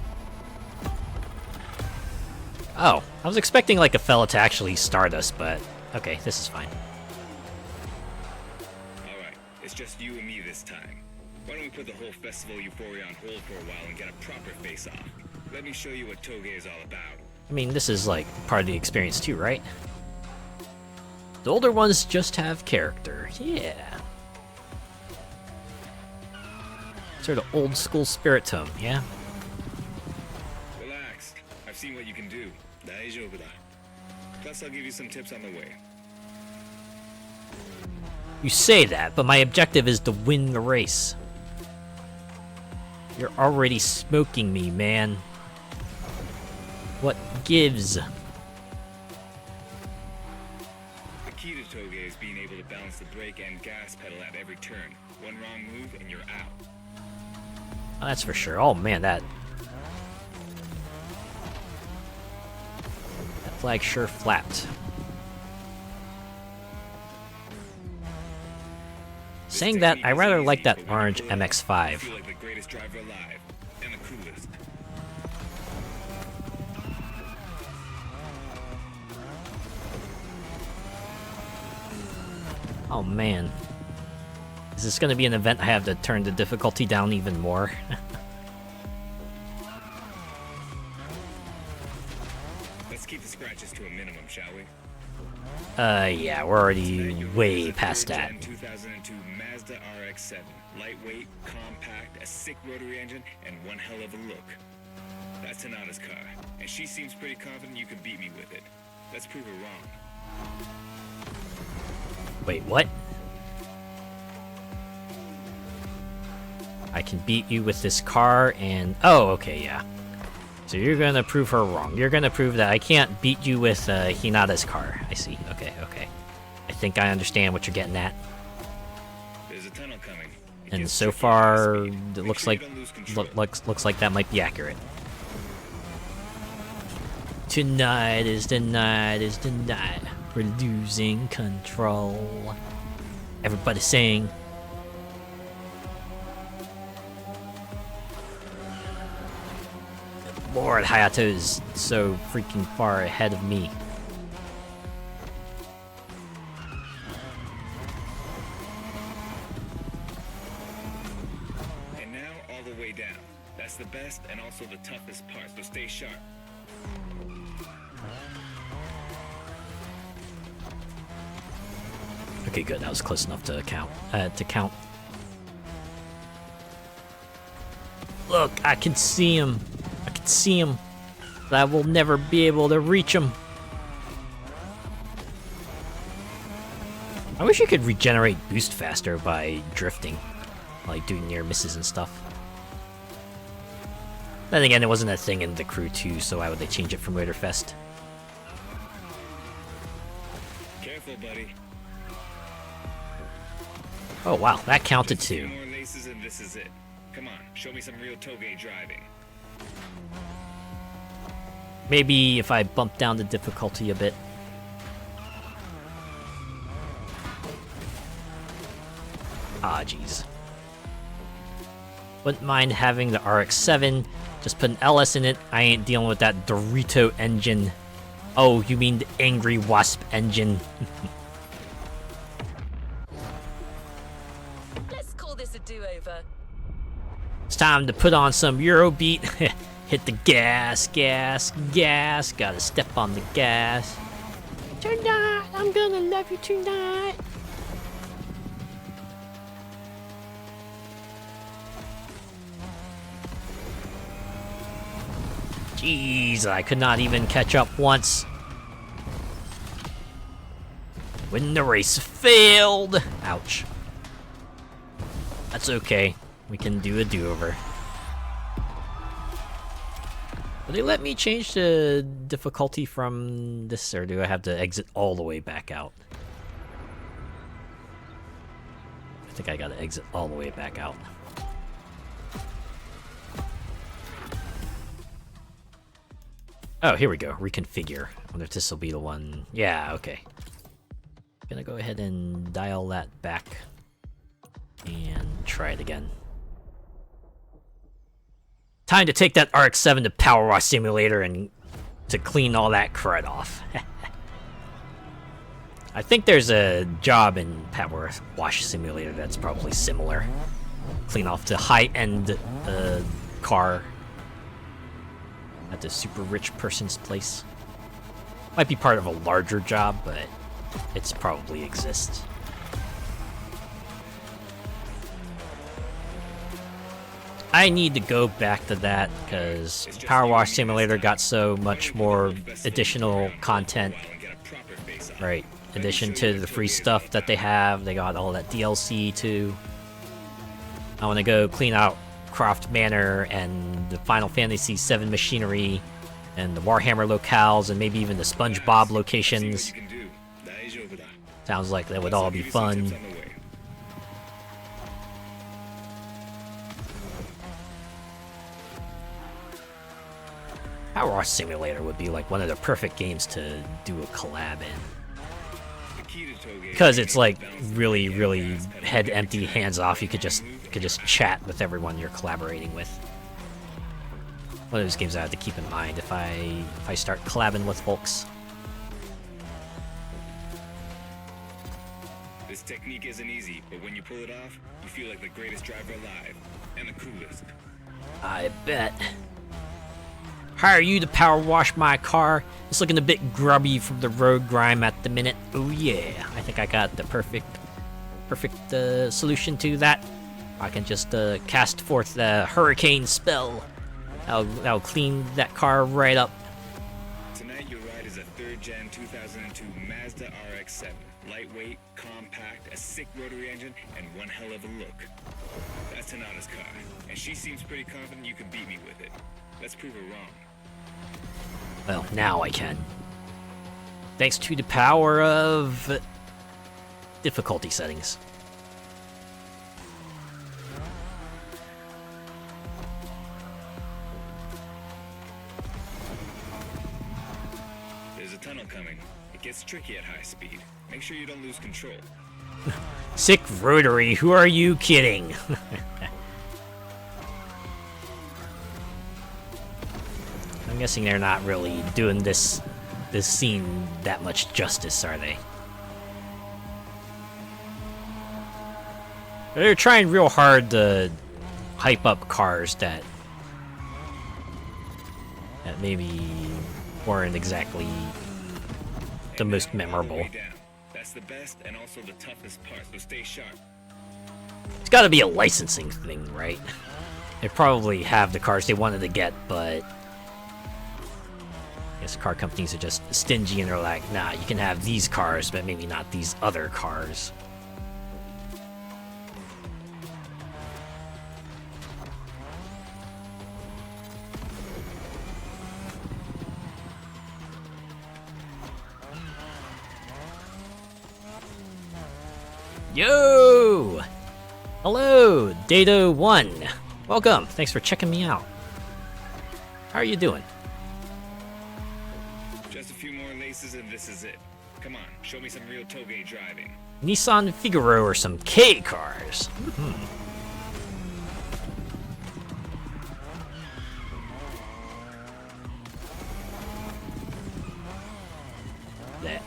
Oh, I was expecting like a fella to actually start us, but okay, this is fine. Alright, it's just you and me this time. Why don't we put the whole festival euphoria on hold for a while and get a proper face-off? Let me show you what Toge is all about. I mean, this is like part of the experience too, right? The older ones just have character, yeah. Sort of old school spirit to 'em, yeah? Relax. I've seen what you can do. Daijoubu da. Plus, I'll give you some tips on the way. You say that, but my objective is to win the race. You're already smoking me, man. What gives? The key to Toge is being able to balance the brake and gas pedal at every turn. One wrong move and you're out. Oh, that's for sure. Oh man, that flag sure flapped. Saying that, I rather like that orange I MX-5. feel like the greatest driver alive. And the coolest. Oh man. Is this gonna be an event I have to turn the difficulty down even more? Let's keep the scratches to a minimum, shall we? Yeah, we're already way past that. Gen 2002 Mazda RX-7. Lightweight, compact, a sick rotary engine, and one hell of a look. That's Tanada's car, and she seems pretty confident you could beat me with it. Let's prove her wrong. Wait, what? I can beat you with this car and... Oh, okay, yeah. So you're gonna prove her wrong. You're gonna prove that I can't beat you with Hinata's car. I see. Okay, okay. I think I understand what you're getting at. There's a tunnel coming. It And gets so tricky at far, high speed. it Make looks sure you like don't lose control. looks like that might be accurate. Tonight is the night, is the night. We're losing control. Everybody sing. Lord, Hayato is so freaking far ahead of me. And now all the way down. That's the best and also the toughest part, so stay sharp. Okay, good. That was close enough to count. Look, I can see him. I can see him. But I will never be able to reach him. I wish you could regenerate boost faster by drifting, like doing near misses and stuff. Then again, it wasn't a thing in the Crew 2, so why would they change it for Motorfest? Careful, buddy. Oh wow, that counted Just a few too. more laces and this is it. Come on, show me some real Toge driving. Maybe if I bump down the difficulty a bit. Ah, jeez. Wouldn't mind having the RX-7. Just put an LS in it. I ain't dealing with that Dorito engine. Oh, you mean the Angry Wasp engine. Let's call this a do-over. It's time to put on some Eurobeat. Hit the gas, gas, gas. Gotta step on the gas. Tonight, I'm gonna love you tonight. Jeez, I could not even catch up once. When the race failed. Ouch. That's okay. We can do a do-over. Will they let me change the difficulty from this, or do I have to exit all the way back out? I think I gotta exit all the way back out. Oh, here we go. Reconfigure. I wonder if this will be the one. Yeah, okay. Gonna go ahead and dial that back and try it again. Time to take that RX-7 to Power Wash Simulator and to clean all that crud off. I think there's a job in Power Wash Simulator that's probably similar. Clean off the high-end car at the super rich person's place. Might be part of a larger job, but it's probably exists. I need to go back to that because Power Wash Simulator got so much more additional content. Right, in addition to the free stuff that they have, they got all that DLC too. I want to go clean out Croft Manor and the Final Fantasy VII machinery and the Warhammer locales and maybe even the SpongeBob locations. Sounds like that would all be fun. Power Wash Simulator would be like one of the perfect games to do a collab in. Because it's like really, really head empty, hands off. You could just chat with everyone you're collaborating with. One of those games I have to keep in mind if I start collabing with folks. This technique isn't easy, but when you pull it off, you feel like the greatest driver alive and the coolest. I bet. Hire you to power wash my car. It's looking a bit grubby from the road grime at the minute. Oh yeah, I think I got the perfect solution to that. I can just cast forth the hurricane spell. That'll clean that car right up. Tonight your ride is a 3rd Gen 2002 Mazda RX-7. Lightweight, compact, a sick rotary engine, and one hell of a look. That's Tanada's car, and she seems pretty confident you can beat me with it. Let's prove her wrong. Well, now I can. Thanks to the power of difficulty settings. There's a tunnel coming. It gets tricky at high speed. Make sure you don't lose control. Sick rotary, who are you kidding? I'm guessing they're not really doing this scene that much justice, are they? They're trying real hard to hype up cars that maybe weren't exactly the most memorable. That's the best and also the toughest part, so stay sharp. It's gotta be a licensing thing, right? They probably have the cars they wanted to get, but I guess car companies are just stingy and they're like, nah, you can have these cars, but maybe not these other cars. Yo! Hello, Dado1. Welcome. Thanks for checking me out. How are you doing? Just a few more laces and this is it. Come on, show me some real toge driving. Nissan Figaro or some K cars. That.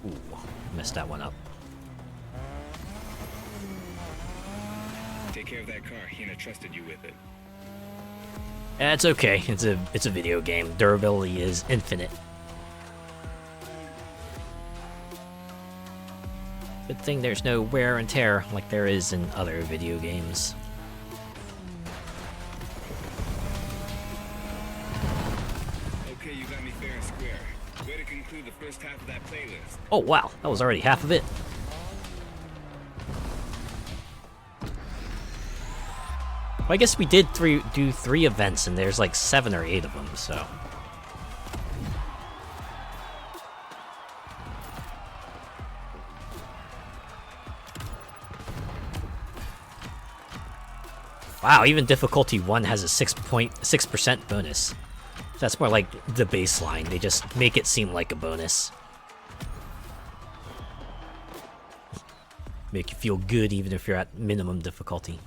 Ooh, messed that one up. Take care of that car. Hina trusted you with it. It's okay. It's a video game. Durability is infinite. Good thing there's no wear and tear like there is in other video games. Okay, you got me fair and square. Way to conclude the first half of that playlist. Oh wow, that was already half of it. Well, I guess we did do three events, and there's like 7 or 8 of them, so. Wow, even difficulty 1 has a 6% bonus. That's more like the baseline. They just make it seem like a bonus. Make you feel good even if you're at minimum difficulty.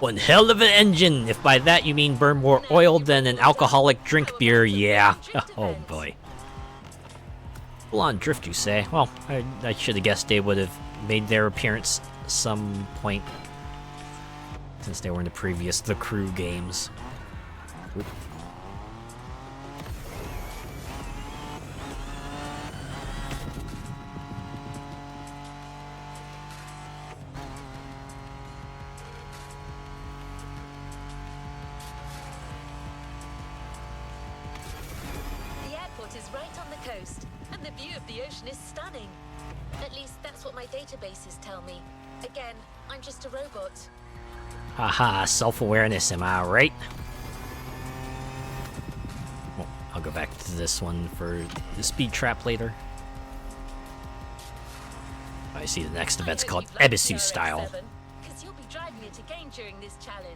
One hell of an engine! If by that you mean burn more oil than an alcoholic drink beer, yeah. Oh boy. Full on drift, you say? Well, I should have guessed they would have made their appearance some point, since they were in the previous The Crew games. Oop. The airport is right on the coast, and the view of the ocean is stunning. At least that's what my databases tell me. Again, I'm just a robot. Haha, self-awareness, am I right? Well, I'll go back to this one for the speed trap later. I see the next event's called Ebisu Style. Because you'll be driving it again during this challenge.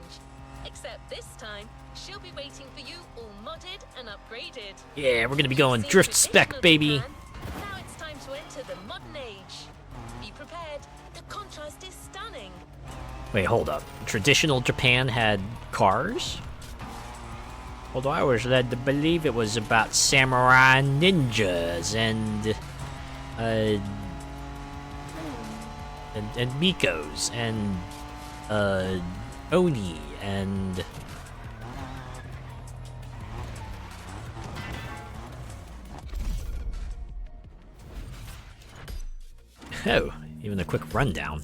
Except this time, she'll be waiting for you all modded and upgraded. Yeah, we're gonna be going drift spec, baby. Now it's time to enter the modern age. Be prepared, the contrast is stunning. Wait, hold up. Traditional Japan had cars? Although I was led to believe it was about samurai ninjas and Mikos and Oni and oh, even a quick rundown.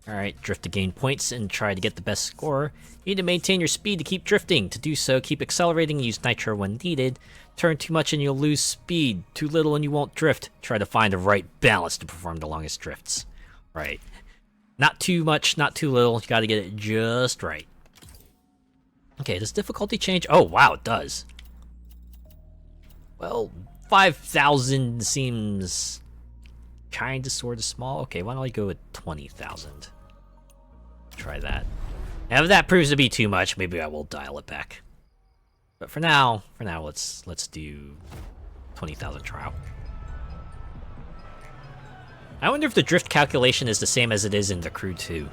Alright, drift to gain points and try to get the best score. You need to maintain your speed to keep drifting. To do so, keep accelerating and use nitro when needed. Turn too much and you'll lose speed. Too little and you won't drift. Try to find the right balance to perform the longest drifts. Right. Not too much, not too little. You gotta get it just right. Okay, does difficulty change? Oh, wow, it does. Well, 5,000 seems kinda sorta small. Okay, why don't I go with 20,000? Try that. And if that proves to be too much, maybe I will dial it back. But for now, let's do 20,000 trial. I wonder if the drift calculation is the same as it is in the Crew 2.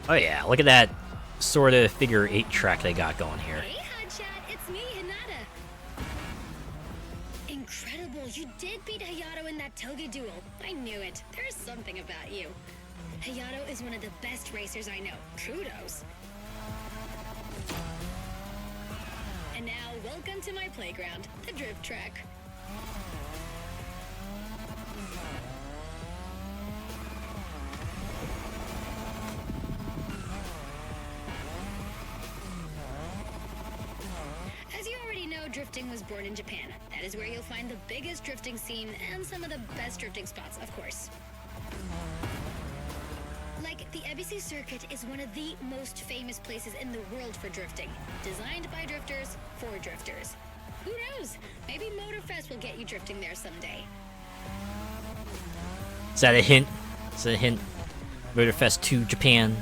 Oh yeah, look at that sort of figure 8 track they got going here. Hey, Hotshot, it's me, Hinata. Incredible, you did beat Hayato in that toga duel. I knew it. There's something about you. Hayato is one of the best racers I know. Kudos. And now, welcome to my playground, the drift track. As you already know, drifting was born in Japan. That is where you'll find the biggest drifting scene and some of the best drifting spots, of course. Like, the Ebisu Circuit is one of the most famous places in the world for drifting. Designed by drifters, for drifters. Who knows? Maybe Motorfest will get you drifting there someday. Is that a hint? Is that a hint? Motorfest 2 Japan.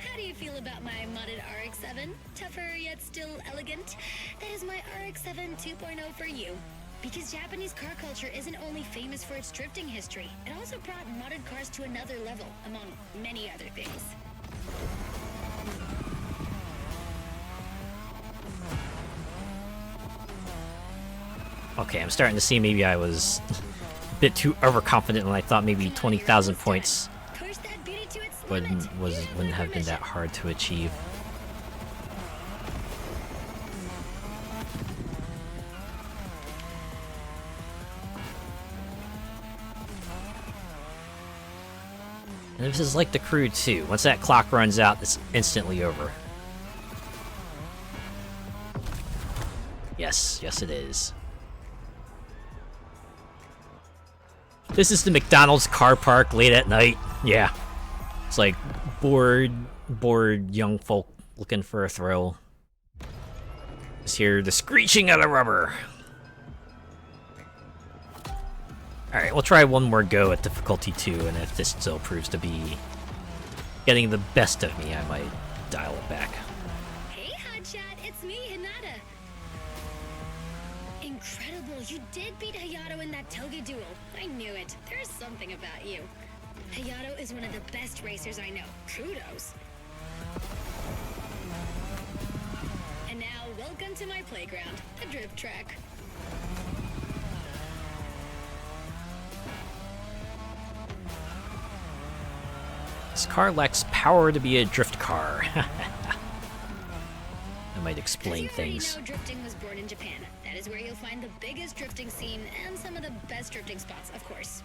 How do you feel about my modded RX-7? Tougher yet still elegant? That is my RX-7 2.0 for you. Because Japanese car culture isn't only famous for its drifting history, it also brought modded cars to another level, among many other things. Okay, I'm starting to see maybe I was a bit too overconfident when I thought maybe 20,000 points Push that beauty to its limit. wouldn't have been that hard to achieve. And this is like the Crew 2. Once that clock runs out, it's instantly over. Yes, yes it is. This is the McDonald's car park late at night. Yeah. It's like bored young folk looking for a thrill. Just hear the screeching of the rubber. Alright, we'll try one more go at difficulty 2, and if this still proves to be getting the best of me, I might dial it back. Hey, Hotshot, it's me, Hinata. Incredible, you did beat Hayato in that toge duel. I knew it. There's something about you. Hayato is one of the best racers I know. Kudos. And now, welcome to my playground, the drift track. This car lacks power to be a drift car. That might explain things. Know, drifting was born in Japan. That is where you'll find the biggest drifting scene and some of the best drifting spots, of course.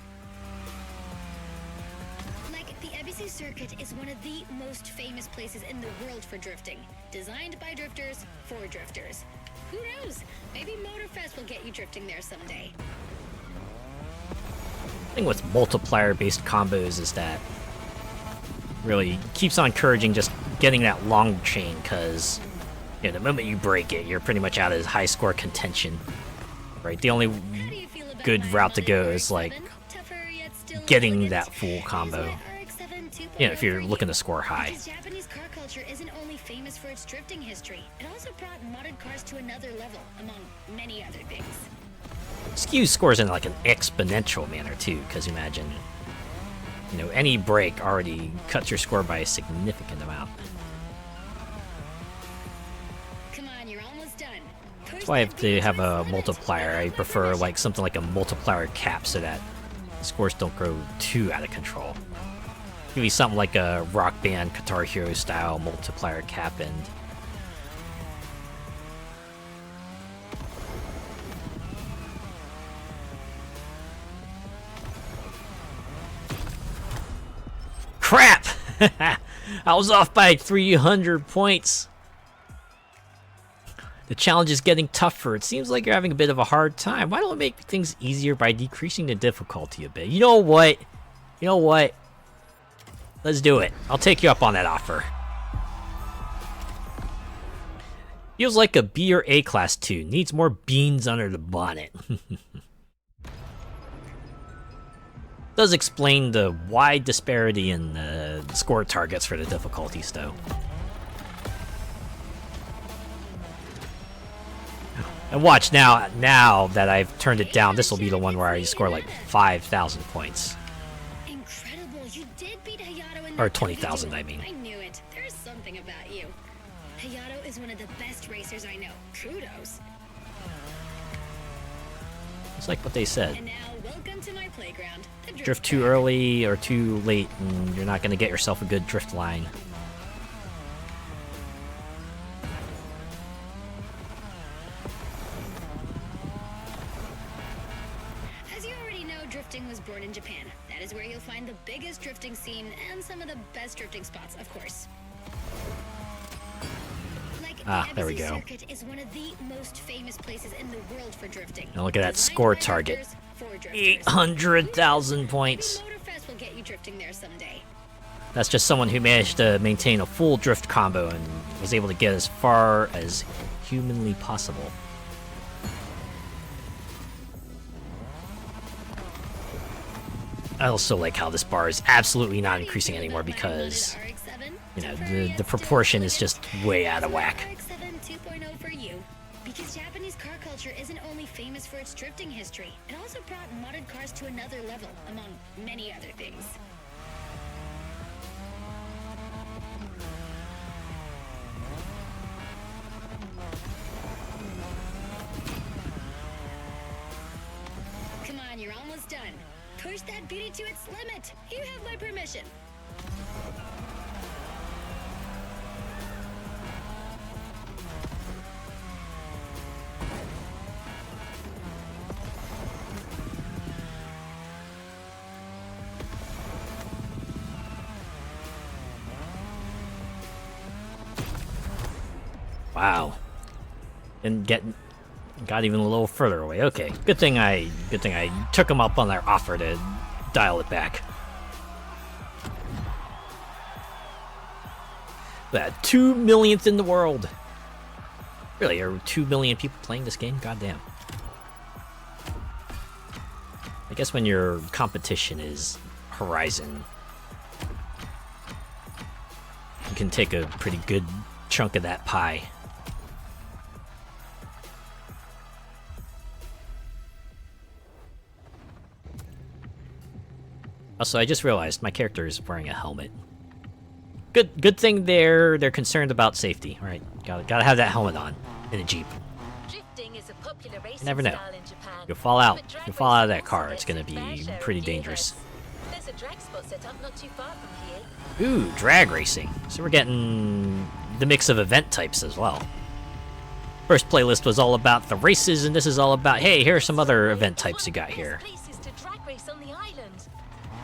Like, the Ebisu circuit is one of the most famous places in the world for drifting. Designed by drifters, for drifters. Who knows? Maybe Motorfest will get you drifting there someday. The thing with multiplier-based combos is that really keeps on encouraging just getting that long chain, because the moment you break it, you're pretty much out of high score contention. Right? The only good route to go is like getting that full combo. If you're looking to score high. Japanese car culture isn't only famous for its drifting history, it also brought modded cars to another level, among many other things. Skew scores in like an exponential manner too, because imagine, any break already cuts your score by a significant amount. Come on, you're almost done. That's why if they have a multiplier, I prefer like something like a multiplier cap so that scores don't go too out of control. Maybe something like a Rock Band Guitar Hero style multiplier cap and crap! I was off by 300 points. The challenge is getting tougher. It seems like you're having a bit of a hard time. Why don't we make things easier by decreasing the difficulty a bit? You know what? Let's do it. I'll take you up on that offer. Feels like a B or A class 2. Needs more beans under the bonnet. Does explain the wide disparity in the score targets for the difficulties, though. And watch now that I've turned it down, this will be the one where I score like 5,000 points. Incredible, you did beat Hayato in Or 20,000, I mean. I knew it. There's something about you. Hayato is one of the best racers I know. Kudos. It's like what they said. And now, welcome to my playground, the Drift too early or too late, and you're not going to get yourself a good drift line. As you already know, drifting was born in Japan. That is where you'll find the biggest drifting scene and some of the best drifting spots, of course. There we go. Circuit is one of the most famous places in the world for drifting. Now look at that score target. 800,000 points. Motorfest will get you drifting there someday. That's just someone who managed to maintain a full drift combo and was able to get as far as humanly possible. I also like how this bar is absolutely not increasing anymore because, the proportion is just way out of whack. RX-7 2.0 for you. Because Japanese car culture isn't only famous for its drifting history, it also brought modded cars to another level, among many other things. Come on, you're almost done. Push that beauty to its limit. You have my permission. Wow. And got even a little further away. Okay, good thing I took them up on their offer to dial it back. That 2 millionth in the world. Really, are 2 million people playing this game? Goddamn. I guess when your competition is Horizon, you can take a pretty good chunk of that pie. Also, I just realized my character is wearing a helmet. Good thing they're concerned about safety, right? Gotta have that helmet on in a Jeep. Drifting is a popular racing You never know. style in Japan, You'll fall out. but drag You'll fall out of racing that car. also It's gets gonna its fair be share pretty of dangerous. gearheads. There's a drag spot set up not too far from here. Ooh, drag racing. So we're getting the mix of event types as well. First playlist was all about the races, and this is all about, hey, here are some other event types you got here. Places to drag race on the island.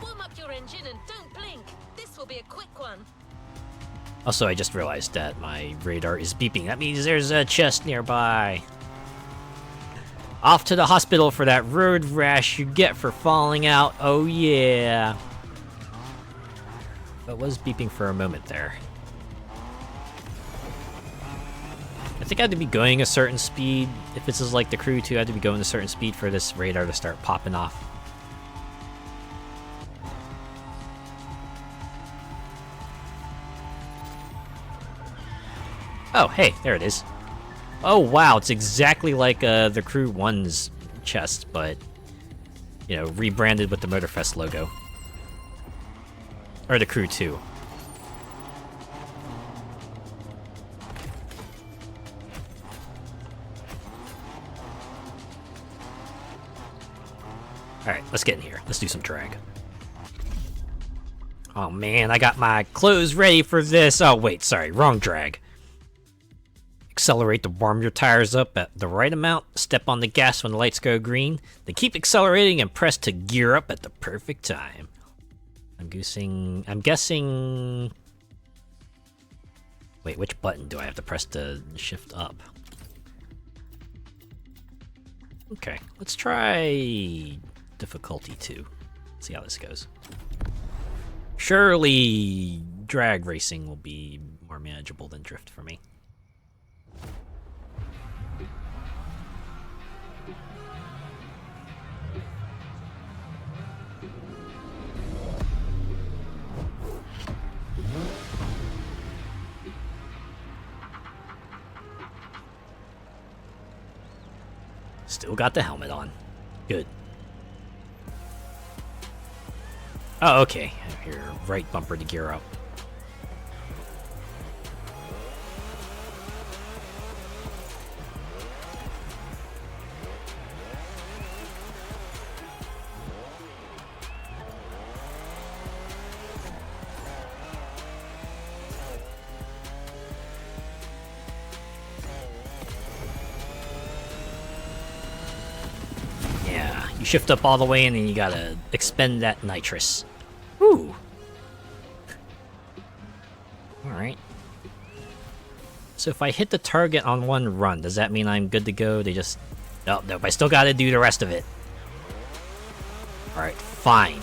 Warm up your engine and don't blink. This will be a quick one. Also, I just realized that my radar is beeping. That means there's a chest nearby. Off to the hospital for that road rash you get for falling out. Oh, yeah. It was beeping for a moment there. I think I had to be going a certain speed. If this is like the Crew 2, I had to be going a certain speed for this radar to start popping off. Oh, hey, there it is. Oh, wow, it's exactly like the Crew 1's chest, but, you know, rebranded with the Motorfest logo. Or the Crew 2. Alright, let's get in here. Let's do some drag. Oh man, I got my clothes ready for this. Oh wait, sorry, wrong drag. Accelerate to warm your tires up at the right amount, step on the gas when the lights go green, then keep accelerating and press to gear up at the perfect time. I'm guessing... Wait, which button do I have to press to shift up? Okay, let's try difficulty 2. See how this goes. Surely drag racing will be more manageable than drift for me. Still got the helmet on. Good. Oh, okay. Your right bumper to gear up. Yeah, you shift up all the way and then you gotta expend that nitrous. Ooh. Alright. So if I hit the target on one run, does that mean I'm good to go? They just... Oh, nope, I still gotta do the rest of it. Alright, fine.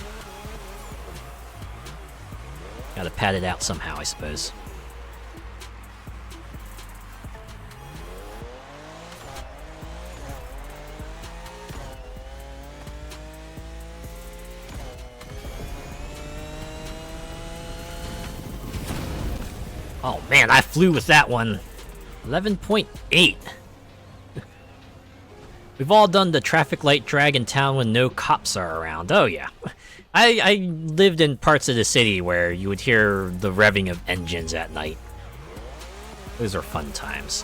Gotta pad it out somehow, I suppose. Oh man, I flew with that one. 11.8. We've all done the traffic light drag in town when no cops are around. Oh yeah. I lived in parts of the city where you would hear the revving of engines at night. Those are fun times.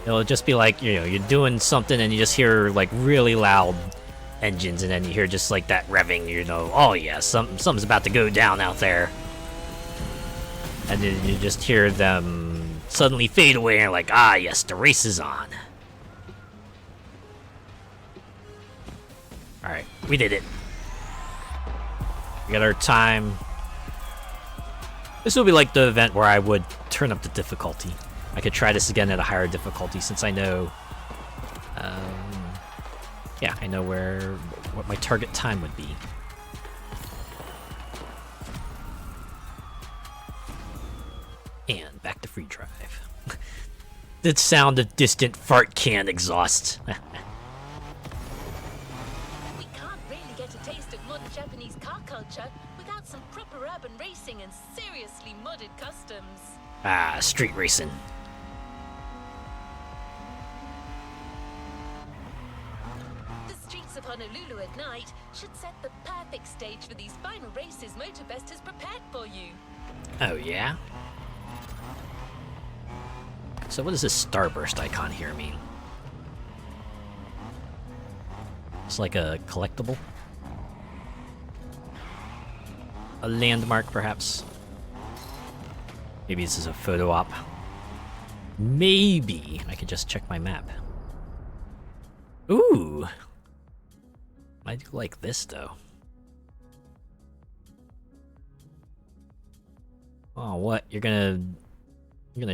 It'll just be like, you know, you're doing something and you just hear like really loud engines, and then you hear just like that revving, you know, oh yeah, something's about to go down out there. And then you just hear them suddenly fade away, and you're like, ah yes, the race is on. Alright, we did it. We got our time. This will be like the event where I would turn up the difficulty. I could try this again at a higher difficulty since I know yeah, I know what my target time would be. And back to free drive. The sound of distant fart can exhaust. We can't really get a taste of modern Japanese car culture without some proper urban racing and seriously modded customs. Ah, street racing. The streets of Honolulu at night should set the perfect stage for these final races Motorfest has prepared for you. Oh, yeah? So what does this starburst icon here mean? It's like a collectible? A landmark, perhaps? Maybe this is a photo op. Maybe I could just check my map. Ooh! I do like this, though. Oh, what? You're gonna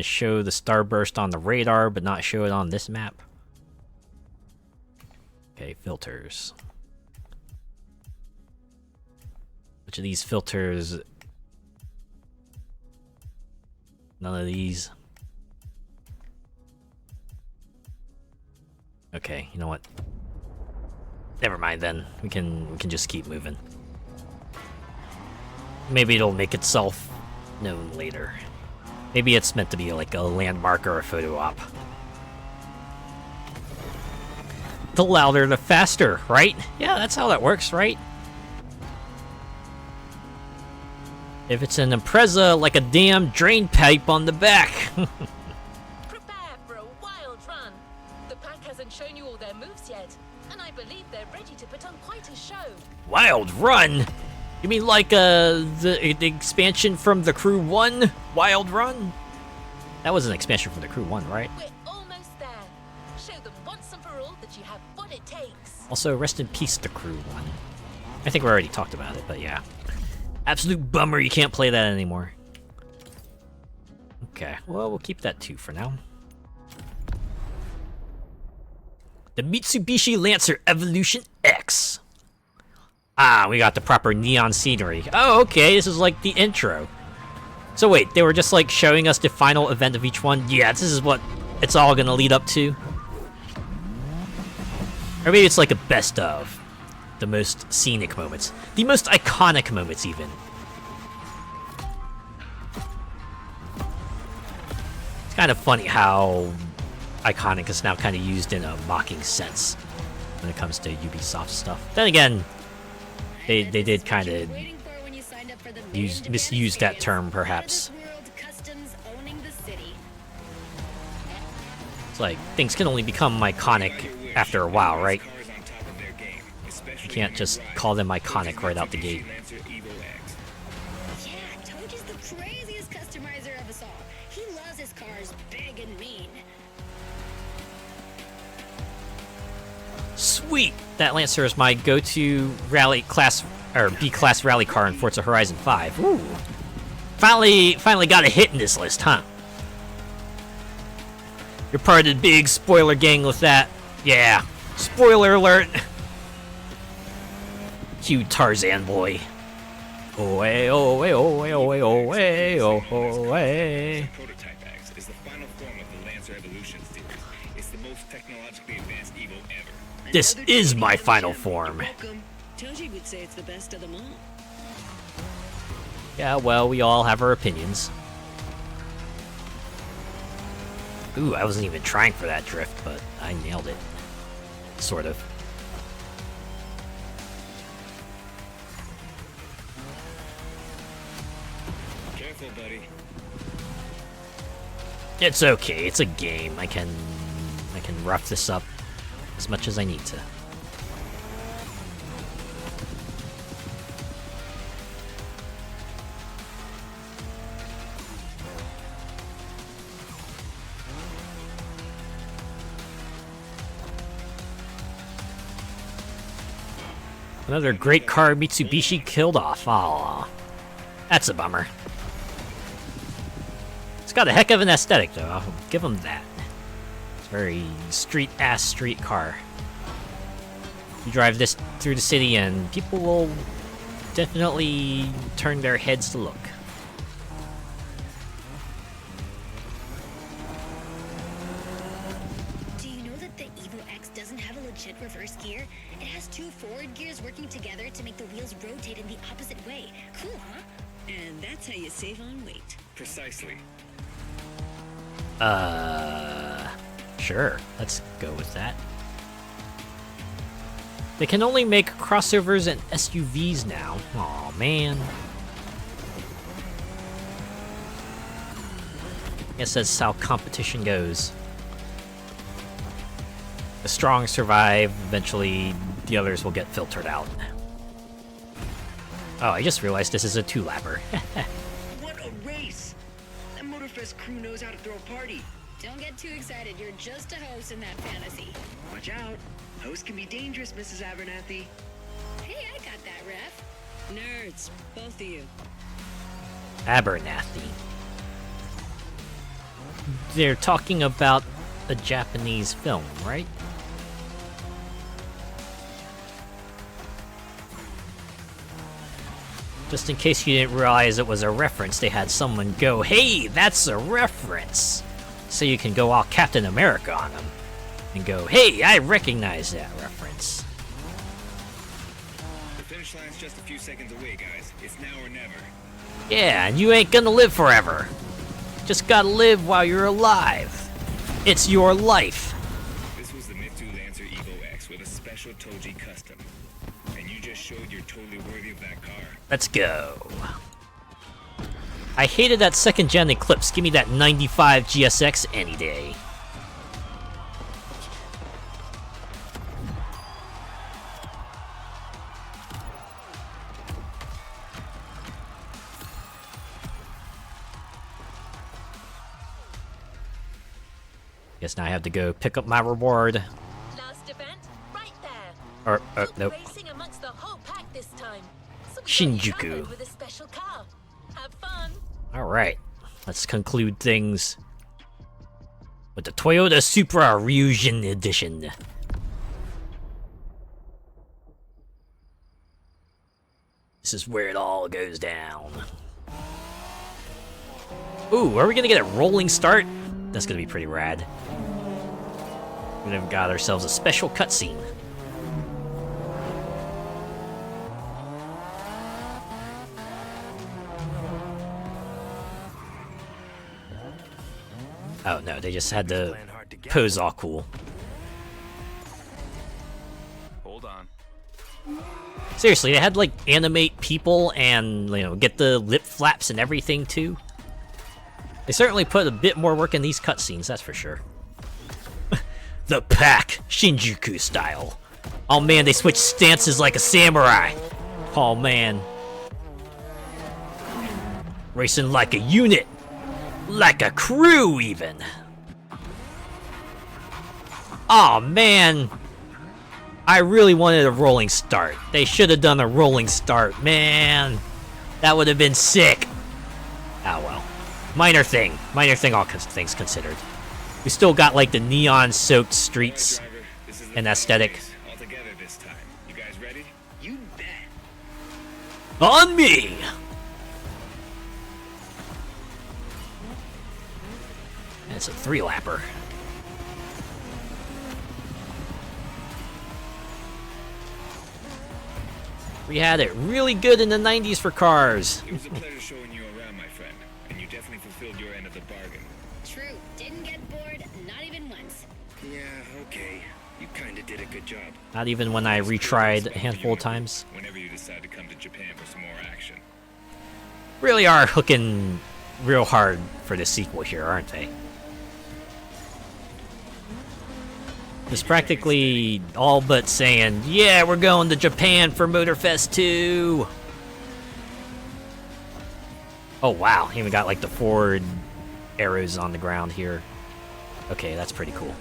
show the starburst on the radar, but not show it on this map? Okay, filters. Which of these filters? None of these. Okay, you know what? Never mind then. We can just keep moving. Maybe it'll make itself known later. Maybe it's meant to be like a landmark or a photo op. The louder, the faster, right? Yeah, that's how that works, right? If it's an Impreza, like a damn drain pipe on the back. Prepare for a wild run. The pack hasn't shown you all their moves yet, and I believe they're ready to put on quite a show. Wild run? You mean like the expansion from the Crew 1? Wild Run? That was an expansion from the Crew 1, right? We're almost there. Show them once and for all that you have what it takes. Also, rest in peace to Crew 1. I think we already talked about it, but yeah. Absolute bummer you can't play that anymore. Okay, well, we'll keep that 2 for now. The Mitsubishi Lancer Evolution X. Ah, we got the proper neon scenery. Oh, okay, this is like the intro. So wait, they were just like showing us the final event of each one? Yeah, this is what it's all gonna lead up to. Or maybe it's like a best of. The most scenic moments. The most iconic moments, even. It's kind of funny how iconic is now kind of used in a mocking sense when it comes to Ubisoft stuff. Then again, they did kind of misuse that term, perhaps. It's like, things can only become iconic after a while, right? You can't just call them iconic right out the gate. Yeah, Toji's the craziest customizer of us all. He loves his cars big and mean. Sweet! That Lancer is my go-to rally class, or B-class rally car in Forza Horizon 5. Ooh. Finally got a hit in this list, huh? You're part of the big spoiler gang with that. Yeah. Spoiler alert! You Tarzan boy. Oh hey, oh hey, oh hey, oh hey, oh hey, oh hey. Prototype X is the final form of the Lancer Evolution series. It's the most technologically advanced Evo ever. This is my final form. Toji would say it's the best of them all. Yeah, well, we all have our opinions. Ooh, I wasn't even trying for that drift, but I nailed it. Sort of. Careful, buddy. It's okay, it's a game. I can rough this up as much as I need to. Another great car Mitsubishi killed off. Aw, that's a bummer. It's got a heck of an aesthetic, though. I'll give them that. It's a very street-ass street car. You drive this through the city and people will definitely turn their heads to look. ancient reverse gear. It has 2 forward gears working together to make the wheels rotate in the opposite way. Cool, huh? And that's how you save on weight. Precisely. Sure. Let's go with that. They can only make crossovers and SUVs now. Aw, man. Guess that's how competition goes. The strong survive, eventually the others will get filtered out. Oh, I just realized this is a 2-lapper. What a race! That Motorfest crew knows how to throw a party. Don't get too excited. You're just a host in that fantasy. Watch out. Hosts can be dangerous, Mrs. Abernathy. Hey, I got that, ref. Nerds, both of you. Abernathy. They're talking about a Japanese film, right? Just in case you didn't realize it was a reference, they had someone go, "Hey, that's a reference!" So you can go all Captain America on them. And go, "Hey, I recognize that reference." The finish line's just a few seconds away, guys. It's now or never. Yeah, and you ain't gonna live forever. Just gotta live while you're alive. It's your life. This was the Mitsu Lancer Evo X with a special Toji custom. And you just showed you're totally worthy of that car. Let's go. I hated that 2nd gen Eclipse. Give me that 95 GSX any day. Guess now I have to go pick up my reward. Last event, right there. Or nope. Racing amongst the whole pack this time. So we Shinjuku. got you covered with a special car. Have fun. Alright, let's conclude things with the Toyota Supra Ryujin Edition. This is where it all goes down. Ooh, are we gonna get a rolling start? That's gonna be pretty rad. We've got ourselves a special cutscene. Oh no, they just had to pose all cool. Hold on. Seriously, they had to like animate people and, you know, get the lip flaps and everything too. They certainly put a bit more work in these cutscenes, that's for sure. The pack, Shinjuku style. Oh man, they switched stances like a samurai. Oh man. Racing like a unit. Like a crew, even. Oh man. I really wanted a rolling start. They should have done a rolling start, man. That would have been sick. Ah well. Minor thing, all things considered. We still got like the neon-soaked streets and aesthetic. All together this time. You guys ready? You bet. On me! And it's a 3-lapper. We had it really good in the 90s for cars. It was a pleasure showing you around, my friend. And you definitely fulfilled your end of the bargain. True. Didn't get bored, not even once. Yeah, okay. You kinda did a good job. Not even when I retried a handful of times. Whenever you decide to come to Japan for some more action. Really are hooking real hard for the sequel here, aren't they? It's practically all but saying, yeah, we're going to Japan for Motorfest 2. Oh wow, even got like the forward arrows on the ground here. Okay, that's pretty cool.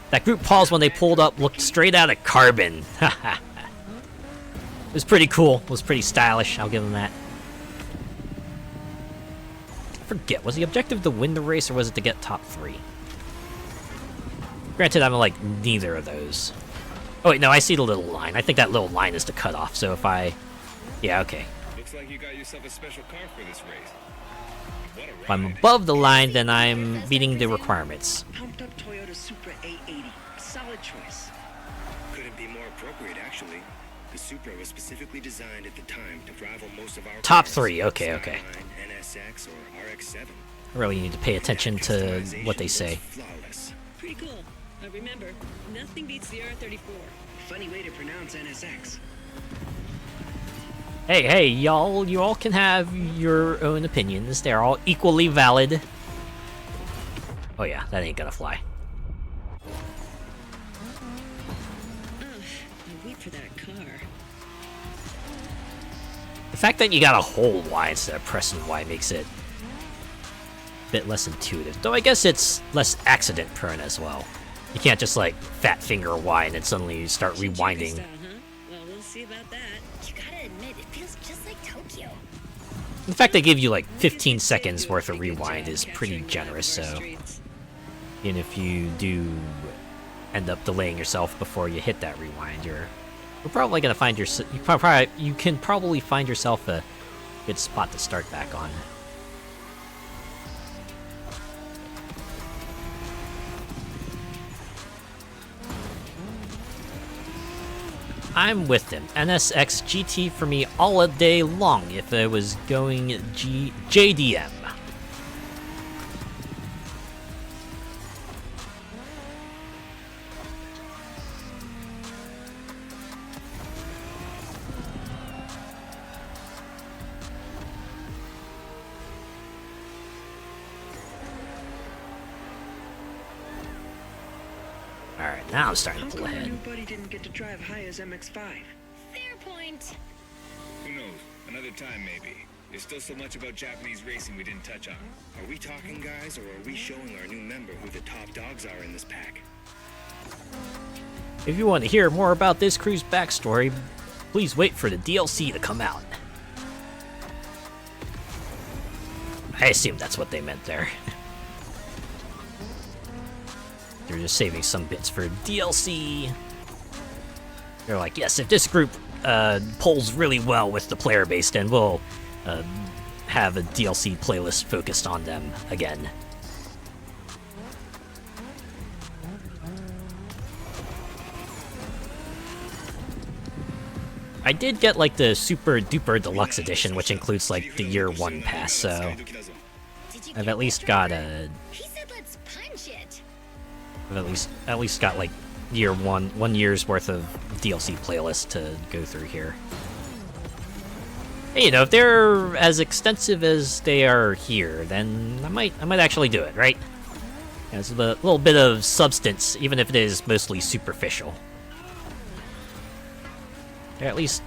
That group pause when they pulled up looked straight out of Carbon. It was pretty cool. It was pretty stylish, I'll give them that. I forget, was the objective to win the race or was it to get top 3? Granted, I'm like neither of those. Oh wait, no, I see the little line. I think that little line is the cutoff, so if I... Yeah, okay. Looks like you got yourself a special car for this race. If I'm above the line, then I'm meeting the requirements. Pumped up Toyota Supra 880. Solid choice. Couldn't be more appropriate, actually. The Supra was specifically designed at the time to rival most of our Top cars. 3, okay. Skyline, NSX, or RX-7. I really need to pay attention to what they say. Flawless. Pretty cool. Remember, nothing beats the R34. Funny way to pronounce NSX. Hey, y'all, you all can have your own opinions. They're all equally valid. Oh yeah, that ain't gonna fly. I wait for that car. The fact that you gotta hold Y instead of pressing Y makes it a bit less intuitive. Though I guess it's less accident prone as well. You can't just like fat finger Y and then suddenly start rewinding. Style, huh? Well, we'll see about that. You gotta admit, it feels just like Tokyo. The fact they give you like 15 seconds worth of rewind is pretty generous, so even if you do end up delaying yourself before you hit that rewind, you're probably gonna find you can probably find yourself a good spot to start back on. I'm with him. NSX GT for me all day long if I was going JDM. Alright, now I'm starting to pull ahead. New buddy didn't get to drive high as MX-5. Fair point. Who knows? Another time, maybe. There's still so much about Japanese racing we didn't touch on. Are we talking, guys, or are we showing our new member who the top dogs are in this pack? If you want to hear more about this crew's backstory, please wait for the DLC to come out. I assume that's what they meant there. They're just saving some bits for DLC. They're like, yes, if this group polls really well with the player base, then we'll have a DLC playlist focused on them again. I did get like the super duper deluxe edition, which includes like the year 1 pass, so I've at least got a. He said let's punch it. I've at least got like year 1 year's worth of DLC playlist to go through here. Hey, you know, if they're as extensive as they are here, then I might actually do it, right? Yeah, it's a little bit of substance, even if it is mostly superficial. They're at least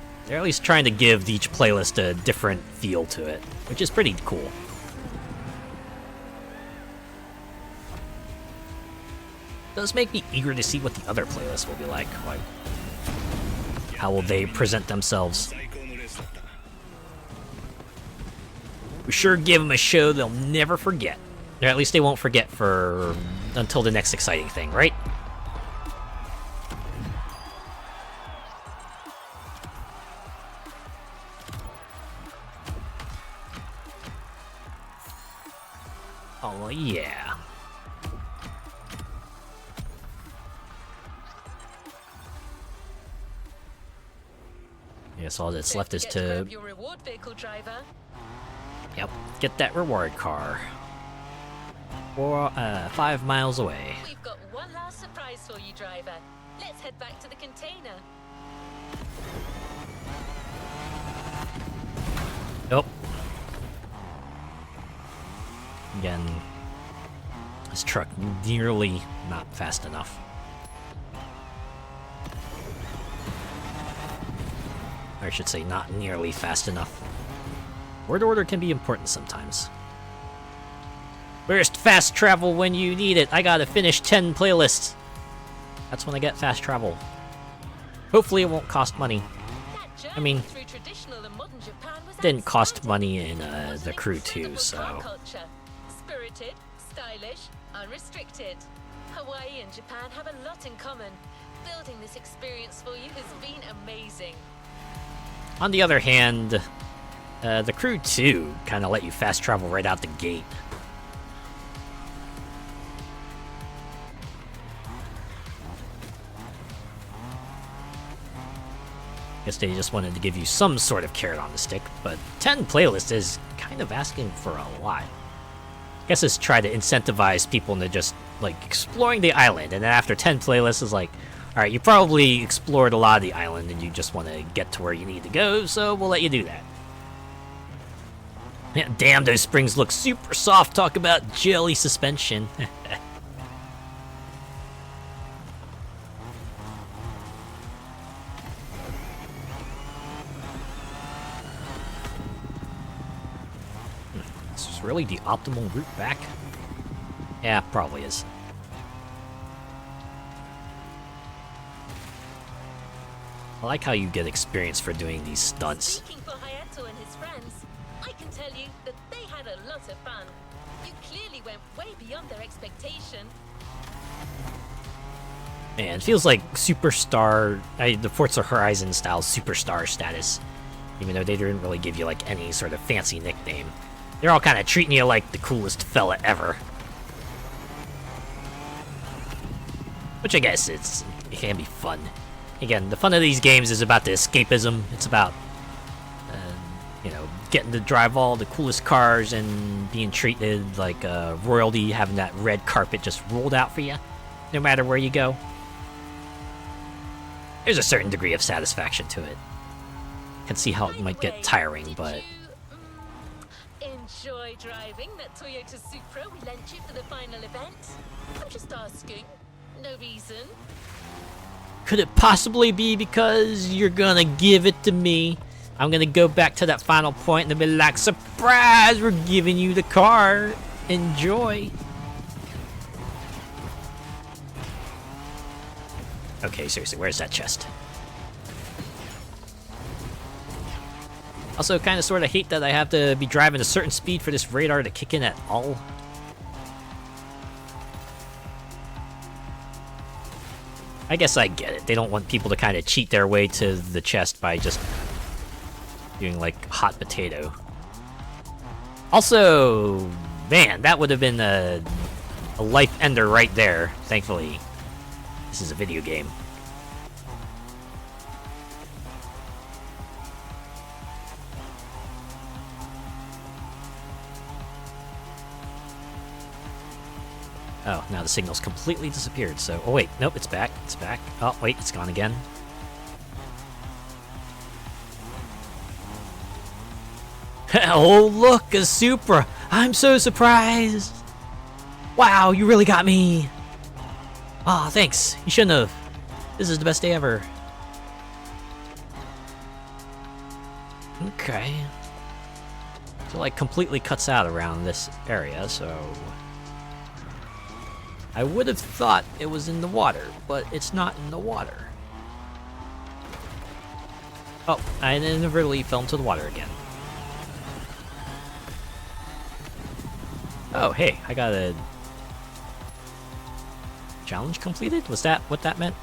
trying to give each playlist a different feel to it, which is pretty cool. It does make me eager to see what the other playlists will be like. How will they present themselves? We sure give them a show they'll never forget. Or at least they won't forget until the next exciting thing, right? Oh, yeah. I guess all that's left is to grab your reward vehicle, driver. Yep, get that reward car. 5 miles away. We've got one last surprise for you, driver. Let's head back to the container. Nope. Again, this truck nearly not fast enough. Or I should say, not nearly fast enough. Word order can be important sometimes. Where's fast travel when you need it? I gotta finish 10 playlists. That's when I get fast travel. Hopefully it won't cost money. I mean, it didn't cost money in the Crew too, so. Spirited, stylish, unrestricted. Hawaii and Japan have a lot in common. Building this experience for you has been amazing. On the other hand, The Crew 2 kind of let you fast travel right out the gate. Guess they just wanted to give you some sort of carrot on the stick, but 10 playlists is kind of asking for a lot. Guess it's try to incentivize people into just like exploring the island, and then after 10 playlists is like, alright, you probably explored a lot of the island and you just want to get to where you need to go, so we'll let you do that. Yeah, damn, those springs look super soft. Talk about jelly suspension. This is really the optimal route back? Yeah, probably is. I like how you get experience for doing these stunts. Speaking for Hayato and his friends, I can tell you that they had a lot of fun. You clearly went way beyond their expectation. Man, it feels like Superstar, the Forza Horizon style Superstar status. Even though they didn't really give you like any sort of fancy nickname. They're all kind of treating you like the coolest fella ever. Which I guess it can be fun. Again, the fun of these games is about the escapism. It's about, you know, getting to drive all the coolest cars and being treated like royalty, having that red carpet just rolled out for you, no matter where you go. There's a certain degree of satisfaction to it. I can see how it might get tiring, but... Enjoy driving that Toyota Supra we lent you for the final event? I'm just asking. No reason. Could it possibly be because you're gonna give it to me? I'm gonna go back to that final point and be like, surprise, we're giving you the car. Enjoy. Okay, seriously, where's that chest? Also, kind of sort of hate that I have to be driving a certain speed for this radar to kick in at all. I guess I get it. They don't want people to kind of cheat their way to the chest by just doing like hot potato. Also, man, that would have been a life ender right there. Thankfully, this is a video game. Oh, now the signal's completely disappeared, so... Oh, wait. Nope, it's back. It's back. Oh, wait, it's gone again. Oh, look, a Supra! I'm so surprised! Wow, you really got me! Aw, thanks. You shouldn't have. This is the best day ever. Okay. So, like, completely cuts out around this area, so... I would have thought it was in the water, but it's not in the water. Oh, I inadvertently fell into the water again. Oh, hey, I got a challenge completed? Was that what that meant?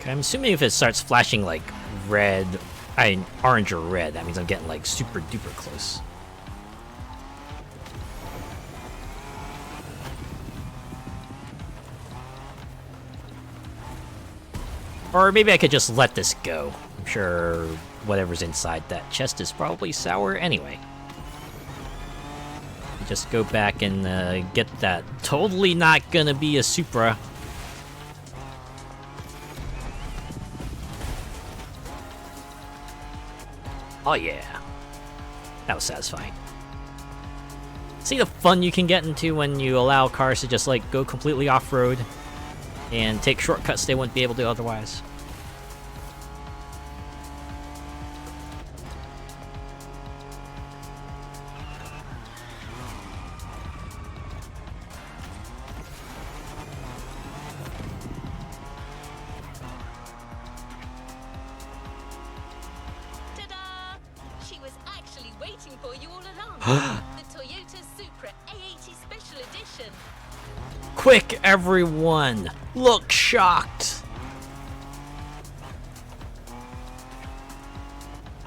I'm assuming if it starts flashing like red, orange or red, that means I'm getting like super duper close. Or maybe I could just let this go. I'm sure whatever's inside that chest is probably sour anyway. Just go back and get that. Totally not gonna be a Supra. Oh yeah, that was satisfying. See the fun you can get into when you allow cars to just like go completely off-road and take shortcuts they wouldn't be able to otherwise. looking for you all along. The Toyota Supra A80 Special Edition. Quick, everyone! Look shocked!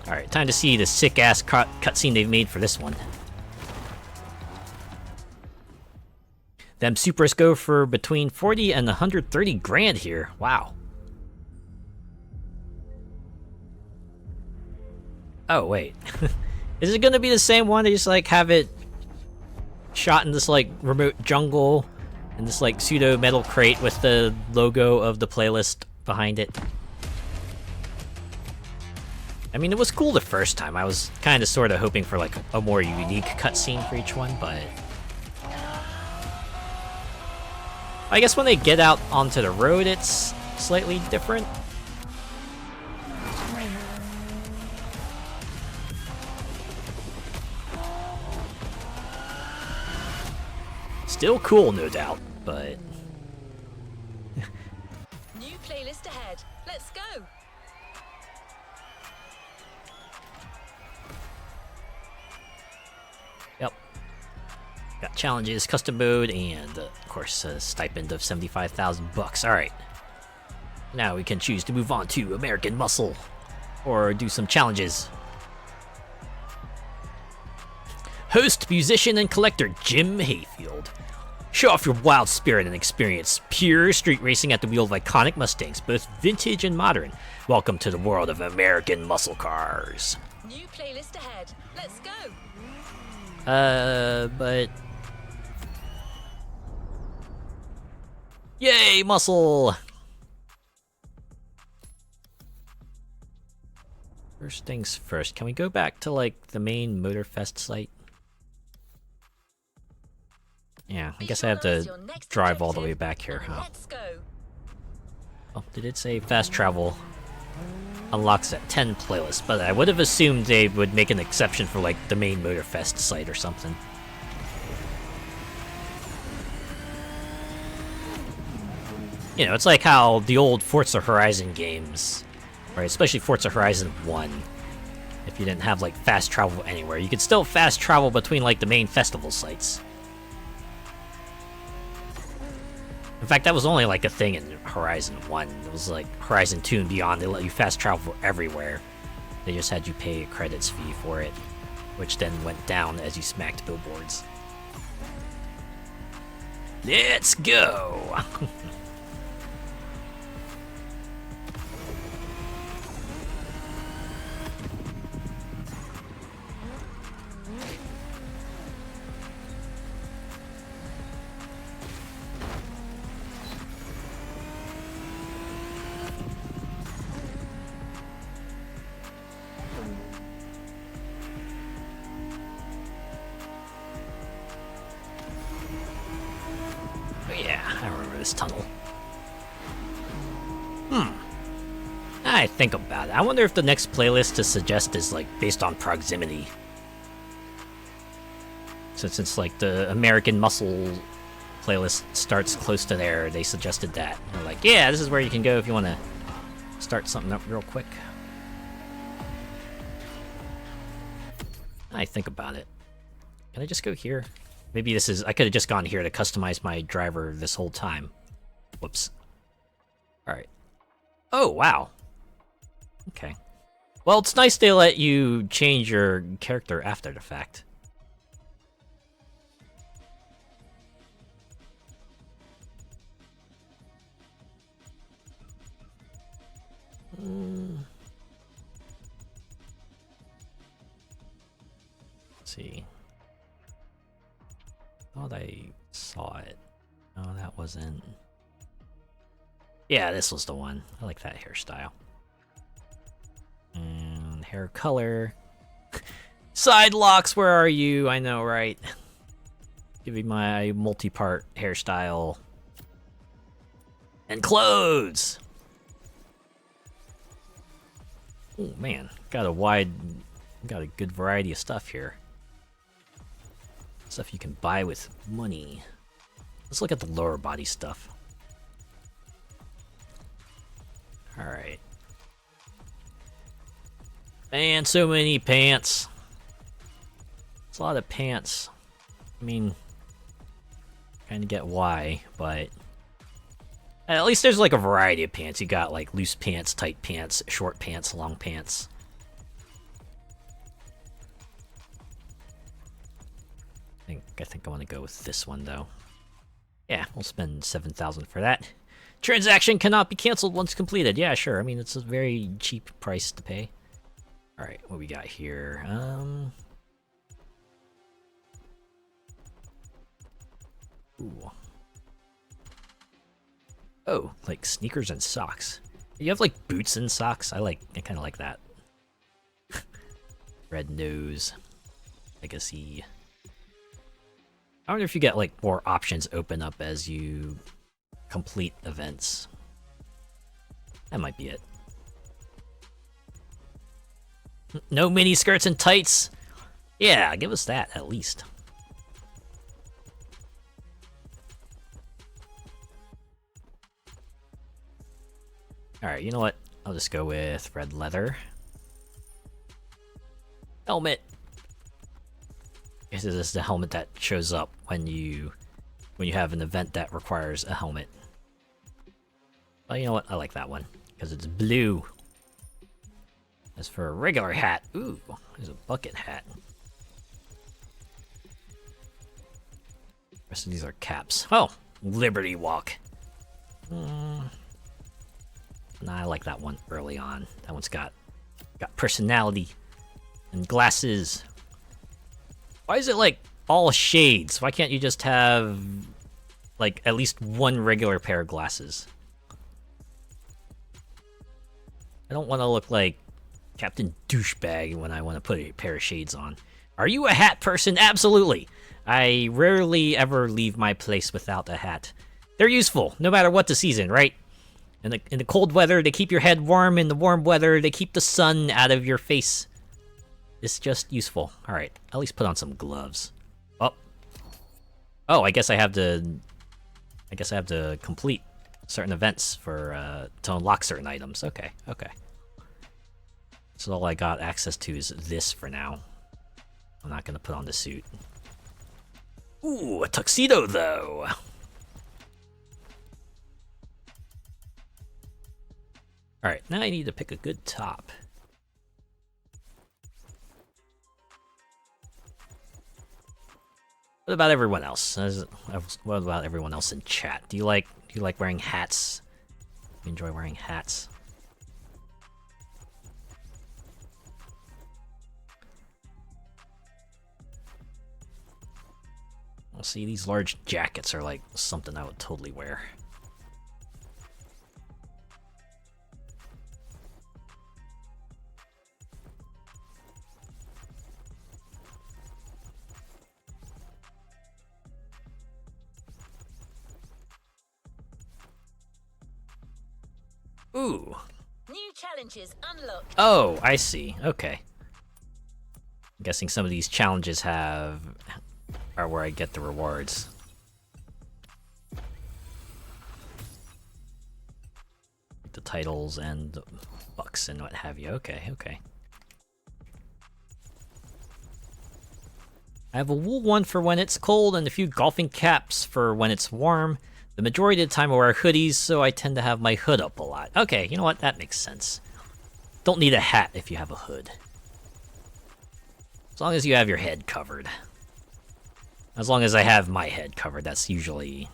Alright, time to see the sick-ass cutscene they've made for this one. Them Supras go for between 40 and 130 grand here. Wow. Oh, wait. Is it gonna be the same one? They just, like, have it shot in this, like, remote jungle in this, like, pseudo metal crate with the logo of the playlist behind it? I mean, it was cool the first time. I was kind of sort of hoping for, like, a more unique cutscene for each one, but I guess when they get out onto the road, it's slightly different. Still cool, no doubt, but New playlist ahead. Let's go. yep. Got challenges, custom mode, and of course a stipend of 75,000 bucks. All right. Now we can choose to move on to American Muscle, or do some challenges. Host, musician, and collector Jim Hayfield. Show off your wild spirit and experience pure street racing at the wheel of iconic Mustangs, both vintage and modern. Welcome to the world of American muscle cars. New playlist ahead. Let's go. But yay, muscle! First things first, can we go back to, like, the main Motorfest site? Yeah, I guess I have to drive all the way back here, huh? Let's go. Oh, they did say fast travel unlocks at 10 playlists, but I would have assumed they would make an exception for, like, the main Motorfest site or something. You know, it's like how the old Forza Horizon games, right, especially Forza Horizon 1, if you didn't have, like, fast travel anywhere, you could still fast travel between, like, the main festival sites. In fact, that was only, like, a thing in Horizon 1. It was like Horizon 2 and beyond. They let you fast travel everywhere. They just had you pay a credits fee for it, which then went down as you smacked billboards. Let's go! This tunnel. I think about it. I wonder if the next playlist to suggest is, like, based on proximity. Since it's like the American Muscle playlist starts close to there, they suggested that. They're like, yeah, this is where you can go if you want to start something up real quick. I think about it. Can I just go here? Maybe this is... I could have just gone here to customize my driver this whole time. Whoops. Alright. Oh, wow. Okay. Well, it's nice they let you change your character after the fact. Let's see. Thought I saw it. No, that wasn't. Yeah, this was the one. I like that hairstyle. And hair color. Side locks, where are you? I know, right? Give me my multi-part hairstyle. And clothes! Oh man, got a good variety of stuff here. Stuff you can buy with money. Let's look at the lower body stuff. Alright. And so many pants. It's a lot of pants. I mean, kind of get why, but at least there's like a variety of pants. You got like loose pants, tight pants, short pants, long pants. I think I want to go with this one though. Yeah, we'll spend 7,000 for that. Transaction cannot be canceled once completed. Yeah, sure. I mean, it's a very cheap price to pay. All right, what we got here? Ooh. Oh, like sneakers and socks. You have like boots and socks. I kind of like that. Red nose, legacy. I wonder if you get like more options open up as you complete events. That might be it. No mini skirts and tights. Yeah, give us that at least. Alright, you know what? I'll just go with red leather. Helmet. This is the helmet that shows up when you have an event that requires a helmet. Well, you know what? I like that one because it's blue. As for a regular hat, ooh, there's a bucket hat. The rest of these are caps. Oh, Liberty Walk. Nah, I like that one early on. That one's got personality and glasses. Why is it like all shades? Why can't you just have like at least one regular pair of glasses? I don't want to look like Captain Douchebag when I want to put a pair of shades on. Are you a hat person? Absolutely. I rarely ever leave my place without a hat. They're useful, no matter what the season, right? In the cold weather, they keep your head warm. In the warm weather, they keep the sun out of your face. It's just useful. All right, at least put on some gloves. Oh, I guess I have to complete certain events for to unlock certain items. Okay. So all I got access to is this for now. I'm not gonna put on the suit. Ooh, a tuxedo though. All right, now I need to pick a good top. What about everyone else? What about everyone else in chat? Do you like wearing hats? Do you enjoy wearing hats? Well, see, these large jackets are like something I would totally wear. Ooh. New challenges unlocked. Oh, I see. Okay. I'm guessing some of these challenges are where I get the rewards. The titles and the bucks and what have you. Okay. I have a wool one for when it's cold and a few golfing caps for when it's warm. The majority of the time I wear hoodies, so I tend to have my hood up a lot. Okay, you know what? That makes sense. Don't need a hat if you have a hood. As long as you have your head covered. As long as I have my head covered, that's usually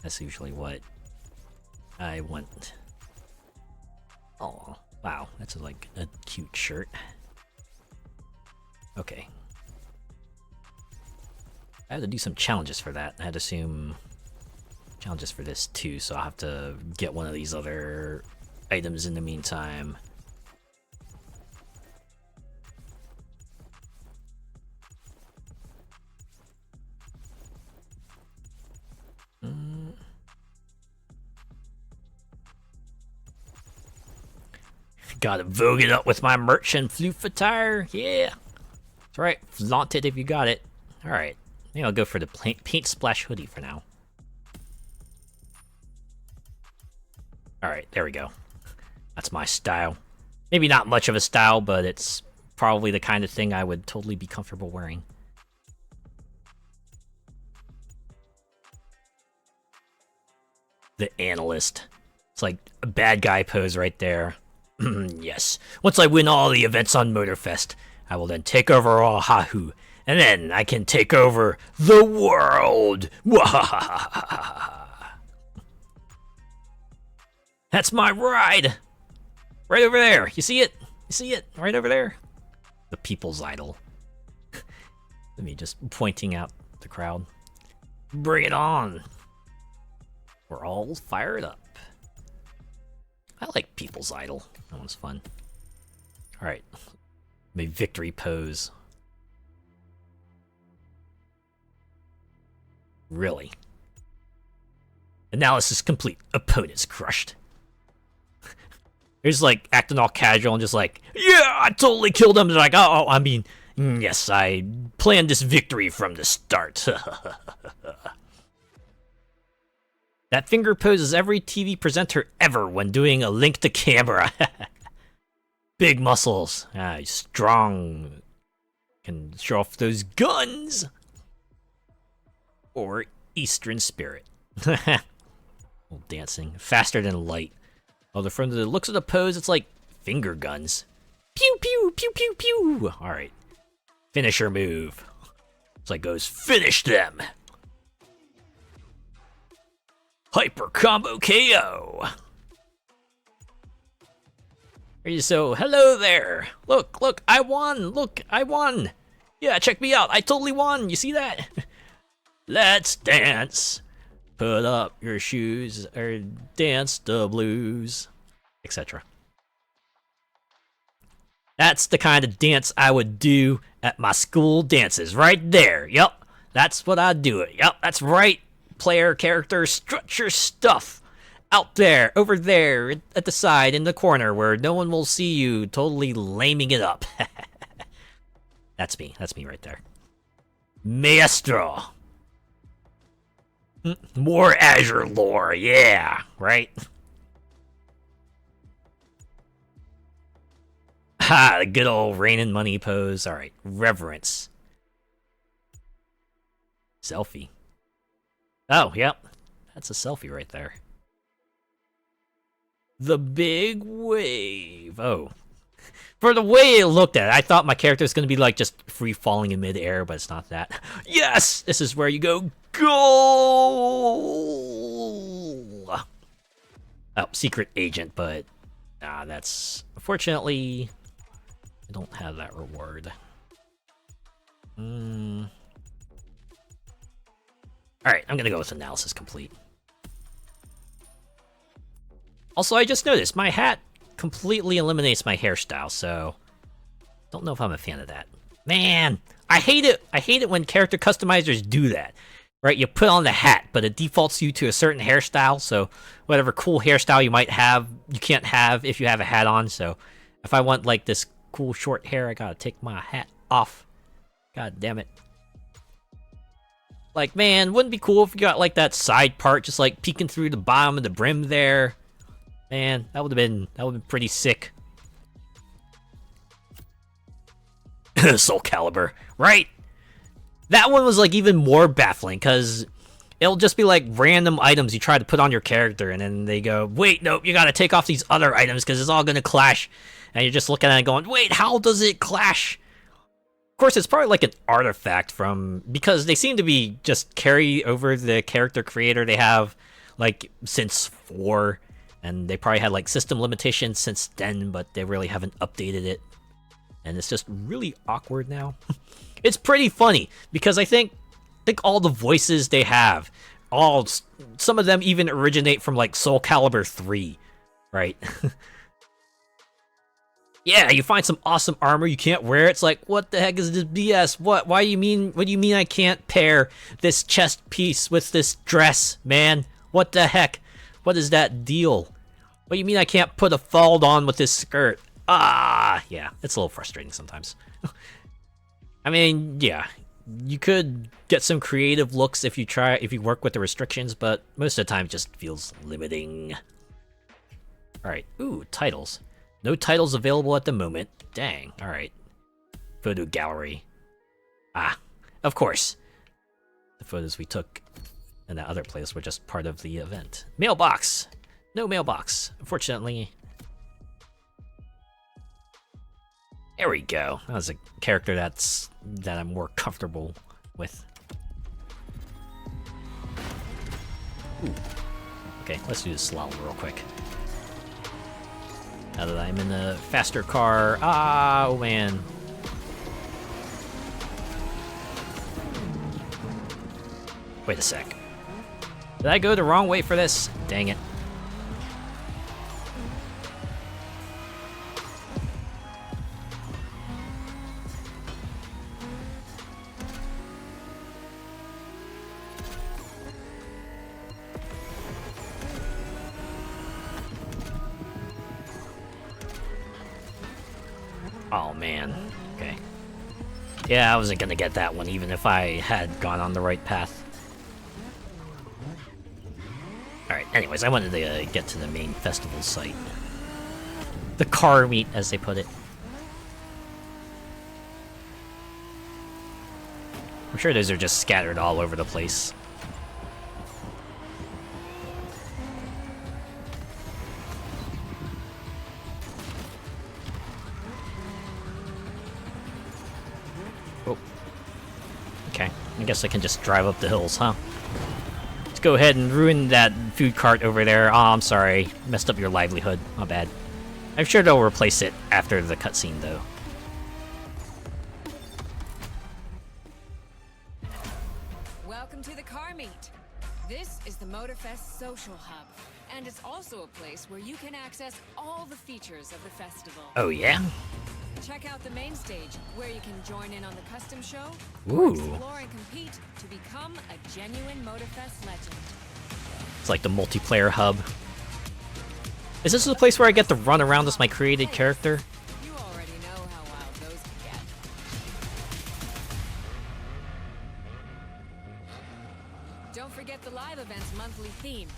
what I want. Oh, wow, that's like a cute shirt. Okay. I have to do some challenges for that. I had to assume challenges for this too, so I'll have to get one of these other items in the meantime. Gotta vogue it up with my merch and floof attire. Yeah. That's right. Flaunt it if you got it. Alright. Maybe I'll go for the paint splash hoodie for now. Alright, there we go. That's my style. Maybe not much of a style, but it's probably the kind of thing I would totally be comfortable wearing. The analyst. It's like a bad guy pose right there. Yes. Once I win all the events on Motorfest, I will then take over Oʻahu, and then I can take over the world. That's my ride. Right over there. You see it? You see it? Right over there. The people's idol. Let me just pointing out the crowd. Bring it on. We're all fired up. I like people's idol. That one's fun. Alright. My victory pose. Really? Analysis complete. Opponents crushed. He's like acting all casual and just like, yeah, I totally killed him. They're like, oh, I mean, yes, I planned this victory from the start. That finger poses every TV presenter ever when doing a link to camera. Big muscles. He's strong. Can show off those guns. Or Eastern spirit. Dancing. Faster than light. Although from the looks of the pose, it's like finger guns. Pew, pew, pew, pew, pew. Alright. Finisher move. It's like goes, finish them. Hyper combo KO. So, hello there. Look, I won. Look, I won. Yeah, check me out. I totally won. You see that? Let's dance. Put up your shoes or dance the blues, etc. That's the kind of dance I would do at my school dances, right there. Yep, that's what I'd do it. Yep, that's right. Player, character, strut your stuff out there, over there, at the side, in the corner, where no one will see you totally laming it up. That's me right there. Maestro. More Azure lore, yeah, right? Ha, the good old rain and money pose. Alright, reverence. Selfie. Oh, yep. That's a selfie right there. The big wave. Oh. For the way it looked at, I thought my character was going to be like just free falling in midair, but it's not that. Yes! This is where you go. Goal! Oh, secret agent, but that's unfortunately I don't have that reward. Alright, I'm gonna go with analysis complete. Also, I just noticed my hat completely eliminates my hairstyle, so don't know if I'm a fan of that. Man, I hate it. I hate it when character customizers do that. Right, you put on the hat, but it defaults you to a certain hairstyle, so whatever cool hairstyle you might have, you can't have if you have a hat on, so if I want, like, this cool short hair, I gotta take my hat off. God damn it. Like, man, wouldn't it be cool if you got, like, that side part just, like, peeking through the bottom of the brim there? Man, that would've been pretty sick. Soul Calibur, right? That one was like even more baffling because it'll just be like random items you try to put on your character and then they go, wait, nope, you gotta take off these other items because it's all gonna clash. And you're just looking at it going, wait, how does it clash? Of course, it's probably like an artifact from, because they seem to be just carry over the character creator they have like since 4. And they probably had like system limitations since then, but they really haven't updated it. And it's just really awkward now. It's pretty funny because I think all the voices they have, some of them even originate from like Soul Calibur 3, right? Yeah, you find some awesome armor, you can't wear it. It's like, what the heck is this BS? What do you mean I can't pair this chest piece with this dress, man? What the heck? What is that deal? What do you mean I can't put a fold on with this skirt? Yeah, it's a little frustrating sometimes. I mean, yeah, you could get some creative looks if you work with the restrictions, but most of the time it just feels limiting. Alright, ooh, titles. No titles available at the moment. Dang, alright. Photo gallery. Of course. The photos we took and that other place were just part of the event. Mailbox! No mailbox, unfortunately. There we go. That was a character that I'm more comfortable with. Ooh. Okay, let's do the slalom real quick. Now that I'm in a faster car. Ah, oh man. Wait a sec. Did I go the wrong way for this? Dang it. Oh man. Okay. Yeah, I wasn't gonna get that one even if I had gone on the right path. Alright, anyways, I wanted to get to the main festival site. The car meet, as they put it. I'm sure those are just scattered all over the place. Oh. Okay, I guess I can just drive up the hills, huh? Let's go ahead and ruin that food cart over there. Oh, I'm sorry. Messed up your livelihood. My bad. I'm sure they'll replace it after the cutscene, though. Welcome to the car meet. This is the Motorfest social hub, and it's also a place where you can access all the features of the festival. Oh, yeah? Check out the main stage, where you can join in on the custom show, Ooh. or explore and compete to become a genuine Motorfest legend. It's like the multiplayer hub. Is this the place where I get to run around as my created character? You already know how wild those can get. Don't forget the live event's monthly theme.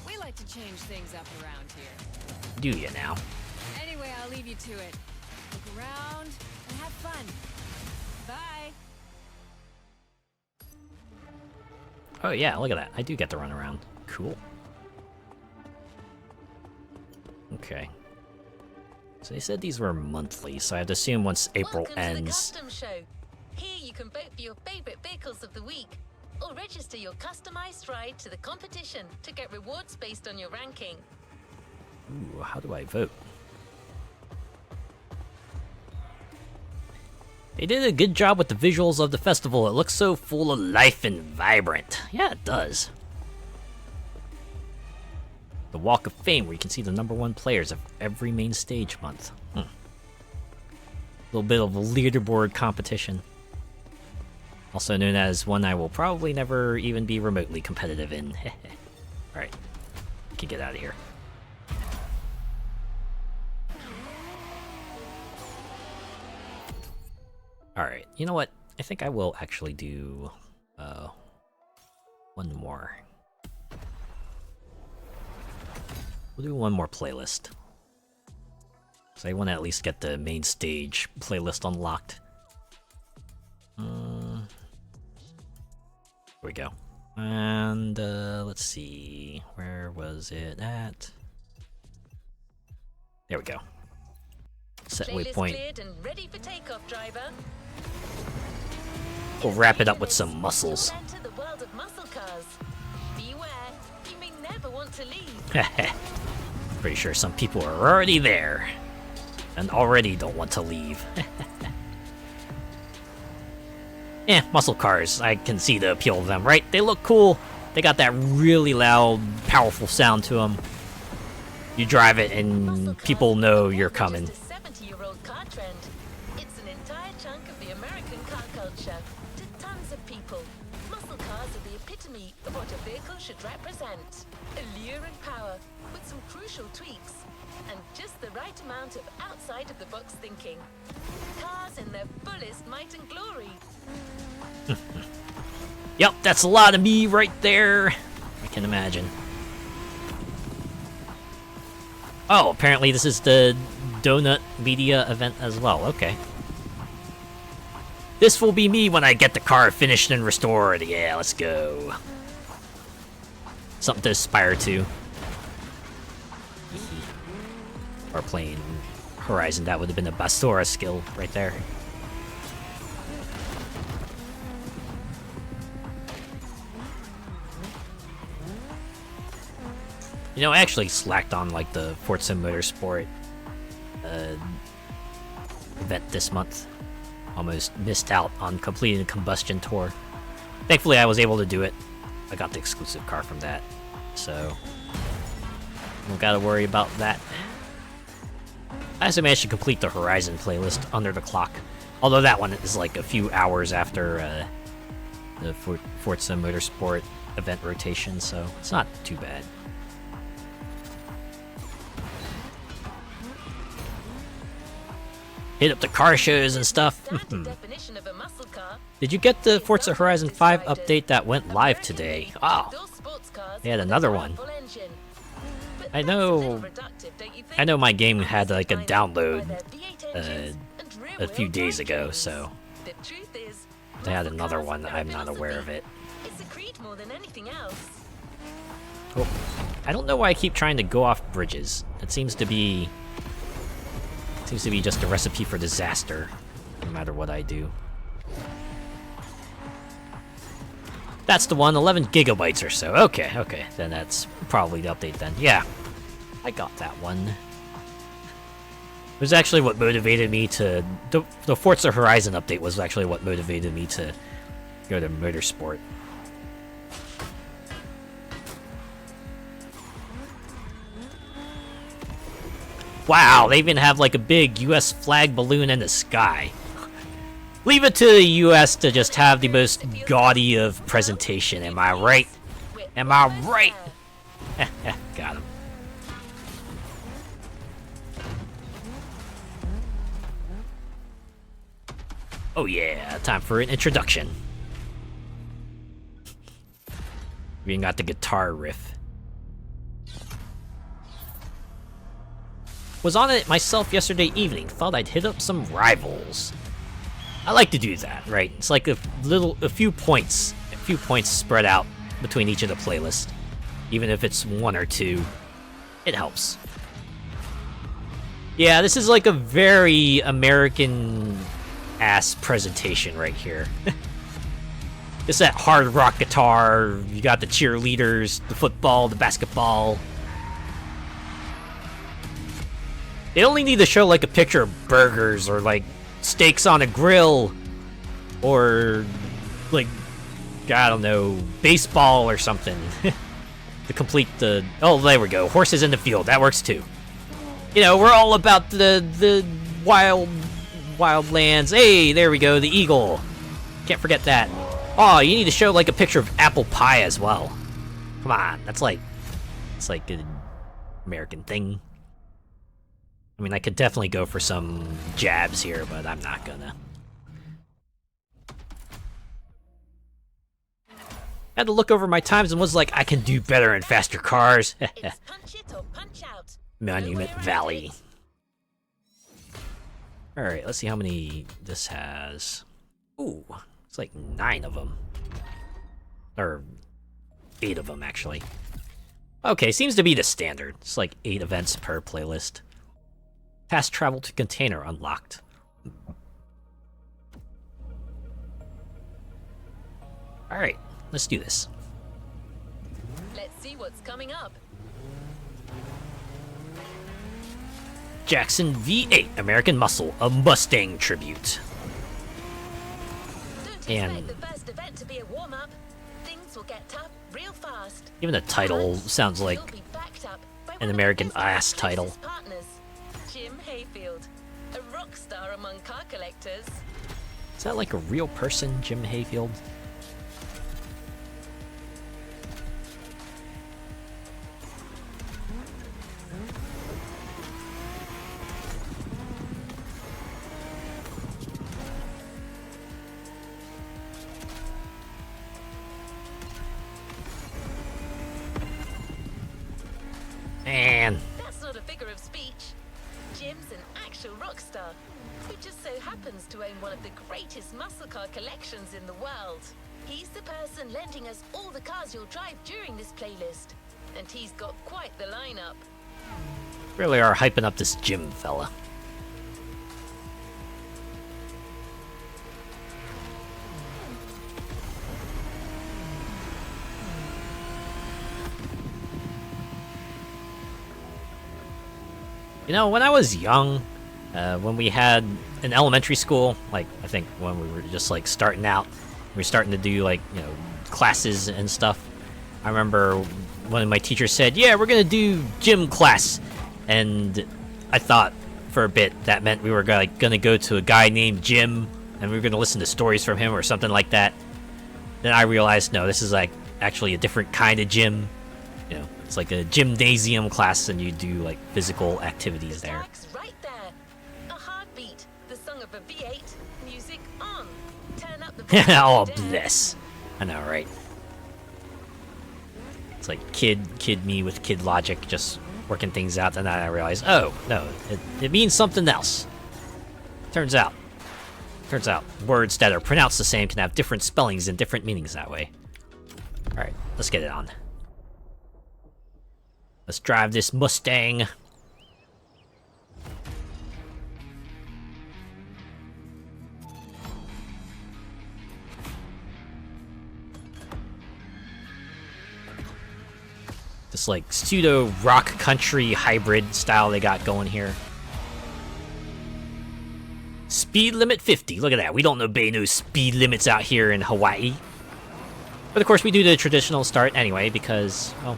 We like to change things up around here. Do you now? Anyway, I'll leave you to it. Look around and have fun. Bye. Oh yeah, look at that. I do get to run around. Cool. Okay. So they said these were monthly, so I'd assume once April Welcome ends... to the custom show. Here you can vote for your favorite vehicles of the week, or register your customized ride to the competition to get rewards based on your ranking. Ooh, how do I vote? They did a good job with the visuals of the festival. It looks so full of life and vibrant. Yeah, it does. The Walk of Fame, where you can see the #1 players of every main stage month. A little bit of a leaderboard competition. Also known as one I will probably never even be remotely competitive in. Alright, we can get out of here. Alright, you know what? I think I will actually do one more. We'll do one more playlist. So I want to at least get the main stage playlist unlocked. Here we go. And let's see, where was it at? There we go. Set Playlist waypoint. cleared and ready for takeoff, driver. We'll wrap it up with some muscles. You'll enter the world of muscle cars. Beware, you may never want to leave. Pretty sure some people are already there and already don't want to leave. Muscle cars. I can see the appeal of them, right? They look cool. They got that really loud, powerful sound to them. You drive it and people know you're coming. Just a 70-year-old car trend. It's an entire chunk of the American car culture. To tons of people, muscle cars are the epitome of what a vehicle should represent. Allure and power, with some crucial tweaks, and just the right amount of outside-of-the-box thinking. Cars in their fullest might and glory. Yep, that's a lot of me right there. I can imagine. Oh, apparently this is the Donut Media event as well. Okay. This will be me when I get the car finished and restored. Yeah, let's go. Something to aspire to. Or playing Horizon, that would have been a Basura skill right there. You know, I actually slacked on like the Forza Motorsport event this month. Almost missed out on completing the Combustion Tour. Thankfully, I was able to do it. I got the exclusive car from that, so don't gotta worry about that. I also managed to complete the Horizon playlist under the clock, although that one is like a few hours after the Forza Motorsport event rotation, so it's not too bad. Hit up the car shows and stuff. Did you get the Forza Horizon 5 update that went live today? Oh, they had another one. I know my game had like a download a few days ago, so they had another one. I'm not aware of it. Oh, I don't know why I keep trying to go off bridges. It seems to be just a recipe for disaster, no matter what I do. That's the one, 11 gigabytes or so. Okay, then that's probably the update then. Yeah, I got that one. It was actually what motivated me to... The Forza Horizon update was actually what motivated me to go to Motorsport. Wow, they even have like a big US flag balloon in the sky. Leave it to the US to just have the most gaudy of presentation, am I right? Am I right? Got him. Oh yeah, time for an introduction. We even got the guitar riff. Was on it myself yesterday evening. Thought I'd hit up some rivals. I like to do that, right? It's like a few points spread out between each of the playlists. Even if it's one or two, it helps. Yeah, this is like a very American-ass presentation right here. It's that hard rock guitar, you got the cheerleaders, the football, the basketball. They only need to show like a picture of burgers or like steaks on a grill or like, I don't know, baseball or something to complete the... Oh, there we go. Horses in the field. That works too. You know, we're all about the wild lands. Hey, there we go. The eagle. Can't forget that. Oh, you need to show like a picture of apple pie as well. Come on. It's like an American thing. I mean, I could definitely go for some jabs here, but I'm not gonna. Had to look over my times and was like, I can do better in faster cars. It's punch it or punch out. Monument Valley. Alright, let's see how many this has. Ooh, it's like 9 of them. Or 8 of them, actually. Okay, seems to be the standard. It's like 8 events per playlist. Fast travel to container unlocked. Alright, let's do this. Let's see what's coming up. Jackson V8 American Muscle, a Mustang tribute. Don't expect the first event to be a warm-up. Things will get tough real fast. Even the title sounds like an American ass title. Partners. Jim Hayfield, a rock star among car collectors. Is that like a real person, Jim Hayfield? Man. That's not a figure of speech. Jim's an actual rock star who just so happens to own one of the greatest muscle car collections in the world. He's the person lending us all the cars you'll drive during this playlist. And he's got quite the lineup. Really are hyping up this Jim fella. You know, when I was young, when we had in elementary school, like I think when we were just like starting out, we were starting to do like, you know, classes and stuff. I remember one of my teachers said, "Yeah, we're gonna do gym class," and I thought for a bit that meant we were gonna go to a guy named Jim and we were gonna listen to stories from him or something like that. Then I realized, no, this is like actually a different kind of gym. You know, it's like a gymnasium class, and you do like physical activities there. Tracks right there. A heartbeat. The song of a V8. Music on. Turn up the volume Oh, down. bless. I know, right? It's like kid me with kid logic, just working things out. And then I realized, oh no, it means something else. Turns out, words that are pronounced the same can have different spellings and different meanings that way. All right, let's get it on. Let's drive this Mustang. This like pseudo rock country hybrid style they got going here. Speed limit 50. Look at that. We don't obey no speed limits out here in Hawaii. But of course we do the traditional start anyway because, well,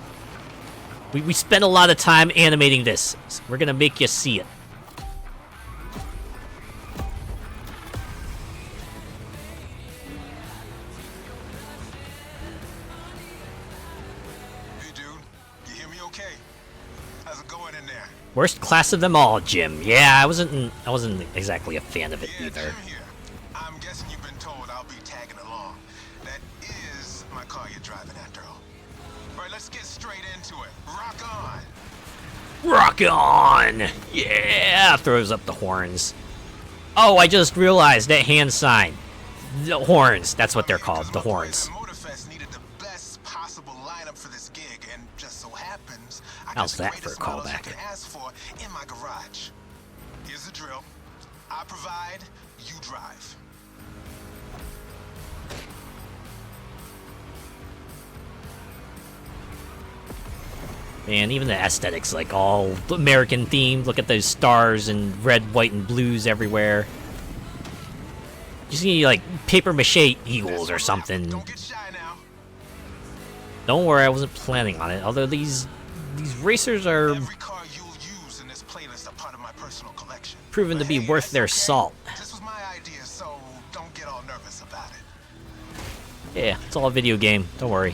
we spent a lot of time animating this. So we're gonna make you see it. Hey, dude. You hear me okay? How's it going in there? Worst class of them all, Jim. Yeah, I wasn't exactly a fan of it Yeah, either. Jim here. I'm guessing you've been told I'll be tagging along. That is my car you're driving after all. All right, let's get straight into it. Rock on. Rock on! Yeah! Throws up the horns. Oh, I just realized that hand sign. The horns. That's what they're called. The horns. Motorfest needed the best possible lineup for this gig, and just so happens I got How's the that for a greatest models you callback? can ask for in my garage. Here's the drill. I provide, you drive. Man, even the aesthetics, like all American themed. Look at those stars and red, white, and blues everywhere. You see, like, paper mache eagles or something. Don't get shy now. Don't worry, I wasn't planning on it. Although these racers are Every car you'll use in this playlist are part of my personal collection. proven to But be hey, worth that's their okay. salt. This was my idea, so don't get all nervous about it. Yeah, it's all a video game. Don't worry.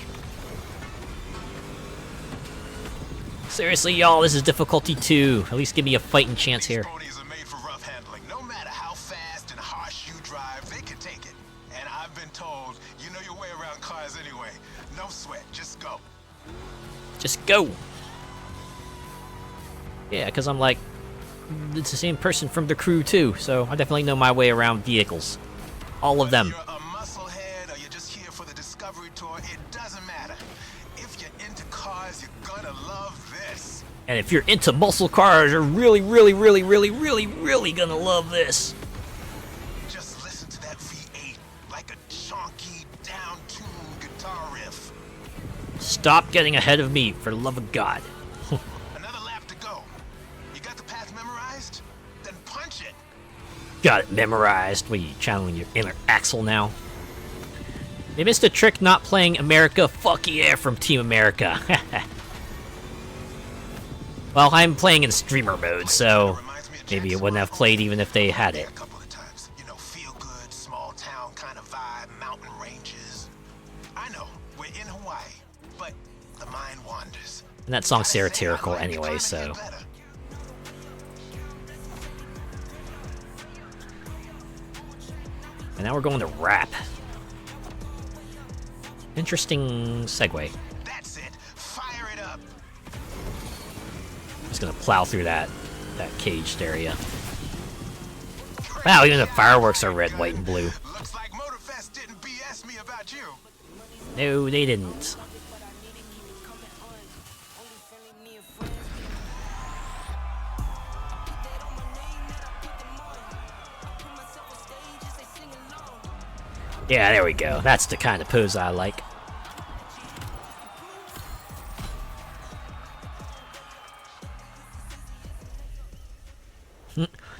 Seriously, y'all, this is difficulty 2. At least give me a fighting chance here. These ponies are made for rough handling. No matter how fast and harsh you drive, they can take it. And I've been told you know your way around cars anyway. No sweat, just go. Just go. Yeah, because I'm like, it's the same person from the crew too, so I definitely know my way around vehicles. All of them. Whether you're a musclehead or you're just here for the Discovery Tour, it doesn't matter. If you're into cars, you're gonna love this. And if you're into muscle cars, you're really, really, really, really, really, really gonna love this. Just listen to that V8 like a chunky, down-tuned guitar riff. Stop getting ahead of me, for the love of God. Another lap to go. You got the path memorized? Then punch it. Got it memorized. What are you channeling your inner Axel now? They missed a trick not playing America Fuck Yeah from Team America. Well, I'm playing in streamer mode, so maybe it wouldn't have played even if they had it. A couple of times, you know, feel good, small town kind of vibe, mountain ranges. I know, we're in Hawaii, but the mind wanders. And that song's satirical anyway, so. And now we're going to rap. Interesting segue. That's it. Fire it up. Just gonna plow through that caged area. Wow, even the fireworks are red, white, and blue. Looks like Motorfest didn't BS me about not you. No, they didn't. Yeah, there we go. That's the kind of pose I like.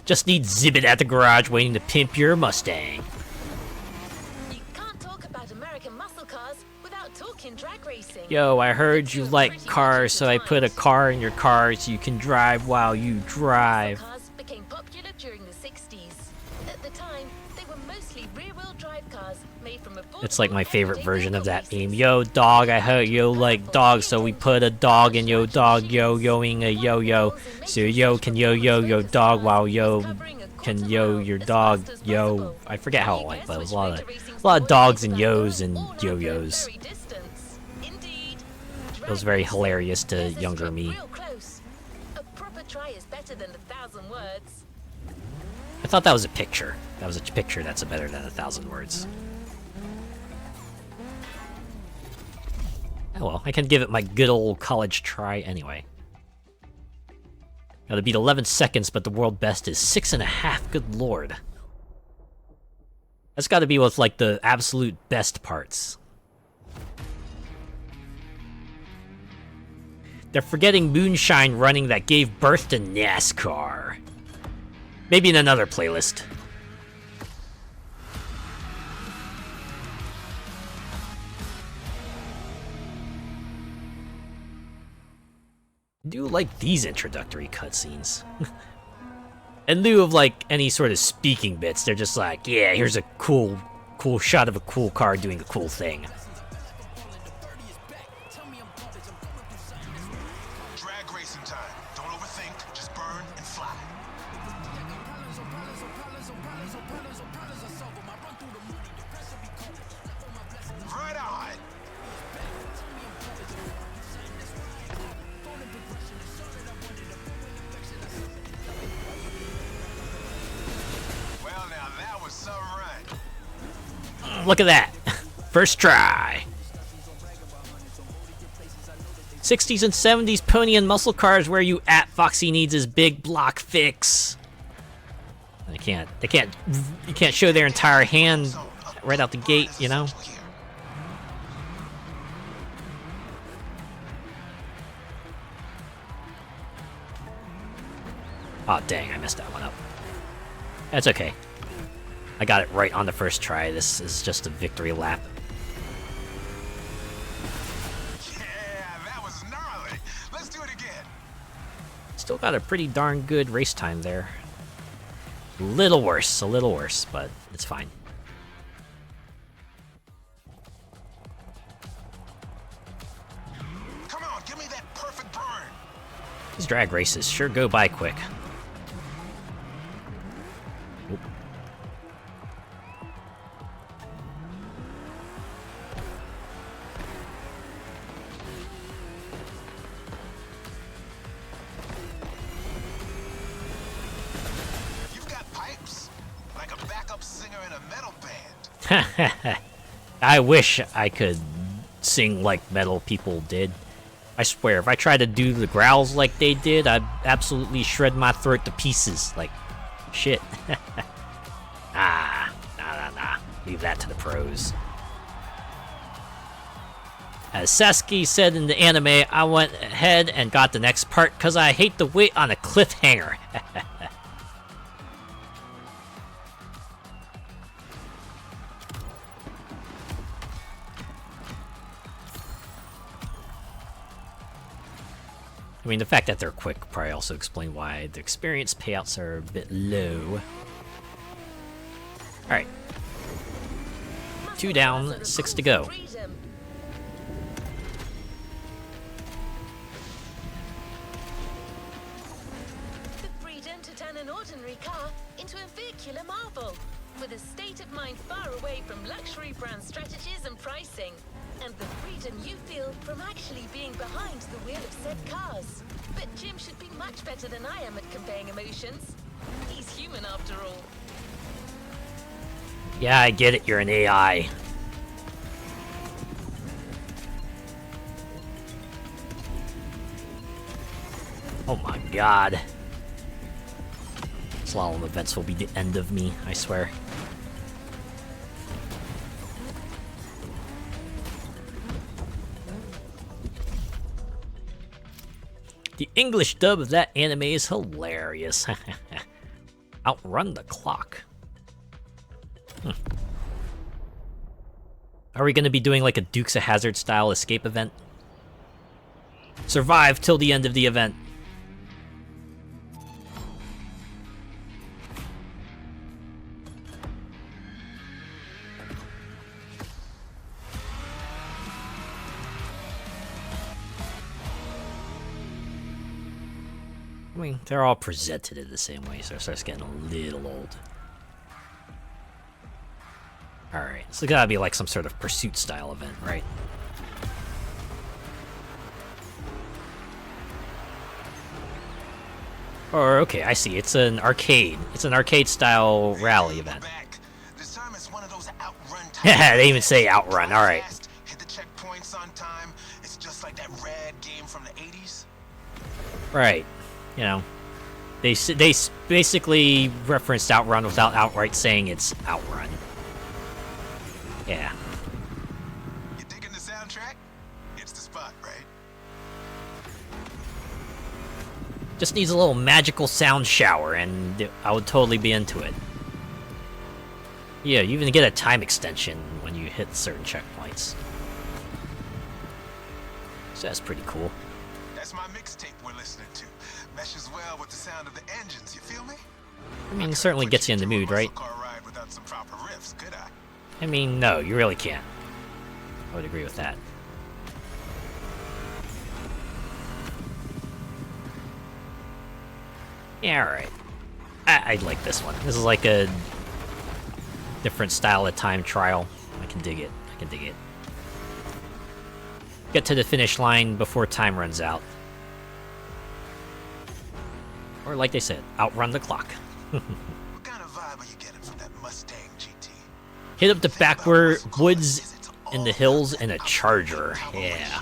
Just need Zibbit at the garage waiting to pimp your Mustang. You can't talk about American muscle cars without talking drag racing. Yo, I heard you like cars, so I put a car in your car so you can drive while you drive. Muscle cars became popular during the 60s. At the time, they were mostly rear-wheel drive cars made from a It's like my favorite version of that meme. Yo, dog, I heard yo like dogs, so we put a dog in yo dog yo-yoing a yo-yo. So yo can yo-yo your dog while yo can yo your dog yo. I forget how it went, but it was a lot of dogs and yos and yo-yos. It was very hilarious to younger me. A proper try is better than 1,000 words. I thought that was a picture. That was a picture that's better than 1,000 words. Oh well, I can give it my good old college try anyway. Gotta beat 11 seconds, but the world best is 6.5. Good lord. That's gotta be with like the absolute best parts. They're forgetting Moonshine running that gave birth to NASCAR. Maybe in another playlist. I do like these introductory cutscenes. In lieu of like any sort of speaking bits, they're just like, yeah, here's a cool shot of a cool car doing a cool thing. Drag racing time. Don't overthink, just burn and fly. Right on. Well, now that was some run. Look at that. First try. 60s and 70s pony and muscle cars where you at. Foxy needs his big block fix. You can't show their entire hand right out the gate, you know? Oh dang, I messed that one up. That's okay. I got it right on the first try. This is just a victory lap. Yeah, that was gnarly. Let's do it again. Still got a pretty darn good race time there. A little worse, but it's fine. Come on, give me that perfect burn. These drag races sure go by quick. Oop. You've got pipes, like a backup singer in a metal band. I wish I could sing like metal people did. I swear, if I tried to do the growls like they did, I'd absolutely shred my throat to pieces. Like, shit. Nah. Leave that to the pros. As Sasuke said in the anime, I went ahead and got the next part because I hate to wait on a cliffhanger. I mean, the fact that they're quick probably also explain why the experience payouts are a bit low. Alright. 2 down, 6 to go. The freedom to turn an ordinary car into a vehicular marvel, with a state of mind far away from luxury brand strategies and pricing, and the freedom you feel from actually being behind the wheel of said cars. But Jim should be much better than I am at conveying emotions. He's human after all. Yeah, I get it, you're an AI. god. Slalom events will be the end of me, I swear. The English dub of that anime is hilarious. Outrun the clock. Are we gonna be doing like a Dukes of Hazzard style escape event? Survive till the end of the event. I mean, they're all presented in the same way, so it starts getting a little old. Alright, so it's gotta be like some sort of pursuit style event, right? Or, okay, I see, it's an arcade. It's an arcade style rally event. Yeah, they even say outrun, alright. Hit the checkpoints on time. It's just like that rad game from the 80s. Right. You know, they basically referenced Outrun without outright saying it's Outrun. Yeah. You digging the soundtrack? It's the spot, right? Just needs a little magical sound shower, and I would totally be into it. Yeah, you even get a time extension when you hit certain checkpoints. So that's pretty cool. That's my mixtape we're listening to. Meshes well with the sound of the engines, you feel me? I mean, it certainly gets you in the mood, right? Car ride without some proper riffs, could I? I mean, no, you really can't. I would agree with that. Yeah, alright. I like this one. This is like a different style of time trial. I can dig it. I can dig it. Get to the finish line before time runs out. Or like they said, outrun the clock. What kind of vibe are you getting from that Mustang GT? Hit up the backward woods in the hills in a Charger. Yeah.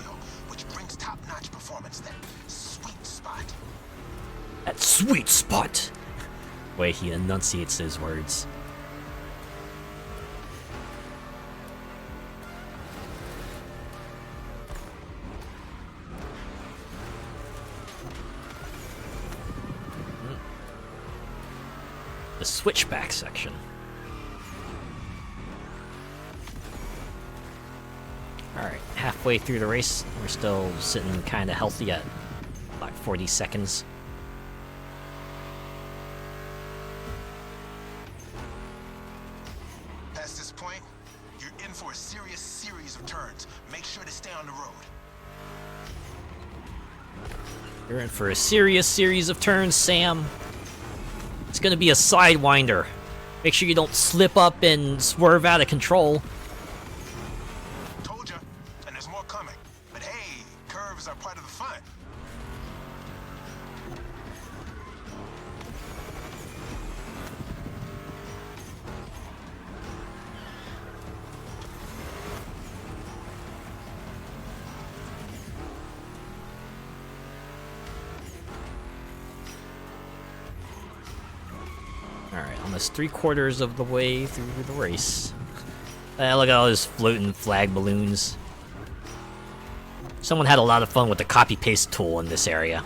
Which brings top-notch performance, that sweet spot. That sweet spot. Way he enunciates his words. The switchback section. Alright, halfway through the race, we're still sitting kind of healthy at like 40 seconds. Past this point, you're in for a serious series of turns. Make sure to stay on the road. You're in for a serious series of turns, Sam. It's gonna be a sidewinder. Make sure you don't slip up and swerve out of control. Told ya, and there's more coming. But hey, curves are part of the fun. Alright, almost 3/4 of the way through the race. Look at all those floating flag balloons. Someone had a lot of fun with the copy-paste tool in this area.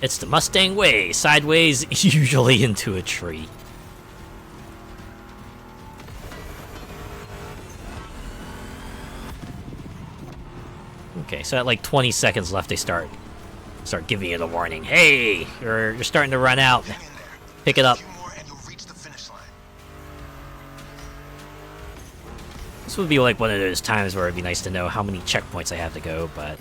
It's the Mustang way, sideways, usually into a tree. Okay, so at like 20 seconds left, they start giving you the warning. Hey, you're starting to run out. Pick it up. This would be like one of those times where it'd be nice to know how many checkpoints I have to go, but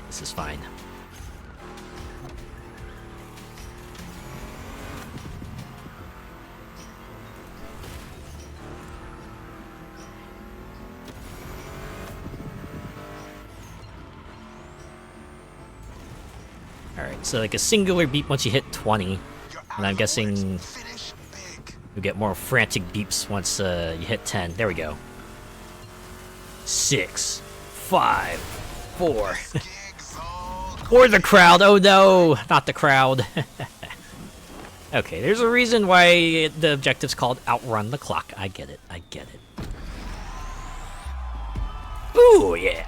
this is fine. Alright, so like a singular beep once you hit 20. You're And I'm guessing you'll get more frantic beeps once you hit 10. There we go. 6, 5, 4. Or the crowd. Oh no, not the crowd. Okay, there's a reason why the objective's called Outrun the Clock. I get it. I get it. Ooh, yeah.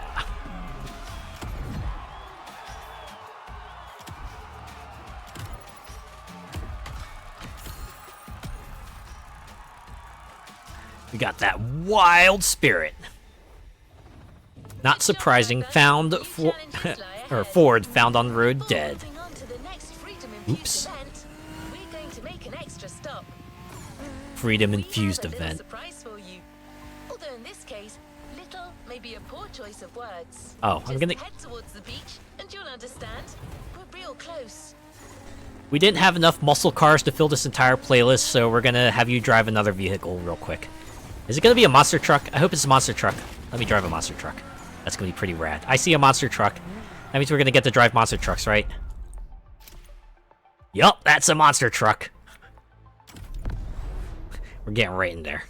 We got that wild spirit. Not surprising, found or Ford found on the road dead. Oops. Freedom infused event. Although in this case, little may be a poor choice of words. Oh, I'm gonna head towards the beach and you'll understand. We're real close. We didn't have enough muscle cars to fill this entire playlist, so we're gonna have you drive another vehicle real quick. Is it gonna be a monster truck? I hope it's a monster truck. Let me drive a monster truck. That's gonna be pretty rad. I see a monster truck. That means we're gonna get to drive monster trucks, right? Yup, that's a monster truck. We're getting right in there.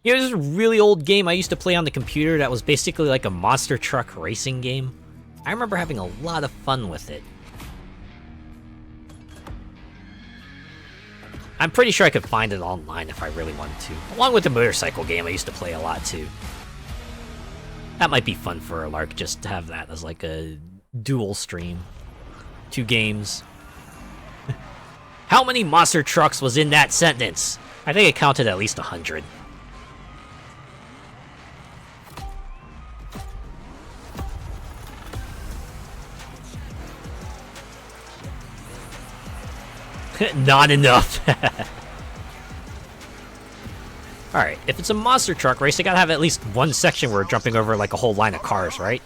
You know, there's a really old game I used to play on the computer that was basically like a monster truck racing game. I remember having a lot of fun with it. I'm pretty sure I could find it online if I really wanted to. Along with the motorcycle game I used to play a lot too. That might be fun for a lark, just to have that as like a dual stream. 2 games. How many monster trucks was in that sentence? I think it counted at least 100. Not enough. Alright, if it's a monster truck race, they gotta have at least one section where we're jumping over like a whole line of cars, right?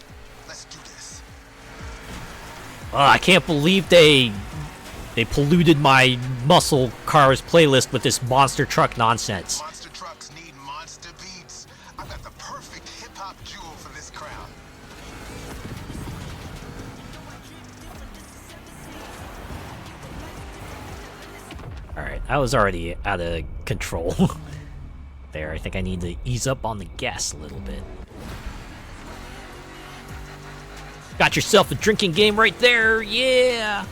Oh, I can't believe they polluted my muscle cars playlist with this monster truck nonsense. Monster trucks need monster beats. I've got the perfect hip-hop jewel for this crowd. Alright, I was already out of control. There, I think I need to ease up on the gas a little bit. Got yourself a drinking game right there, yeah!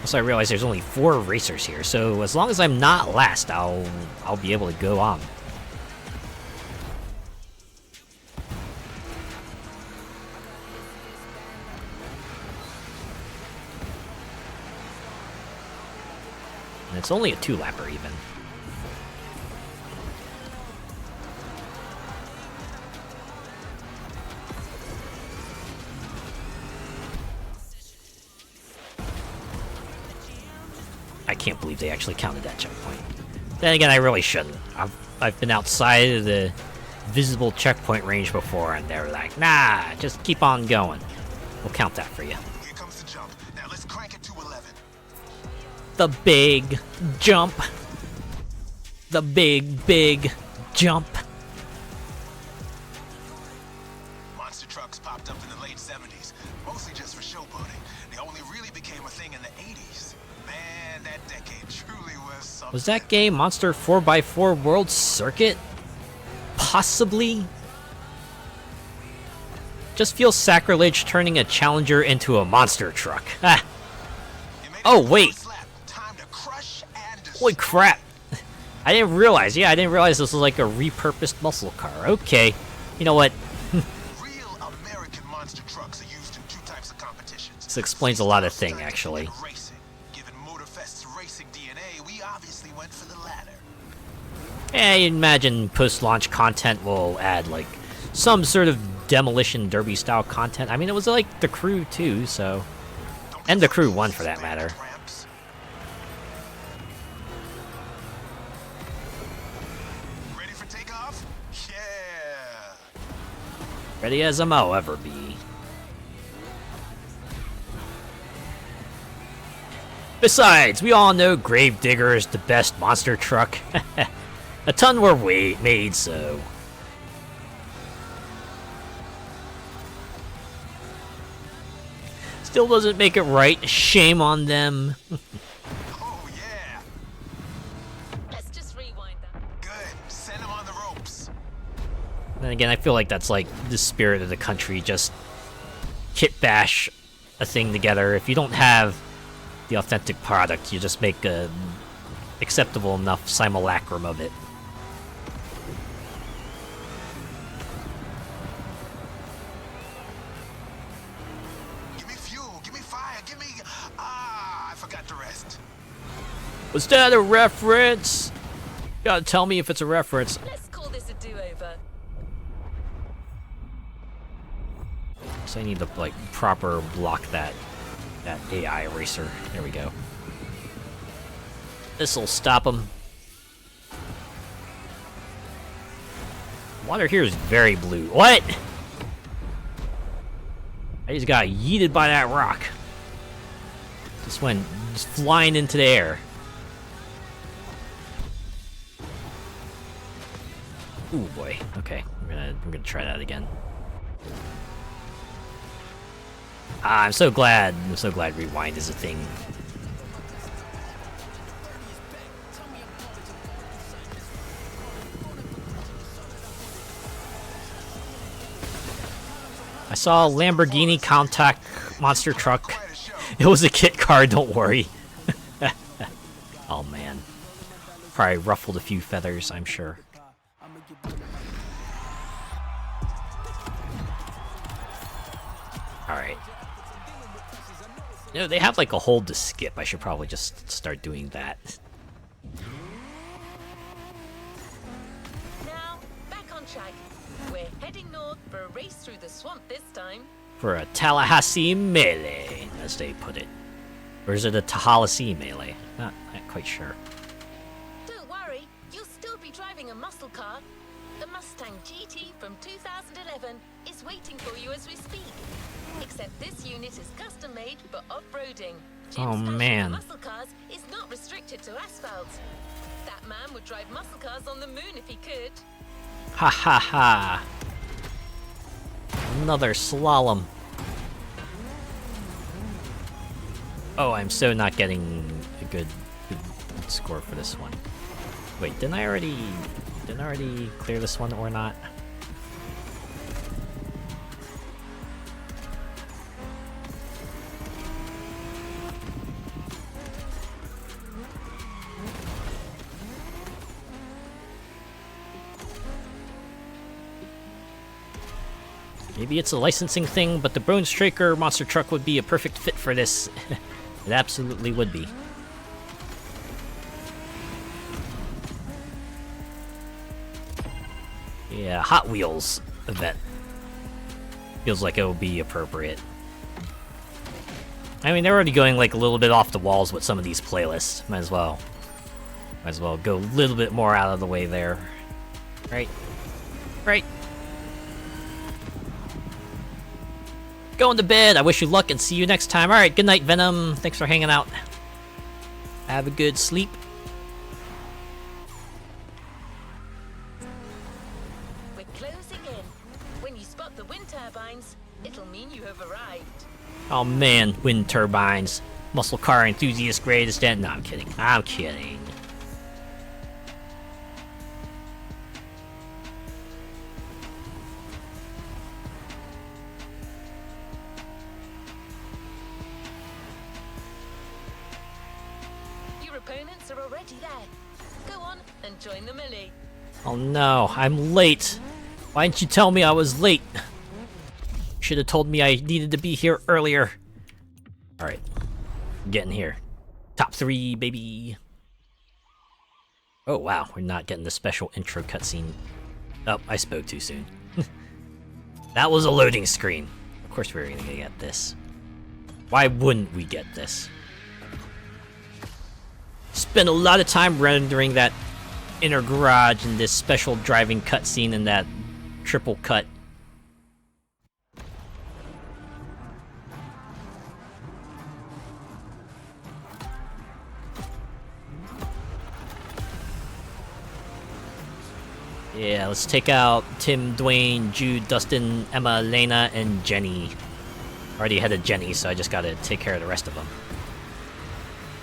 Also, I realize there's only 4 racers here, so as long as I'm not last, I'll be able to go on. And it's only a 2-lapper even. I can't believe they actually counted that checkpoint. Then again, I really shouldn't. I've been outside of the visible checkpoint range before, and they're like, nah, just keep on going. We'll count that for you. Here comes the jump. Now let's crank it to 11. The big jump. The big jump. Monster trucks popped up in the late 70s, mostly just for showboating. They only really became a thing in the 80s. Man, that decade truly was something. Was that game Monster 4x4 World Circuit? Possibly? Just feels sacrilege turning a Challenger into a monster truck. Ah. Oh, wait. Holy crap. I didn't realize. Yeah, I didn't realize this was like a repurposed muscle car. Okay. You know what? Real American monster trucks are used in 2 types of competitions. This explains a lot of things, actually. Racing. Given Motorfest's racing DNA, we obviously went for the latter. I imagine post-launch content will add like some sort of demolition derby style content. I mean, it was like the Crew too, so, and the Crew 1 for that matter. Ready for takeoff? Yeah. Ready as I'll ever be. Besides, we all know Gravedigger is the best monster truck. A ton were made, so Still doesn't make it right. Shame on them. Oh, yeah. Let's just rewind that. Good. Send him on the ropes. Then again, I feel like that's like the spirit of the country. Just kit bash a thing together. If you don't have the authentic product, you just make a acceptable enough simulacrum of it. Give me fuel. Give me fire. Give me... I forgot the rest. Was that a reference? You gotta tell me if it's a reference. Let's call this a do-over. So I need to like proper block that AI eraser. There we go. This'll stop him. Water here is very blue. What? I just got yeeted by that rock. Just went just flying into the air. Ooh boy. Okay, we're gonna try that again. I'm so glad rewind is a thing. I saw a Lamborghini contact monster truck. It was a kit car, don't worry. Oh man. Probably ruffled a few feathers, I'm sure. Alright. You know, they have like a hold to skip. I should probably just start doing that. Now, back on track. We're heading north for a race through the swamp this time. For a Tallahassee melee, as they put it. Or is it a Tallahassee melee? Not quite sure. Don't worry, you'll still be driving a muscle car. The Mustang GT from 2011 is waiting for you as we speak. Except this unit is custom made for off-roading. Oh, Jim's passion man. for muscle cars is not restricted to asphalt. That man would drive muscle cars on the moon if he could. Ha ha ha. Another slalom. Oh, I'm so not getting a good score for this one. Wait, didn't I already clear this one or not? Maybe it's a licensing thing, but the Bone Striker monster truck would be a perfect fit for this. It absolutely would be. Yeah, Hot Wheels event. Feels like it would be appropriate. I mean, they're already going like a little bit off the walls with some of these playlists. Might as well go a little bit more out of the way there. Right? Right. Going to bed. I wish you luck and see you next time. Alright, good night, Venom. Thanks for hanging out. Have a good sleep. We're closing in. When you spot the wind turbines, it'll mean you have arrived. Oh man, wind turbines. Muscle car enthusiast greatest end. No, I'm kidding. I'm kidding. Your opponents are already there. Go on and join the melee. Oh no, I'm late. Why didn't you tell me I was late? Should have told me I needed to be here earlier. Alright. Getting here. Top 3, baby. Oh wow, we're not getting the special intro cutscene. Oh, I spoke too soon. That was a loading screen. Of course we were gonna get this. Why wouldn't we get this? Spent a lot of time rendering that inner garage and this special driving cutscene and that triple cut. Yeah, let's take out Tim, Dwayne, Jude, Dustin, Emma, Lena, and Jenny. Already ahead of Jenny, so I just gotta take care of the rest of them.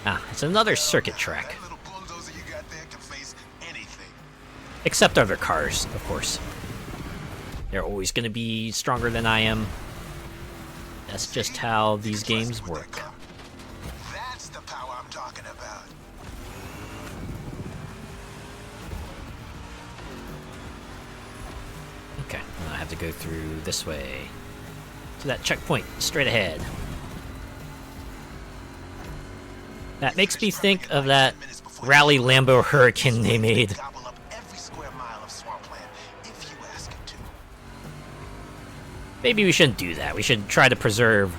Ah, it's another circuit track. That little bulldozer you got there can face anything. Except other cars, of course. They're always gonna be stronger than I am. That's just how these games work. That's the power I'm talking about. Okay, now I have to go through this way. To that checkpoint, straight ahead. That makes me think of that Rally Lambo Hurricane they made. Gobble up every square mile of swampland if you ask it to. Maybe we shouldn't do that. We should try to preserve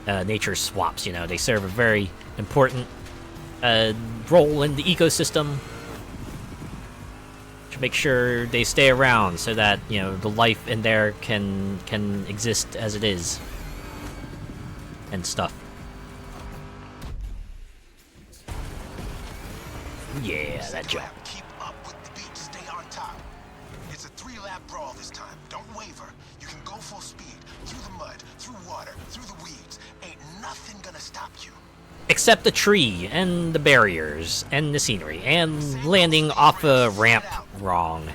nature's swamps, you know. They serve a very important role in the ecosystem. To make sure they stay around so that, you know, the life in there can exist as it is. And stuff. Yeah, that jump. Keep up with the beat, stay on top. It's a 3-lap brawl this time. Don't waver. You can go full speed, through the mud, through water, through the weeds. Ain't nothing gonna stop you. Except the tree, and the barriers, and the scenery, and landing off a ramp wrong.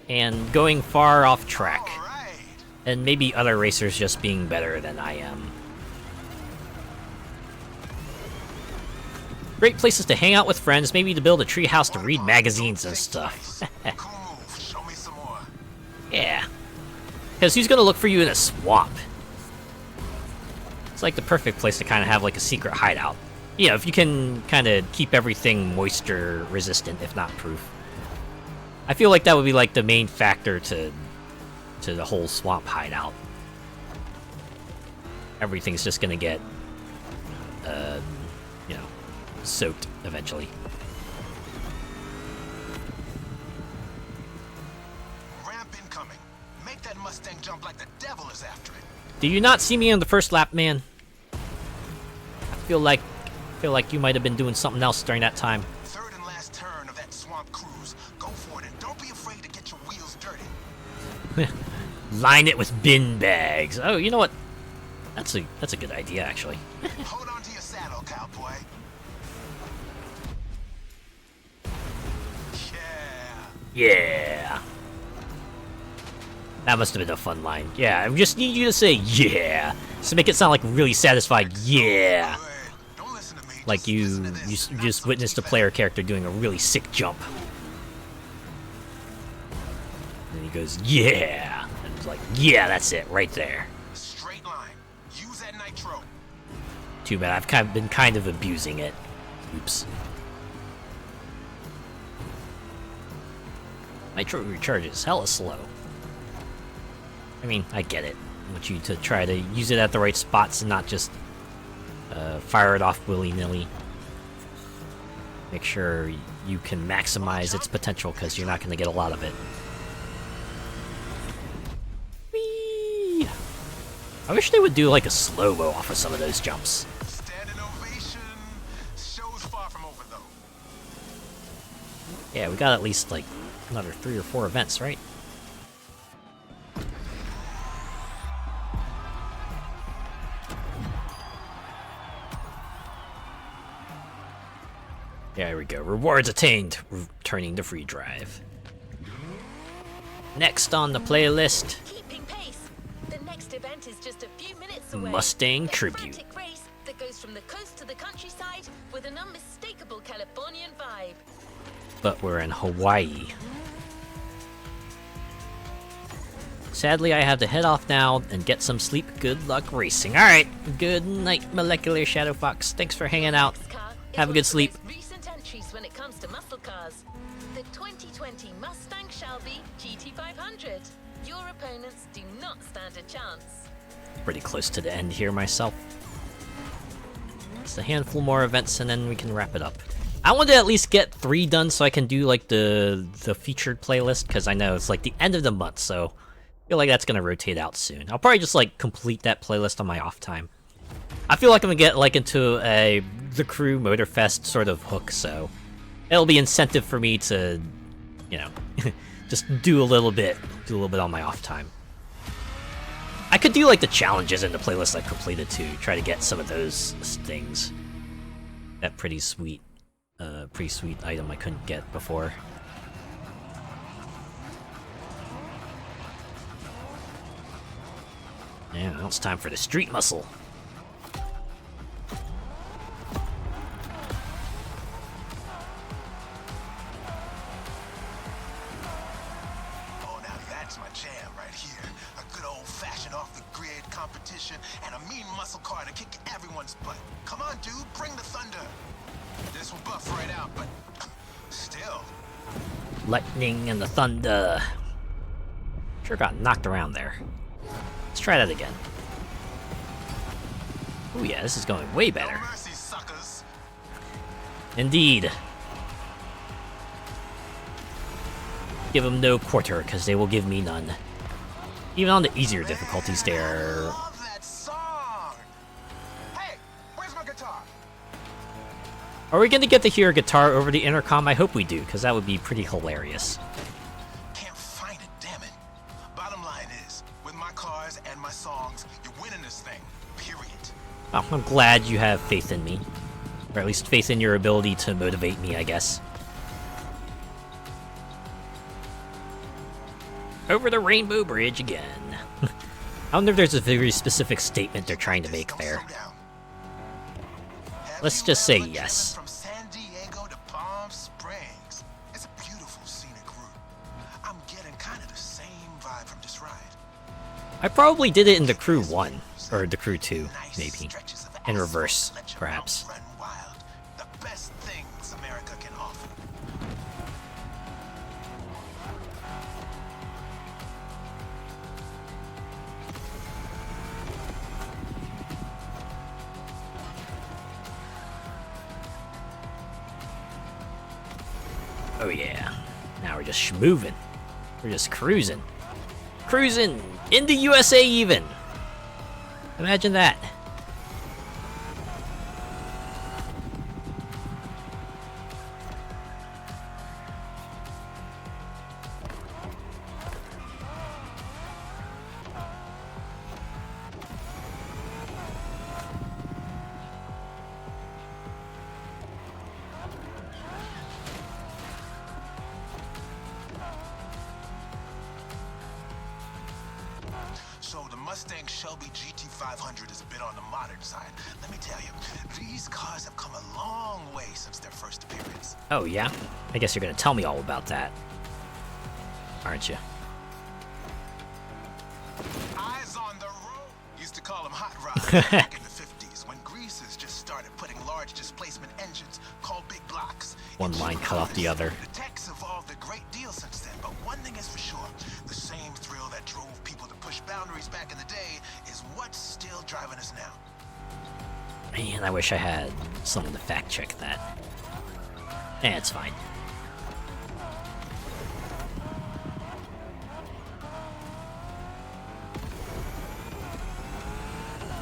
And going far off track. And maybe other racers just being better than I am. Great places to hang out with friends, maybe to build a tree house to read magazines and stuff. Yeah. Because who's gonna look for you in a swamp? It's like the perfect place to kind of have like a secret hideout. You know, if you can kind of keep everything moisture resistant, if not proof. I feel like that would be like the main factor to the whole swamp hideout. Everything's just gonna get, you know, soaked eventually. Ramp incoming. Make that Mustang jump like the devil is after it. Do you not see me on the first lap, man? I feel like you might have been doing something else during that time. Third and last turn of that swamp cruise. Go for it and don't be afraid to get your wheels dirty. Line it with bin bags. Oh, you know what? That's a good idea, actually. Hold on to your saddle, cowboy. Yeah. That must have been a fun line. Yeah, I just need you to say yeah. To make it sound like really satisfied, yeah. Like you just witnessed a player character doing a really sick jump. And he goes, yeah. And it's like, yeah, that's it, right there. Straight line. Use that nitro. Too bad, I've been kind of abusing it. Oops. Nitro recharges hella slow. I mean, I get it. I want you to try to use it at the right spots and not just fire it off willy-nilly. Make sure you can maximize its potential, because you're not going to get a lot of it. Whee! I wish they would do like a slow-mo off of some of those jumps. Standing ovation. Show's far from over, though. Yeah, we got at least like another 3 or 4 events, right? There we go. Rewards attained. Returning to free drive. Next on the playlist, Keeping pace. The next event is just a few minutes away. Mustang A Tribute. frantic race that goes from the coast to the countryside with an unmistakable Californian vibe. But we're in Hawaii. Sadly, I have to head off now and get some sleep. Good luck racing. Alright, good night, Molecular Shadow Fox. Thanks for hanging out. Have a good sleep. Recent entries when it comes to muscle cars. The 2020 Mustang Shelby GT500. Your opponents do not stand a chance. Pretty close to the end here myself. Just a handful more events and then we can wrap it up. I wanted to at least get 3 done so I can do like the featured playlist, because I know it's like the end of the month, so I feel like that's gonna rotate out soon. I'll probably just like complete that playlist on my off time. I feel like I'm gonna get like into the Crew Motorfest sort of hook, so it'll be incentive for me to, you know, just do a little bit on my off time. I could do like the challenges in the playlist I've completed to try to get some of those things. That pretty sweet item I couldn't get before. Yeah, now it's time for the street muscle. Oh, now that's my jam right here. A good old-fashioned off-the-grid competition and a mean muscle car to kick everyone's butt. Come on, dude, bring the thunder. This will buff right out, but still. Lightning and the thunder. Sure got knocked around there. Let's try that again. Oh yeah, this is going way better. No mercy, suckers. Indeed. Give them no quarter, because they will give me none. Even on the easier difficulties, I they're... love that song. Hey, where's my guitar? Are we going to get to hear a guitar over the intercom? I hope we do, because that would be pretty hilarious. Can't find it, damn it. Bottom line is, with my cars and my songs, you're winning this thing. Period. Well, I'm glad you have faith in me. Or at least faith in your ability to motivate me, I guess. Over the Rainbow Bridge again. I wonder if there's a very specific statement they're trying to make there. Let's just say yes. From San Diego to Palm Springs. It's a beautiful scenic route. I'm getting kind of the same vibe from this ride. I probably did it in the Crew 1, or the Crew 2, maybe. In reverse, perhaps. Run wild. The best things America can offer. Oh yeah. Now we're just schmoovin'. We're just cruising. Cruising! Into USA even! Imagine that. So the Mustang Shelby GT500 is a bit on the modern side. Let me tell you, these cars have come a long way since their first appearance. Oh yeah? I guess you're gonna tell me all about that. Aren't you? Eyes on the road. Used to call them hot rods back in the 50s when greasers just started putting large displacement engines called big blocks. One line cut off the other. The tech's evolved a great deal since then, but one thing is for sure. The same thrill that drove people to push boundaries back in the day is what's still driving us now. Man, I wish I had someone to fact check that. Eh, it's fine.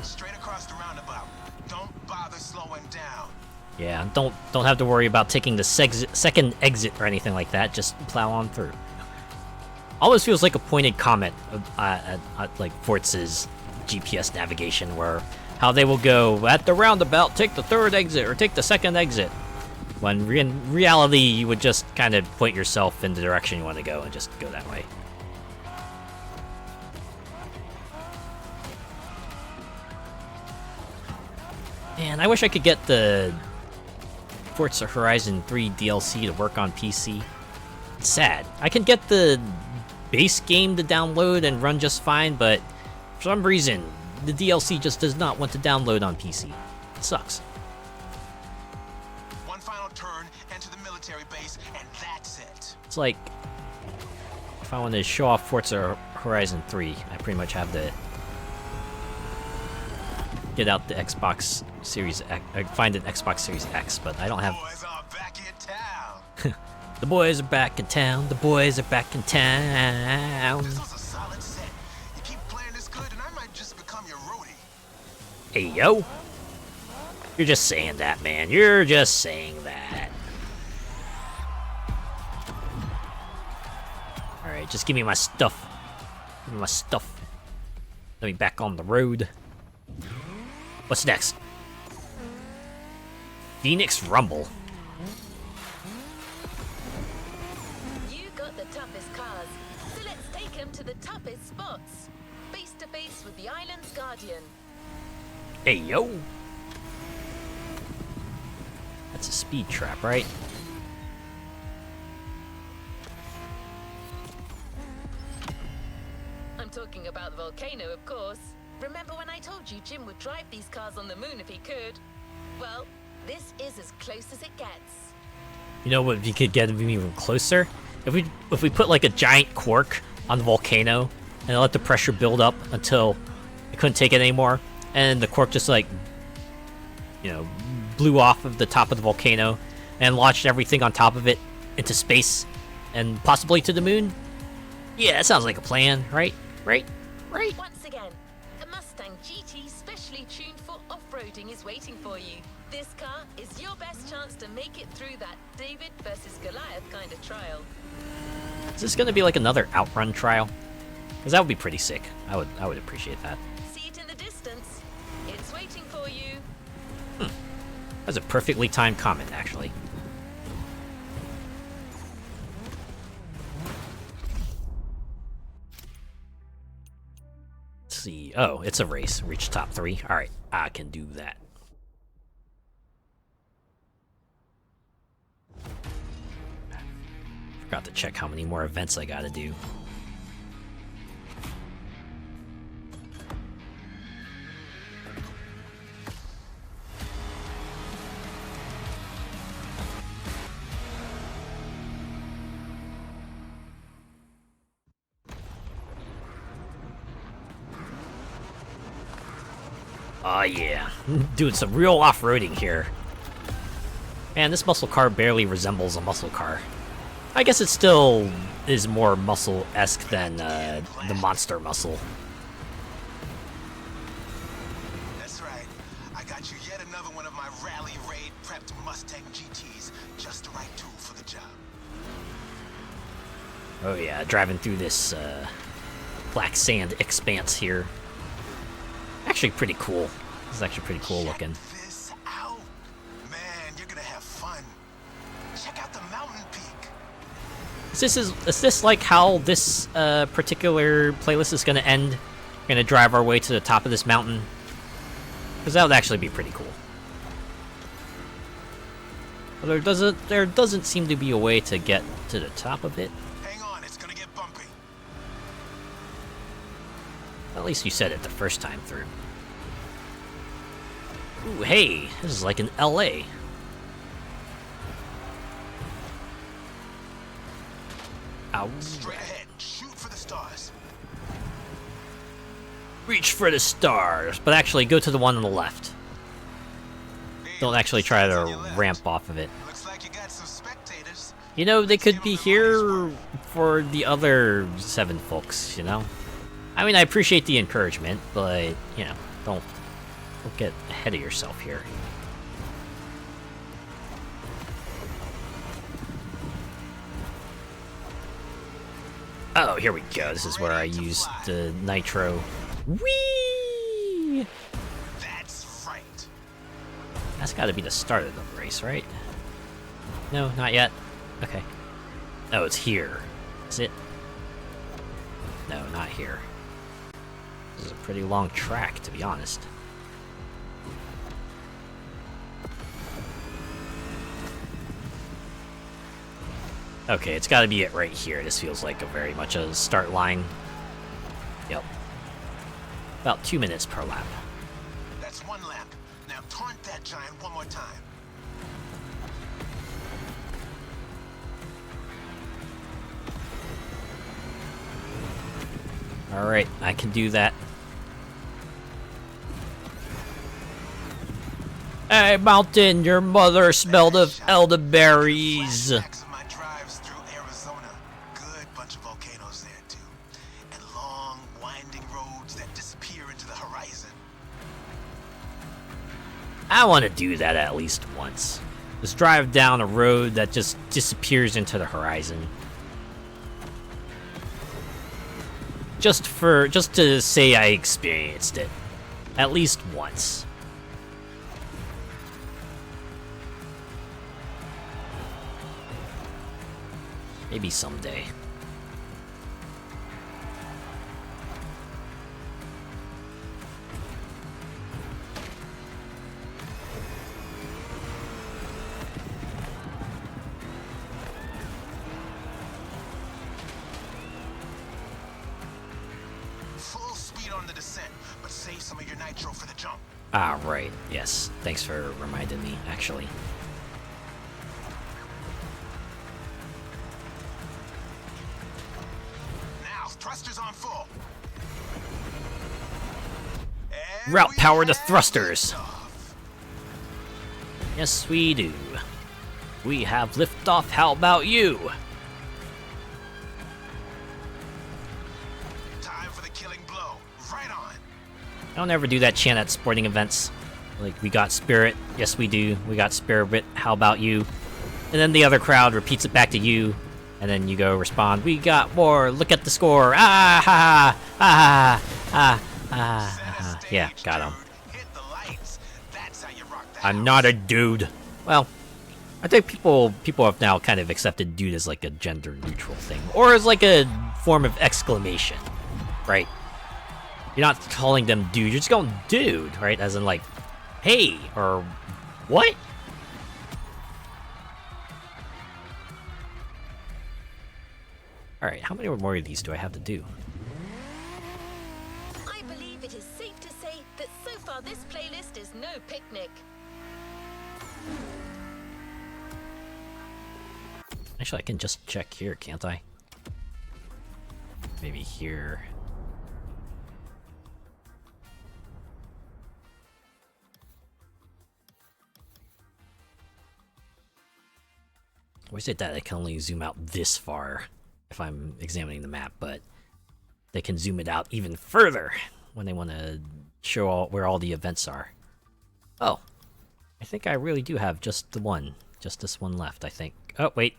Straight across the roundabout. Don't bother slowing down. Yeah, don't have to worry about taking the second exit or anything like that. Just plow on through. Almost feels like a pointed comment at like Forza's GPS navigation, where how they will go at the roundabout, take the third exit or take the second exit. When in reality, you would just kind of point yourself in the direction you want to go and just go that way. Man, I wish I could get the Forza Horizon 3 DLC to work on PC. It's sad. I can get the base game to download and run just fine, but for some reason, the DLC just does not want to download on PC. It sucks. One final turn, enter the military base, and that's it. It's like, if I want to show off Forza Horizon 3, I pretty much have to get out the Xbox Series X, find an Xbox Series X, but I don't have... Boys are back in town. The boys are back in town, the boys are back in town. This was a solid set. You keep playing this good, and I might just become your roadie. Hey, yo. You're just saying that, man. You're just saying that. Alright, just give me my stuff. Give me my stuff. Let me back on the road. What's next? Phoenix Rumble. You got the toughest cars, so let's take them to the toughest spots. Face to face with the island's guardian. Hey, yo! That's a speed trap, right? I'm talking about the volcano, of course. Remember when I told you Jim would drive these cars on the moon if he could? Well, this is as close as it gets. You know what? We could get even closer if we put like a giant cork on the volcano and let the pressure build up until it couldn't take it anymore, and the cork just like, you know, blew off of the top of the volcano and launched everything on top of it into space and possibly to the moon. Yeah, that sounds like a plan, right? Right? Once again, a Mustang GT specially tuned for off-roading is waiting for you. This car is your best chance to make it through that David versus Goliath kind of trial. Is this gonna be like another outrun trial? Because that would be pretty sick. I would appreciate that. See it in the distance. It's waiting for you. That's a perfectly timed comment, actually. Let's see. Oh, it's a race. Reach top 3. Alright, I can do that. Forgot to check how many more events I gotta do. Oh yeah, doing some real off-roading here. Man, this muscle car barely resembles a muscle car. I guess it still is more muscle-esque than the monster muscle. That's right. I got you yet another one of my rally raid prepped Mustang GTs. Just the right tool for the job. Oh yeah, driving through this black sand expanse here. Actually pretty cool. This is actually pretty cool looking. Check this out. Man, you're gonna have fun. Check out the mountain peak. Is this like how this particular playlist is gonna end? We're gonna drive our way to the top of this mountain? Because that would actually be pretty cool. But there doesn't seem to be a way to get to the top of it. Hang on, it's gonna get bumpy. At least you said it the first time through. Ooh, hey, this is like in LA. Ow. Straight ahead, shoot for the stars. Reach for the stars, but actually go to the one on the left. Don't actually try to ramp off of it. Looks like you got some spectators. You know, they could be here for the other 7 folks, you know? I mean, I appreciate the encouragement, but, you know, don't get ahead of yourself here. Oh, here we go. This is where I used the nitro. Whee! That's right. That's got to be the start of the race, right? No, not yet. Okay. Oh, it's here. Is it? No, not here. This is a pretty long track, to be honest. Okay, it's got to be it right here. This feels like a very much a start line. Yep. About 2 minutes per lap. That's 1 lap. Now taunt that giant one more time. Alright, I can do that. Hey, Mountain, your mother smelled of elderberries. Flashbacks of my drives through Arizona. Good bunch of volcanoes there too. And long, winding roads that disappear into the horizon. I want to do that at least once. Just drive down a road that just disappears into the horizon. just to say I experienced it. At least once. Maybe someday. Full speed on the descent, but save some of your nitro for the jump. Ah, right. Yes. Thanks for reminding me, actually. Now, thrusters on full. Route power to thrusters. Yes, we do. We have liftoff. How about you? Time for the killing blow. Right on. I don't ever do that chant at sporting events. Like, we got spirit. Yes, we do. We got spirit. How about you? And then the other crowd repeats it back to you. And then you go respond, we got more. Look at the score. Ah, ha, ah, ah, ah, ah. Yeah, got him. I'm not a dude. Well, I think people have now kind of accepted dude as like a gender neutral thing. Or as like a form of exclamation, right? You're not calling them dude, you're just going dude, right? As in like, hey, or what? Alright, how many more of these do I have to do? I believe it is safe to say that so far this playlist is no picnic. Actually, I can just check here, can't I? Maybe here. Why is it that I can only zoom out this far if I'm examining the map, but they can zoom it out even further when they want to show where all the events are? Oh, I think I really do have just this one left, I think. Oh, wait.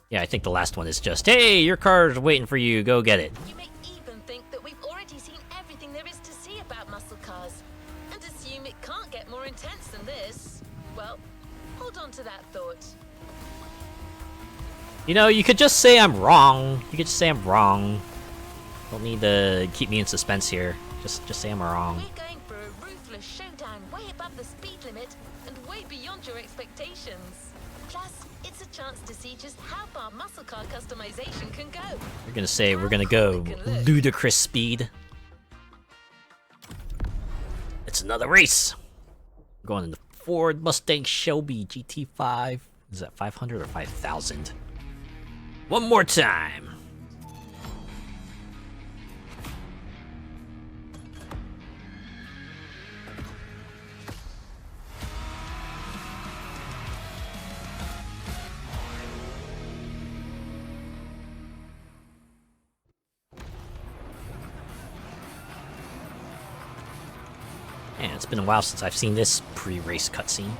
Yeah, I think the last one is just, hey, your car's waiting for you, go get it. You may even think that we've already seen everything there is to see about muscle cars, and assume it can't get more intense than this. Well, hold on to that thought. You know, you could just say I'm wrong. You could just say I'm wrong. Don't need to keep me in suspense here. Just say I'm wrong. We're going for a ruthless showdown way above the speed limit and way beyond your expectations. Plus, it's a chance to see just how far muscle car customization can go. You're gonna say we're gonna go ludicrous speed. It's another race. We're going in the Ford Mustang Shelby GT5. Is that 500 or 5,000? One more time. Man, it's been a while since I've seen this pre-race cutscene.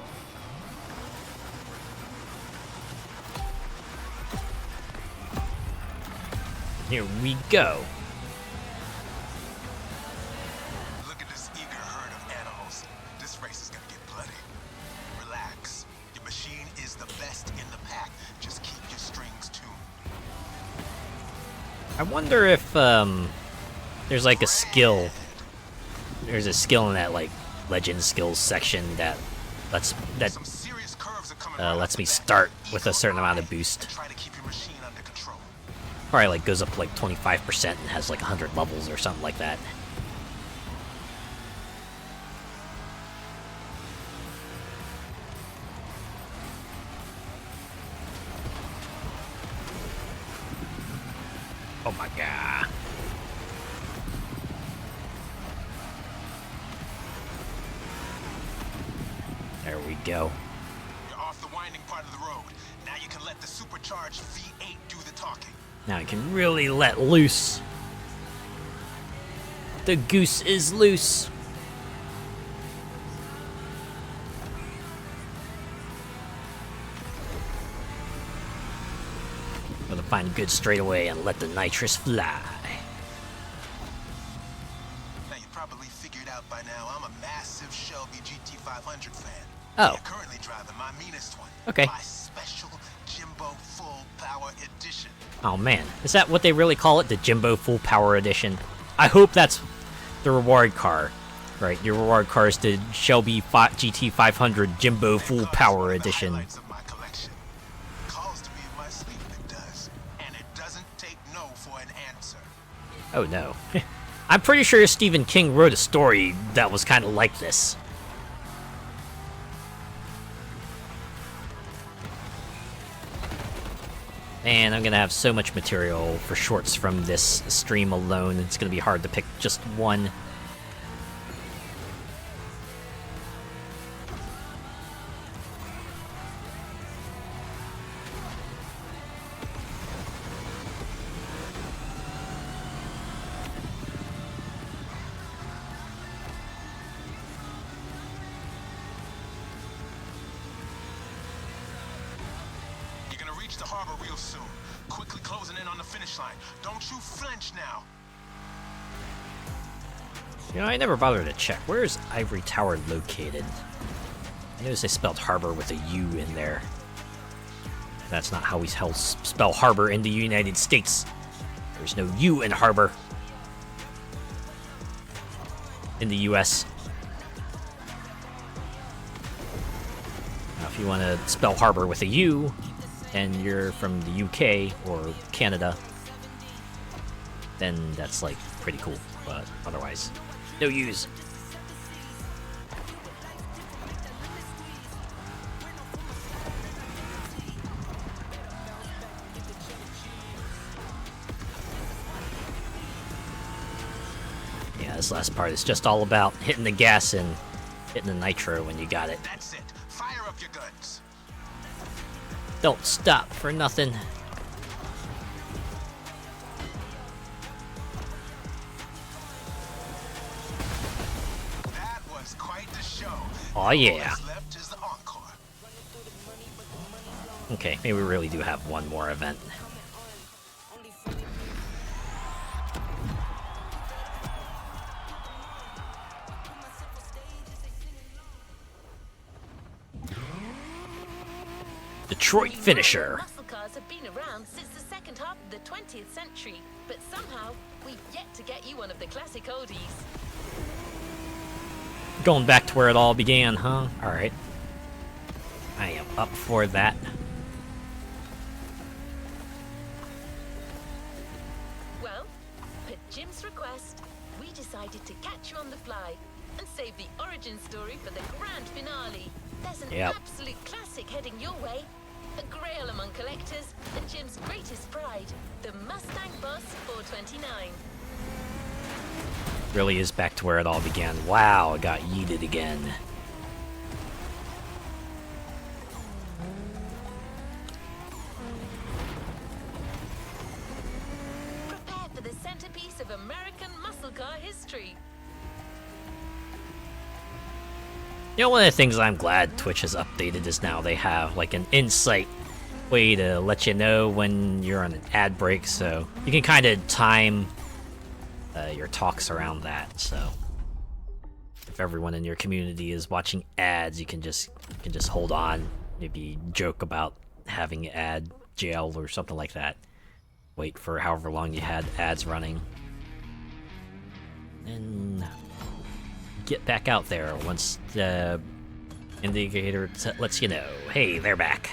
Here we go. Look at this eager herd of animals. This race is gonna get bloody. Relax. Your machine is the best in the pack. Just keep your strings tuned. I wonder if there's like a skill. There's a skill in that like legend skills section that lets me start with a certain amount of boost. Probably like goes up to like 25% and has like 100 levels or something like that. Oh my god. There we go. You're off the winding part of the road. Now you can let the supercharged V8 do the talking. Now I can really let loose. The goose is loose. Gotta find a good straightaway and let the nitrous fly. GT500 fan. Oh. You're currently driving my meanest one. Okay. My special Jimbo Full Power Edition. Oh man, is that what they really call it? The Jimbo Full Power Edition? I hope that's the reward car. Right, your reward car is the Shelby GT500 Jimbo Full Power Edition. Calls to me in my sleep, it does. And it doesn't take no for an answer. Oh no. I'm pretty sure Stephen King wrote a story that was kind of like this. And I'm gonna have so much material for shorts from this stream alone, it's gonna be hard to pick just one. The harbor real soon. Quickly closing in on the finish line. Don't you flinch now. You know, I never bothered to check. Where is Ivory Tower located? I noticed they spelled harbor with a U in there. That's not how we spell harbor in the United States. There's no U in harbor. In the US. Now, if you want to spell harbor with a U, and you're from the UK or Canada, then that's like pretty cool, but otherwise, no use. Yeah, this last part is just all about hitting the gas and hitting the nitro when you got it. That's it. Fire up your guns. Don't stop for nothing. That was quite the show. Oh yeah. Left is the encore. Okay, maybe we really do have one more event. Detroit Finisher. Muscle cars have been around since the second half of the 20th century, but somehow we've yet to get you one of the classic oldies. Going back to where it all began, huh? Alright. I am up for that. Well, per Jim's request, we decided to catch you on the fly and save the origin story for the grand finale. There's an absolute classic heading your way. A grail among collectors and Jim's greatest pride, the Mustang Boss 429. Really is back to where it all began. Wow, it got yeeted again. Prepare for the centerpiece of American muscle car history. You know, one of the things I'm glad Twitch has updated is now they have like an insight way to let you know when you're on an ad break, so you can kind of time your talks around that. So if everyone in your community is watching ads, you can just hold on, maybe joke about having ad jail or something like that. Wait for however long you had ads running, and get back out there once the indicator lets you know, hey, they're back.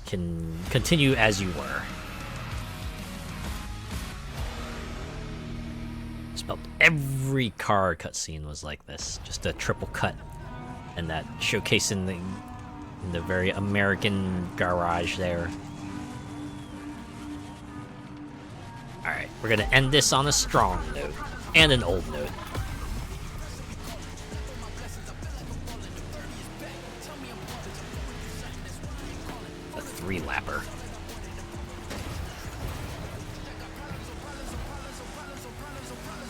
Can continue as you were. Just about every car cutscene was like this, just a triple cut, and that showcasing the very American garage there. All right, we're gonna end this on a strong note and an old note. Three-lapper.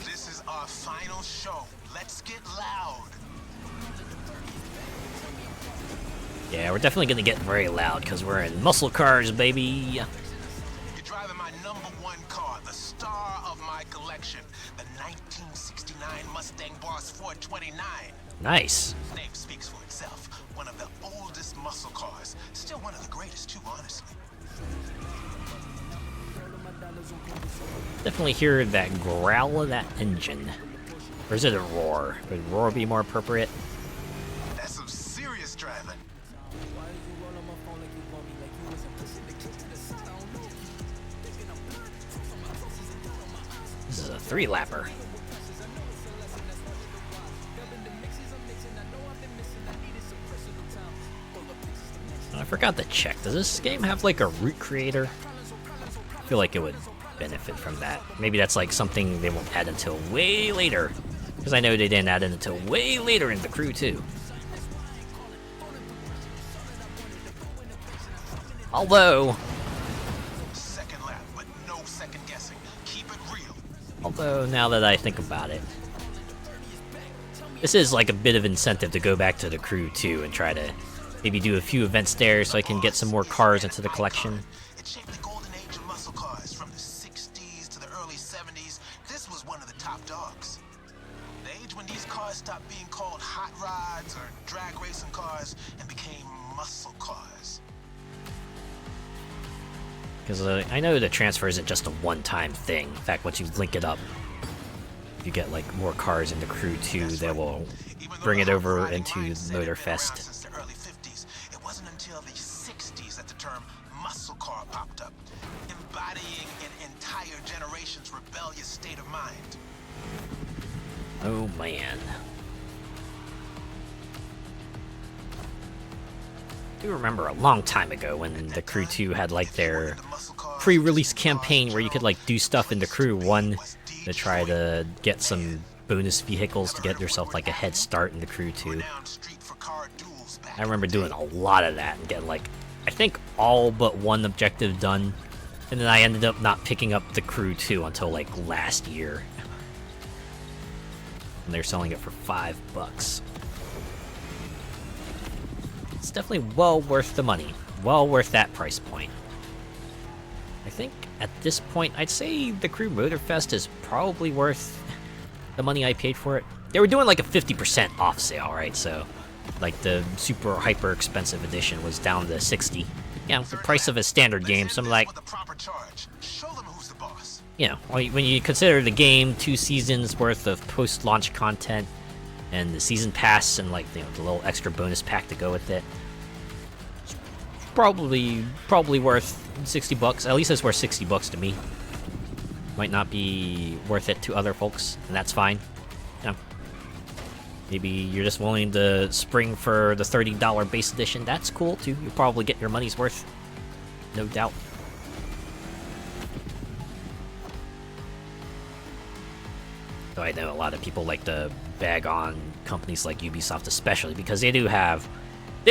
This is our final show. Let's get loud. Yeah, we're definitely gonna get very loud because we're in muscle cars, baby. You're driving my #1 car, the star of my collection, the 1969 Mustang Boss 429. Nice. Name speaks for itself. One of the oldest muscle cars. Still one of the greatest too, honestly. Definitely hear that growl of that engine. Or is it a roar? Would roar be more appropriate? That's some serious driving. This is a 3-lapper. I forgot to check. Does this game have like a route creator? I feel like it would benefit from that. Maybe that's like something they won't add until way later. Because I know they didn't add it until way later in the Crew too. Although... Second lap, but no second guessing. Keep it real. Although, now that I think about it, this is like a bit of incentive to go back to the Crew too and try to maybe do a few events there so I can get some more cars into the collection. It shaped the golden age of muscle cars from the 60s to the early 70s. This was one of the top dogs. The age when these cars stopped being called hot rods or drag racing cars and became muscle cars. Because I know the transfer isn't just a one-time thing. In fact, once you link it up, if you get like more cars in the Crew too, they will bring it over into Motorfest. Since the early 50s, it wasn't until the 60s that the term muscle car popped up, embodying an entire generation's rebellious state of mind. Oh man. I do remember a long time ago when the Crew 2 had like their pre-release campaign where you could like do stuff in the Crew 1 to try to get some bonus vehicles to get yourself like a head start in the Crew 2. I remember doing a lot of that and getting like, I think all but one objective done, and then I ended up not picking up the Crew 2 until like last year. And they're selling it for $5. It's definitely well worth the money. Well worth that price point. I think at this point, I'd say the Crew Motorfest is probably worth the money I paid for it. They were doing like a 50% off sale, right? So, like the super hyper expensive edition was down to 60. Yeah, the price of a standard game. So I'm like, you know, when you consider the game, 2 seasons worth of post-launch content, and the season pass, and like the little extra bonus pack to go with it, it's probably worth $60. At least it's worth $60 to me. Might not be worth it to other folks, and that's fine. You know, maybe you're just willing to spring for the $30 base edition. That's cool too. You'll probably get your money's worth, no doubt. Though I know a lot of people like to bag on companies like Ubisoft especially because they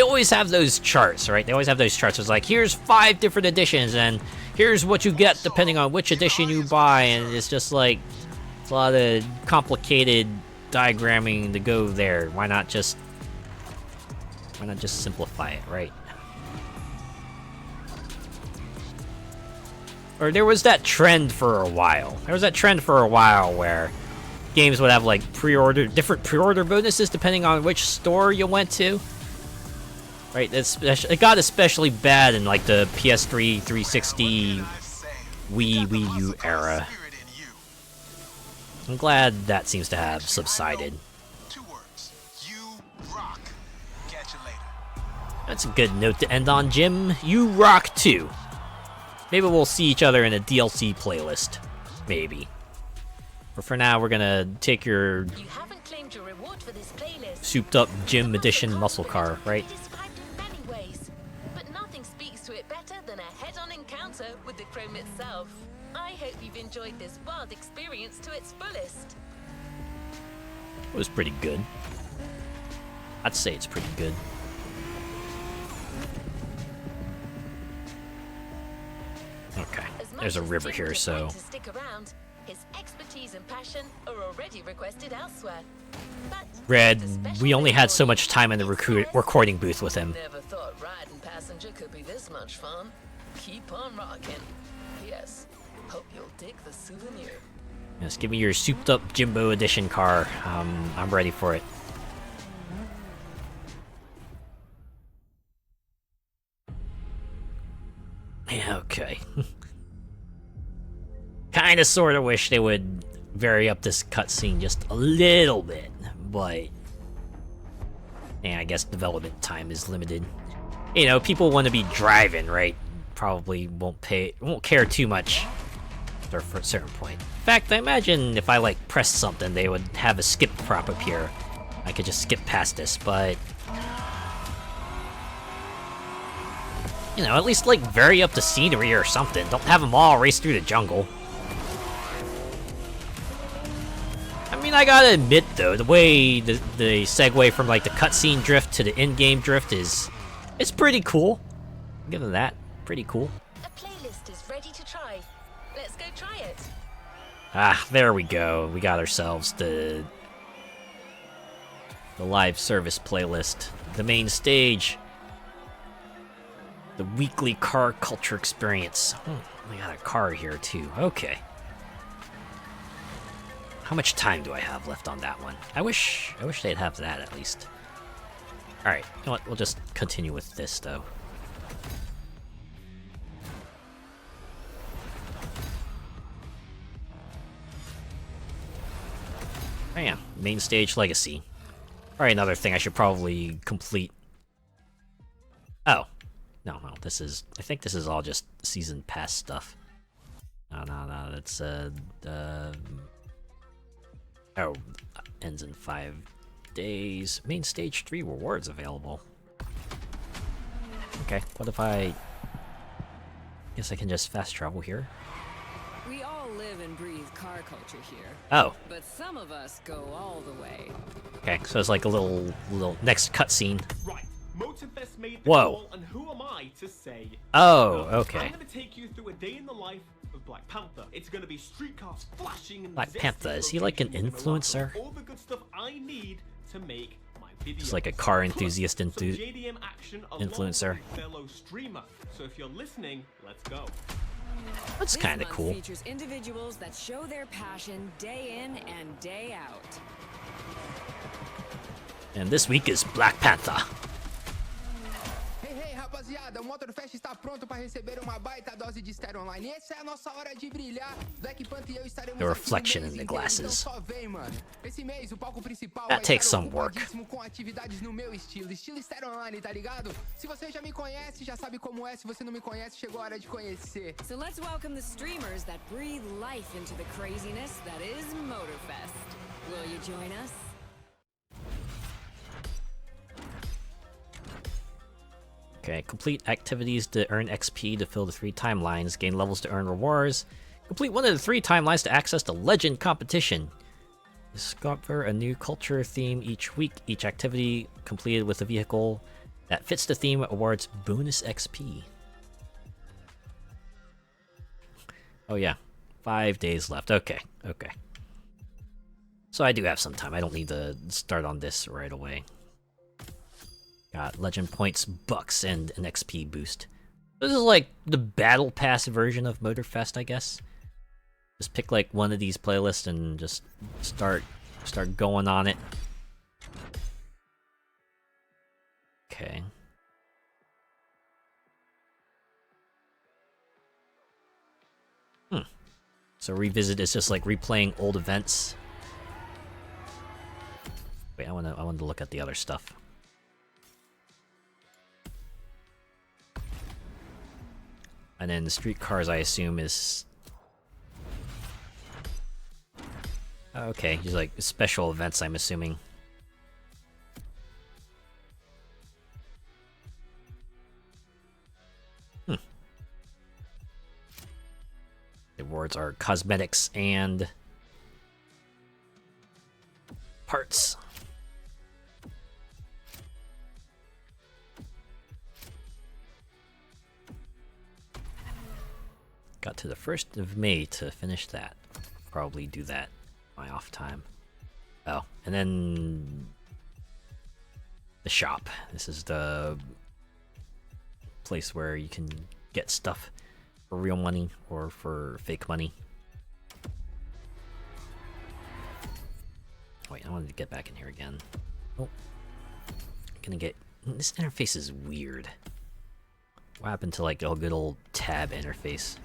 always have those charts, right? They always have those charts. It's like, here's 5 different editions, and here's what you get depending on which edition you buy, and it's just like, it's a lot of complicated diagramming to go there. Why not just simplify it, right? Or there was that trend for a while. Where games would have like different pre-order bonuses depending on which store you went to. Right, it got especially bad in like the PS3, 360, Wii U era. I'm glad that seems to have subsided. That's a good note to end on, Jim. You rock too. Maybe we'll see each other in a DLC playlist. Maybe. But for now, we're gonna take your souped up Gym Edition muscle car, right? With the Chrome itself. I hope you've enjoyed this wild experience to its fullest. It was pretty good. I'd say it's pretty good. Okay, there's a river here, so stick around, his expertise and passion are already requested elsewhere. Red, we only had so much time in the recording booth with him. Never thought riding passenger could be this much fun. Keep on rocking. Yes, hope you'll dig the souvenir. Yes, give me your souped up Jimbo Edition car. I'm ready for it. Yeah, okay. Kinda sorta wish they would vary up this cutscene just a little bit, but... yeah, I guess development time is limited. You know, people want to be driving, right? Probably won't care too much after a certain point. In fact, I imagine if I, like, pressed something, they would have a skip prop appear. I could just skip past this, but... you know, at least, like, vary up the scenery or something. Don't have them all race through the jungle. I mean, I gotta admit, though, the way the segue from, like, the cutscene drift to the in-game drift is... it's pretty cool. I'll give them that. Pretty cool. A playlist is ready to try. Let's go try it. Ah, there we go. We got ourselves the live service playlist. The main stage. The weekly car culture experience. We got a car here, too. Okay. How much time do I have left on that one? I wish they'd have that at least. Alright, you know what? We'll just continue with this, though. Oh yeah, main stage legacy. Alright, another thing I should probably complete. Oh. No, this is... I think this is all just season pass stuff. No, that's, oh, ends in 5 days. Main stage 3 rewards available. Okay, what if I... guess I can just fast travel here. We all live and breathe car culture here. Oh. But some of us go all the way. Okay, so it's like a little next cutscene. Right. Motorfest made the Whoa. call, and who am I to say? Oh, No, okay. I'm gonna take you through a day in the life of Black Panther. It's gonna be streetcars flashing and Black Panther, is he like an influencer? all the good stuff I need to make my video. Just like a car enthusiast Some JDM action along influencer. with a fellow streamer. So if you're listening, let's go. That's kind of This cool. month features individuals that show their passion day in and day out. And this week is Black Panther. Hey, rapaziada, o Motorfest está pronto para receber uma baita dose de estéreo online. E essa é a nossa hora de brilhar. Black Panther e eu estaremos The aqui reflection o mês in the inteiro, glasses. Então só vem, mano. Esse mês o palco principal That vai takes estar some work. ocupadíssimo com atividades no meu estilo estéreo online, tá ligado? Se você já me conhece, já sabe como é. Se você não me conhece, chegou a hora de conhecer. So let's welcome the streamers that breathe life into the craziness that is Motorfest. Will you join us? Okay, complete activities to earn XP to fill the 3 timelines, gain levels to earn rewards. Complete one of the 3 timelines to access the Legend competition. Discover a new culture theme each week. Each activity completed with a vehicle that fits the theme awards bonus XP. Oh yeah, 5 days left. Okay. So I do have some time. I don't need to start on this right away. Got legend points, bucks, and an XP boost. This is like the battle pass version of Motorfest, I guess. Just pick like one of these playlists and just start going on it. Okay. So revisit is just like replaying old events. Wait, I wanted to look at the other stuff. And then the streetcars, I assume, is... okay, just like special events, I'm assuming. The rewards are cosmetics and... parts. Got to the 1st of May to finish that. Probably do that my off time. Oh, and then the shop. This is the place where you can get stuff for real money or for fake money. Wait, I wanted to get back in here again. Oh, gonna get... this interface is weird. What happened to like a good old tab interface?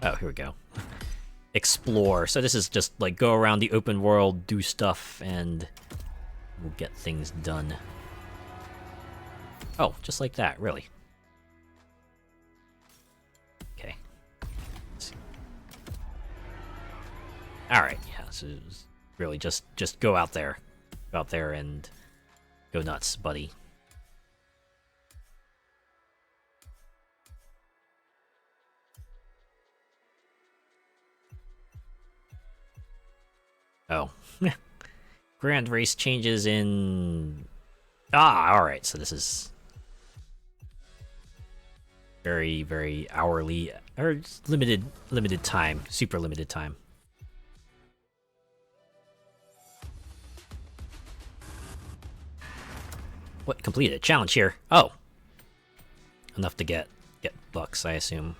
Oh, here we go. Explore. So this is just like go around the open world, do stuff, and we'll get things done. Oh, just like that, really. Okay. Alright, yeah, so really just go out there. Go out there and go nuts, buddy. Oh. Grand race changes in... Ah, alright, so this is... very, very hourly, or limited time, super limited time. What completed? Challenge here. Oh. Enough to get bucks, I assume.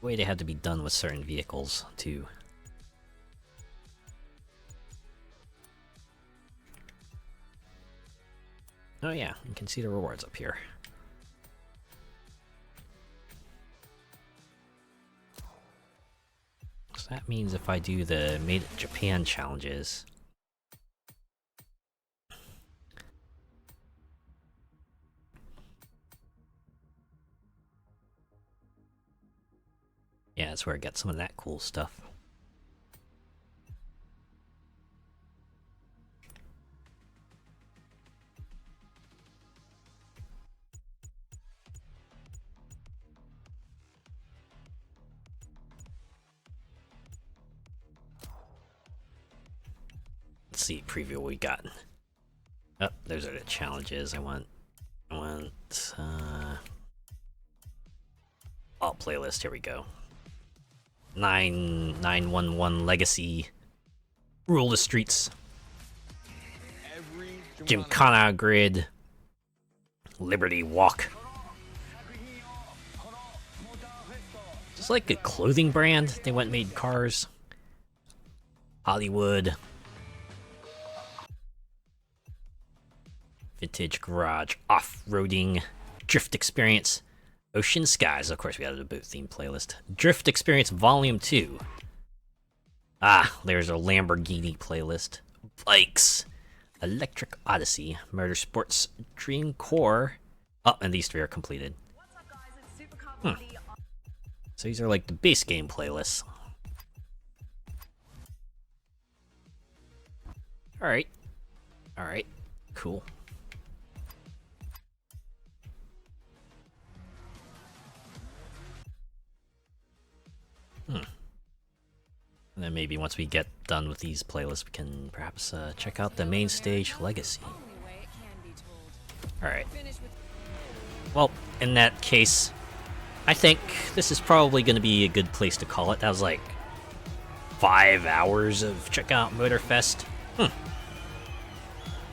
Way they had to be done with certain vehicles too. Oh yeah, you can see the rewards up here. So that means if I do the Made in Japan challenges, yeah, that's where I get some of that cool stuff. Let's see, preview what we got. Oh, those are the challenges. I want all playlist. Here we go. 911 Legacy, Rule the Streets, Gymkhana Grid, Liberty Walk. Just like a clothing brand, they went and made cars. Hollywood. Vintage Garage, Off-Roading, Drift Experience, Ocean Skies. Of course, we added a boat theme playlist. Drift Experience Volume 2. Ah, there's a Lamborghini playlist. Bikes, Electric Odyssey, Motorsports, Dream Core. Oh, and these three are completed. So these are like the base game playlists. Alright. Alright. Cool. And then maybe once we get done with these playlists, we can perhaps check out the main stage Legacy. Alright. Well, in that case, I think this is probably going to be a good place to call it. That was like 5 hours of check out Motorfest.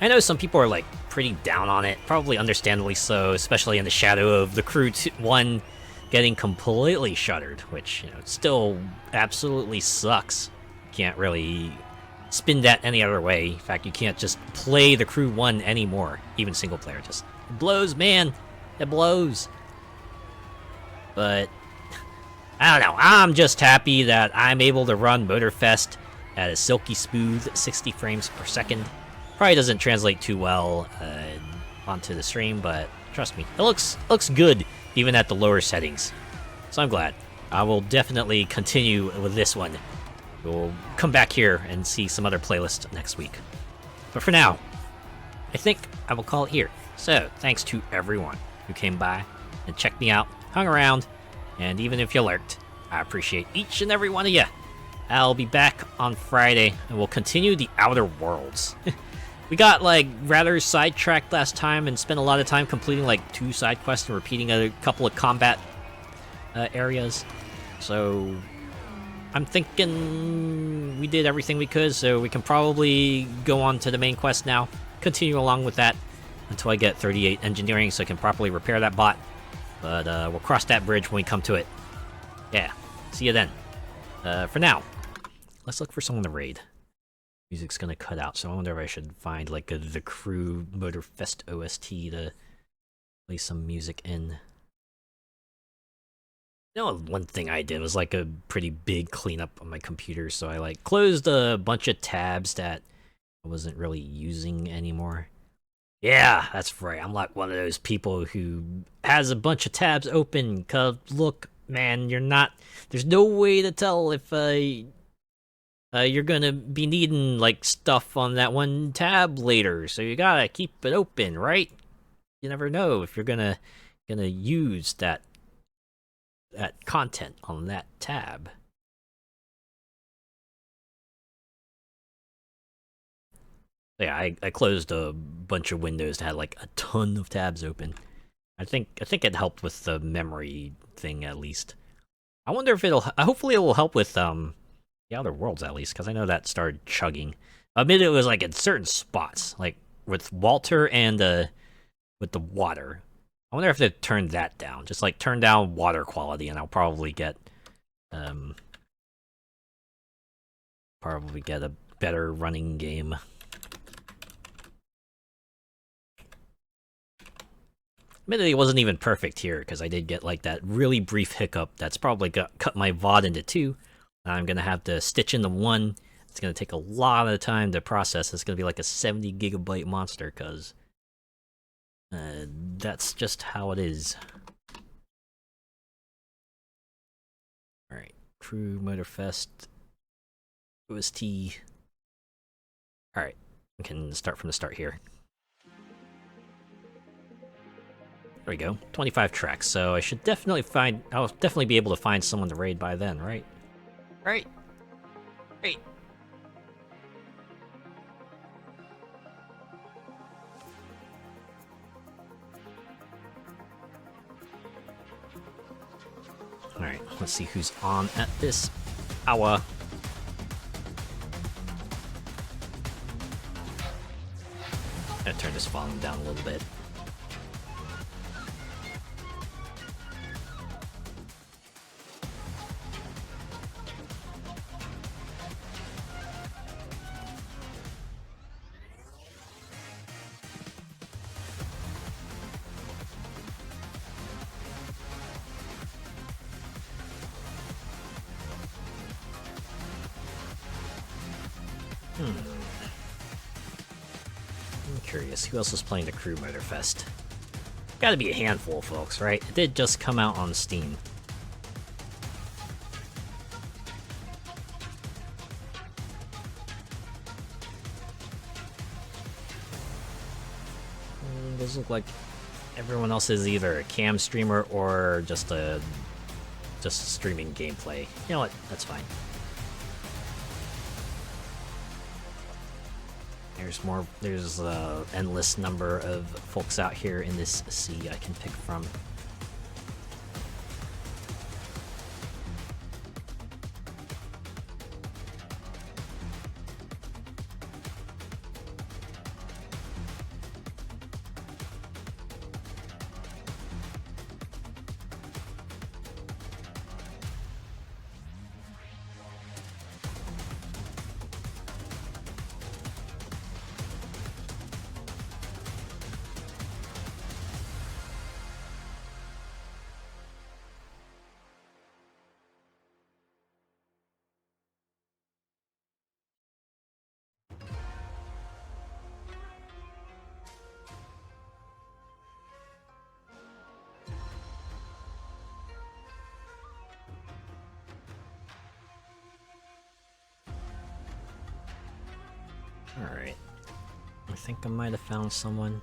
I know some people are like pretty down on it, probably understandably so, especially in the shadow of the Crew 1 getting completely shuttered, which, you know, still absolutely sucks. Can't really spin that any other way. In fact, you can't just play the Crew 1 anymore, even single player. Just it blows, man. It blows. But I don't know. I'm just happy that I'm able to run Motorfest at a silky smooth 60 frames per second. Probably doesn't translate too well onto the stream, but trust me, it looks good even at the lower settings. So I'm glad. I will definitely continue with this one. We'll come back here and see some other playlists next week. But for now, I think I will call it here. So, thanks to everyone who came by and checked me out, hung around, and even if you lurked, I appreciate each and every one of you. I'll be back on Friday, and we'll continue the Outer Worlds. We got, like, rather sidetracked last time and spent a lot of time completing, like, 2 side quests and repeating a couple of combat areas. So, I'm thinking we did everything we could, so we can probably go on to the main quest now. continue along with that until I get 38 engineering so I can properly repair that bot. But we'll cross that bridge when we come to it. Yeah, see you then. For now, let's look for someone to raid. Music's gonna cut out, so I wonder if I should find like the Crew Motorfest OST to play some music in. You know, one thing I did was like a pretty big cleanup on my computer, so I like closed a bunch of tabs that I wasn't really using anymore. Yeah, that's right. I'm like one of those people who has a bunch of tabs open, cause look, man, you're not... There's no way to tell if you're gonna be needing like stuff on that one tab later, so you gotta keep it open, right? You never know if you're gonna use that content on that tab. Yeah, I closed a bunch of windows that had like a ton of tabs open. I think it helped with the memory thing at least. I wonder if hopefully it will help with the Outer Worlds at least, because I know that started chugging. Admit it was like in certain spots, like with Walter and with the water. I wonder if they turned that down. Just like turn down water quality, and I'll probably get a better running game. Admittedly, it wasn't even perfect here, because I did get like that really brief hiccup that's probably cut my VOD into two. I'm gonna have to stitch into one. It's gonna take a lot of time to process. It's gonna be like a 70 gigabyte monster, because that's just how it is. Alright, Crew Motorfest OST. Alright, we can start from the start here. There we go, 25 tracks, so I should definitely I'll definitely be able to find someone to raid by then, right? Right. Right. Alright, let's see who's on at this hour. I'm gonna turn this volume down a little bit. I'm curious, who else was playing the Crew Motorfest? Gotta be a handful, folks, right? It did just come out on Steam. Those look like everyone else is either a cam streamer or just streaming gameplay. You know what? That's fine. There's an endless number of folks out here in this sea I can pick from. Alright. I think I might have found someone.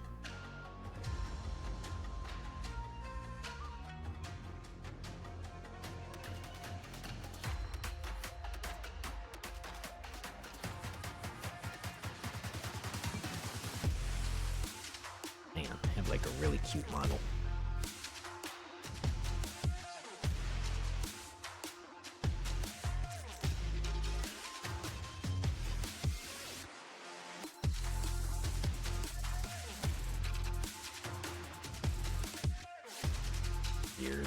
Man, I have like a really cute model. Weird.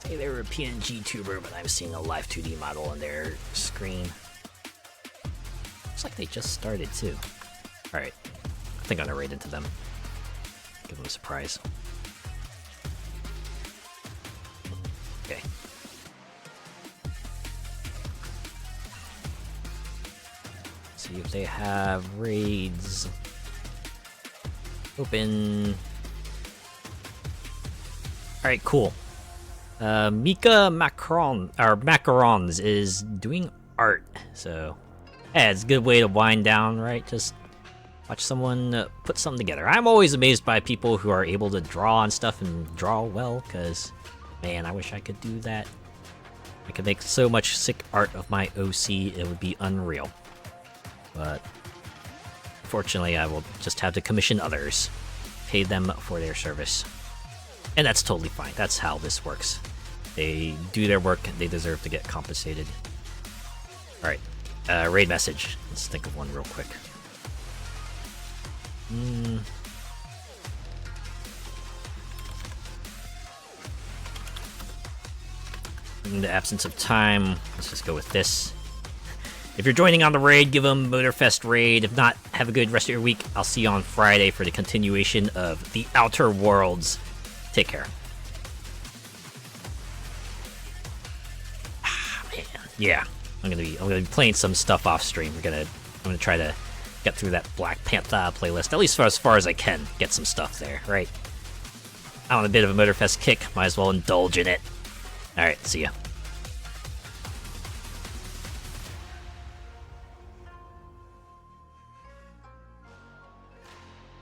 Say they were a PNG tuber, but I'm seeing a live 2D model on their screen. Looks like they just started too. Alright. I think I'm gonna raid into them. Give them a surprise. Okay. See if they have raids open. Alright, cool. Mika Macarons is doing art, so yeah, it's a good way to wind down, right? Just watch someone put something together. I'm always amazed by people who are able to draw and stuff and draw well, because, man, I wish I could do that. I could make so much sick art of my OC, it would be unreal. But fortunately, I will just have to commission others, pay them for their service. And that's totally fine. That's how this works. They do their work, they deserve to get compensated. Alright, raid message. Let's think of one real quick. In the absence of time, let's just go with this. If you're joining on the raid, give them Motorfest raid. If not, have a good rest of your week. I'll see you on Friday for the continuation of The Outer Worlds. Take care. Man. Yeah, I'm gonna be playing some stuff off stream. I'm gonna try to get through that Black Panther playlist, at least for as far as I can. Get some stuff there, right? I'm on a bit of a Motorfest kick. Might as well indulge in it. All right, see ya.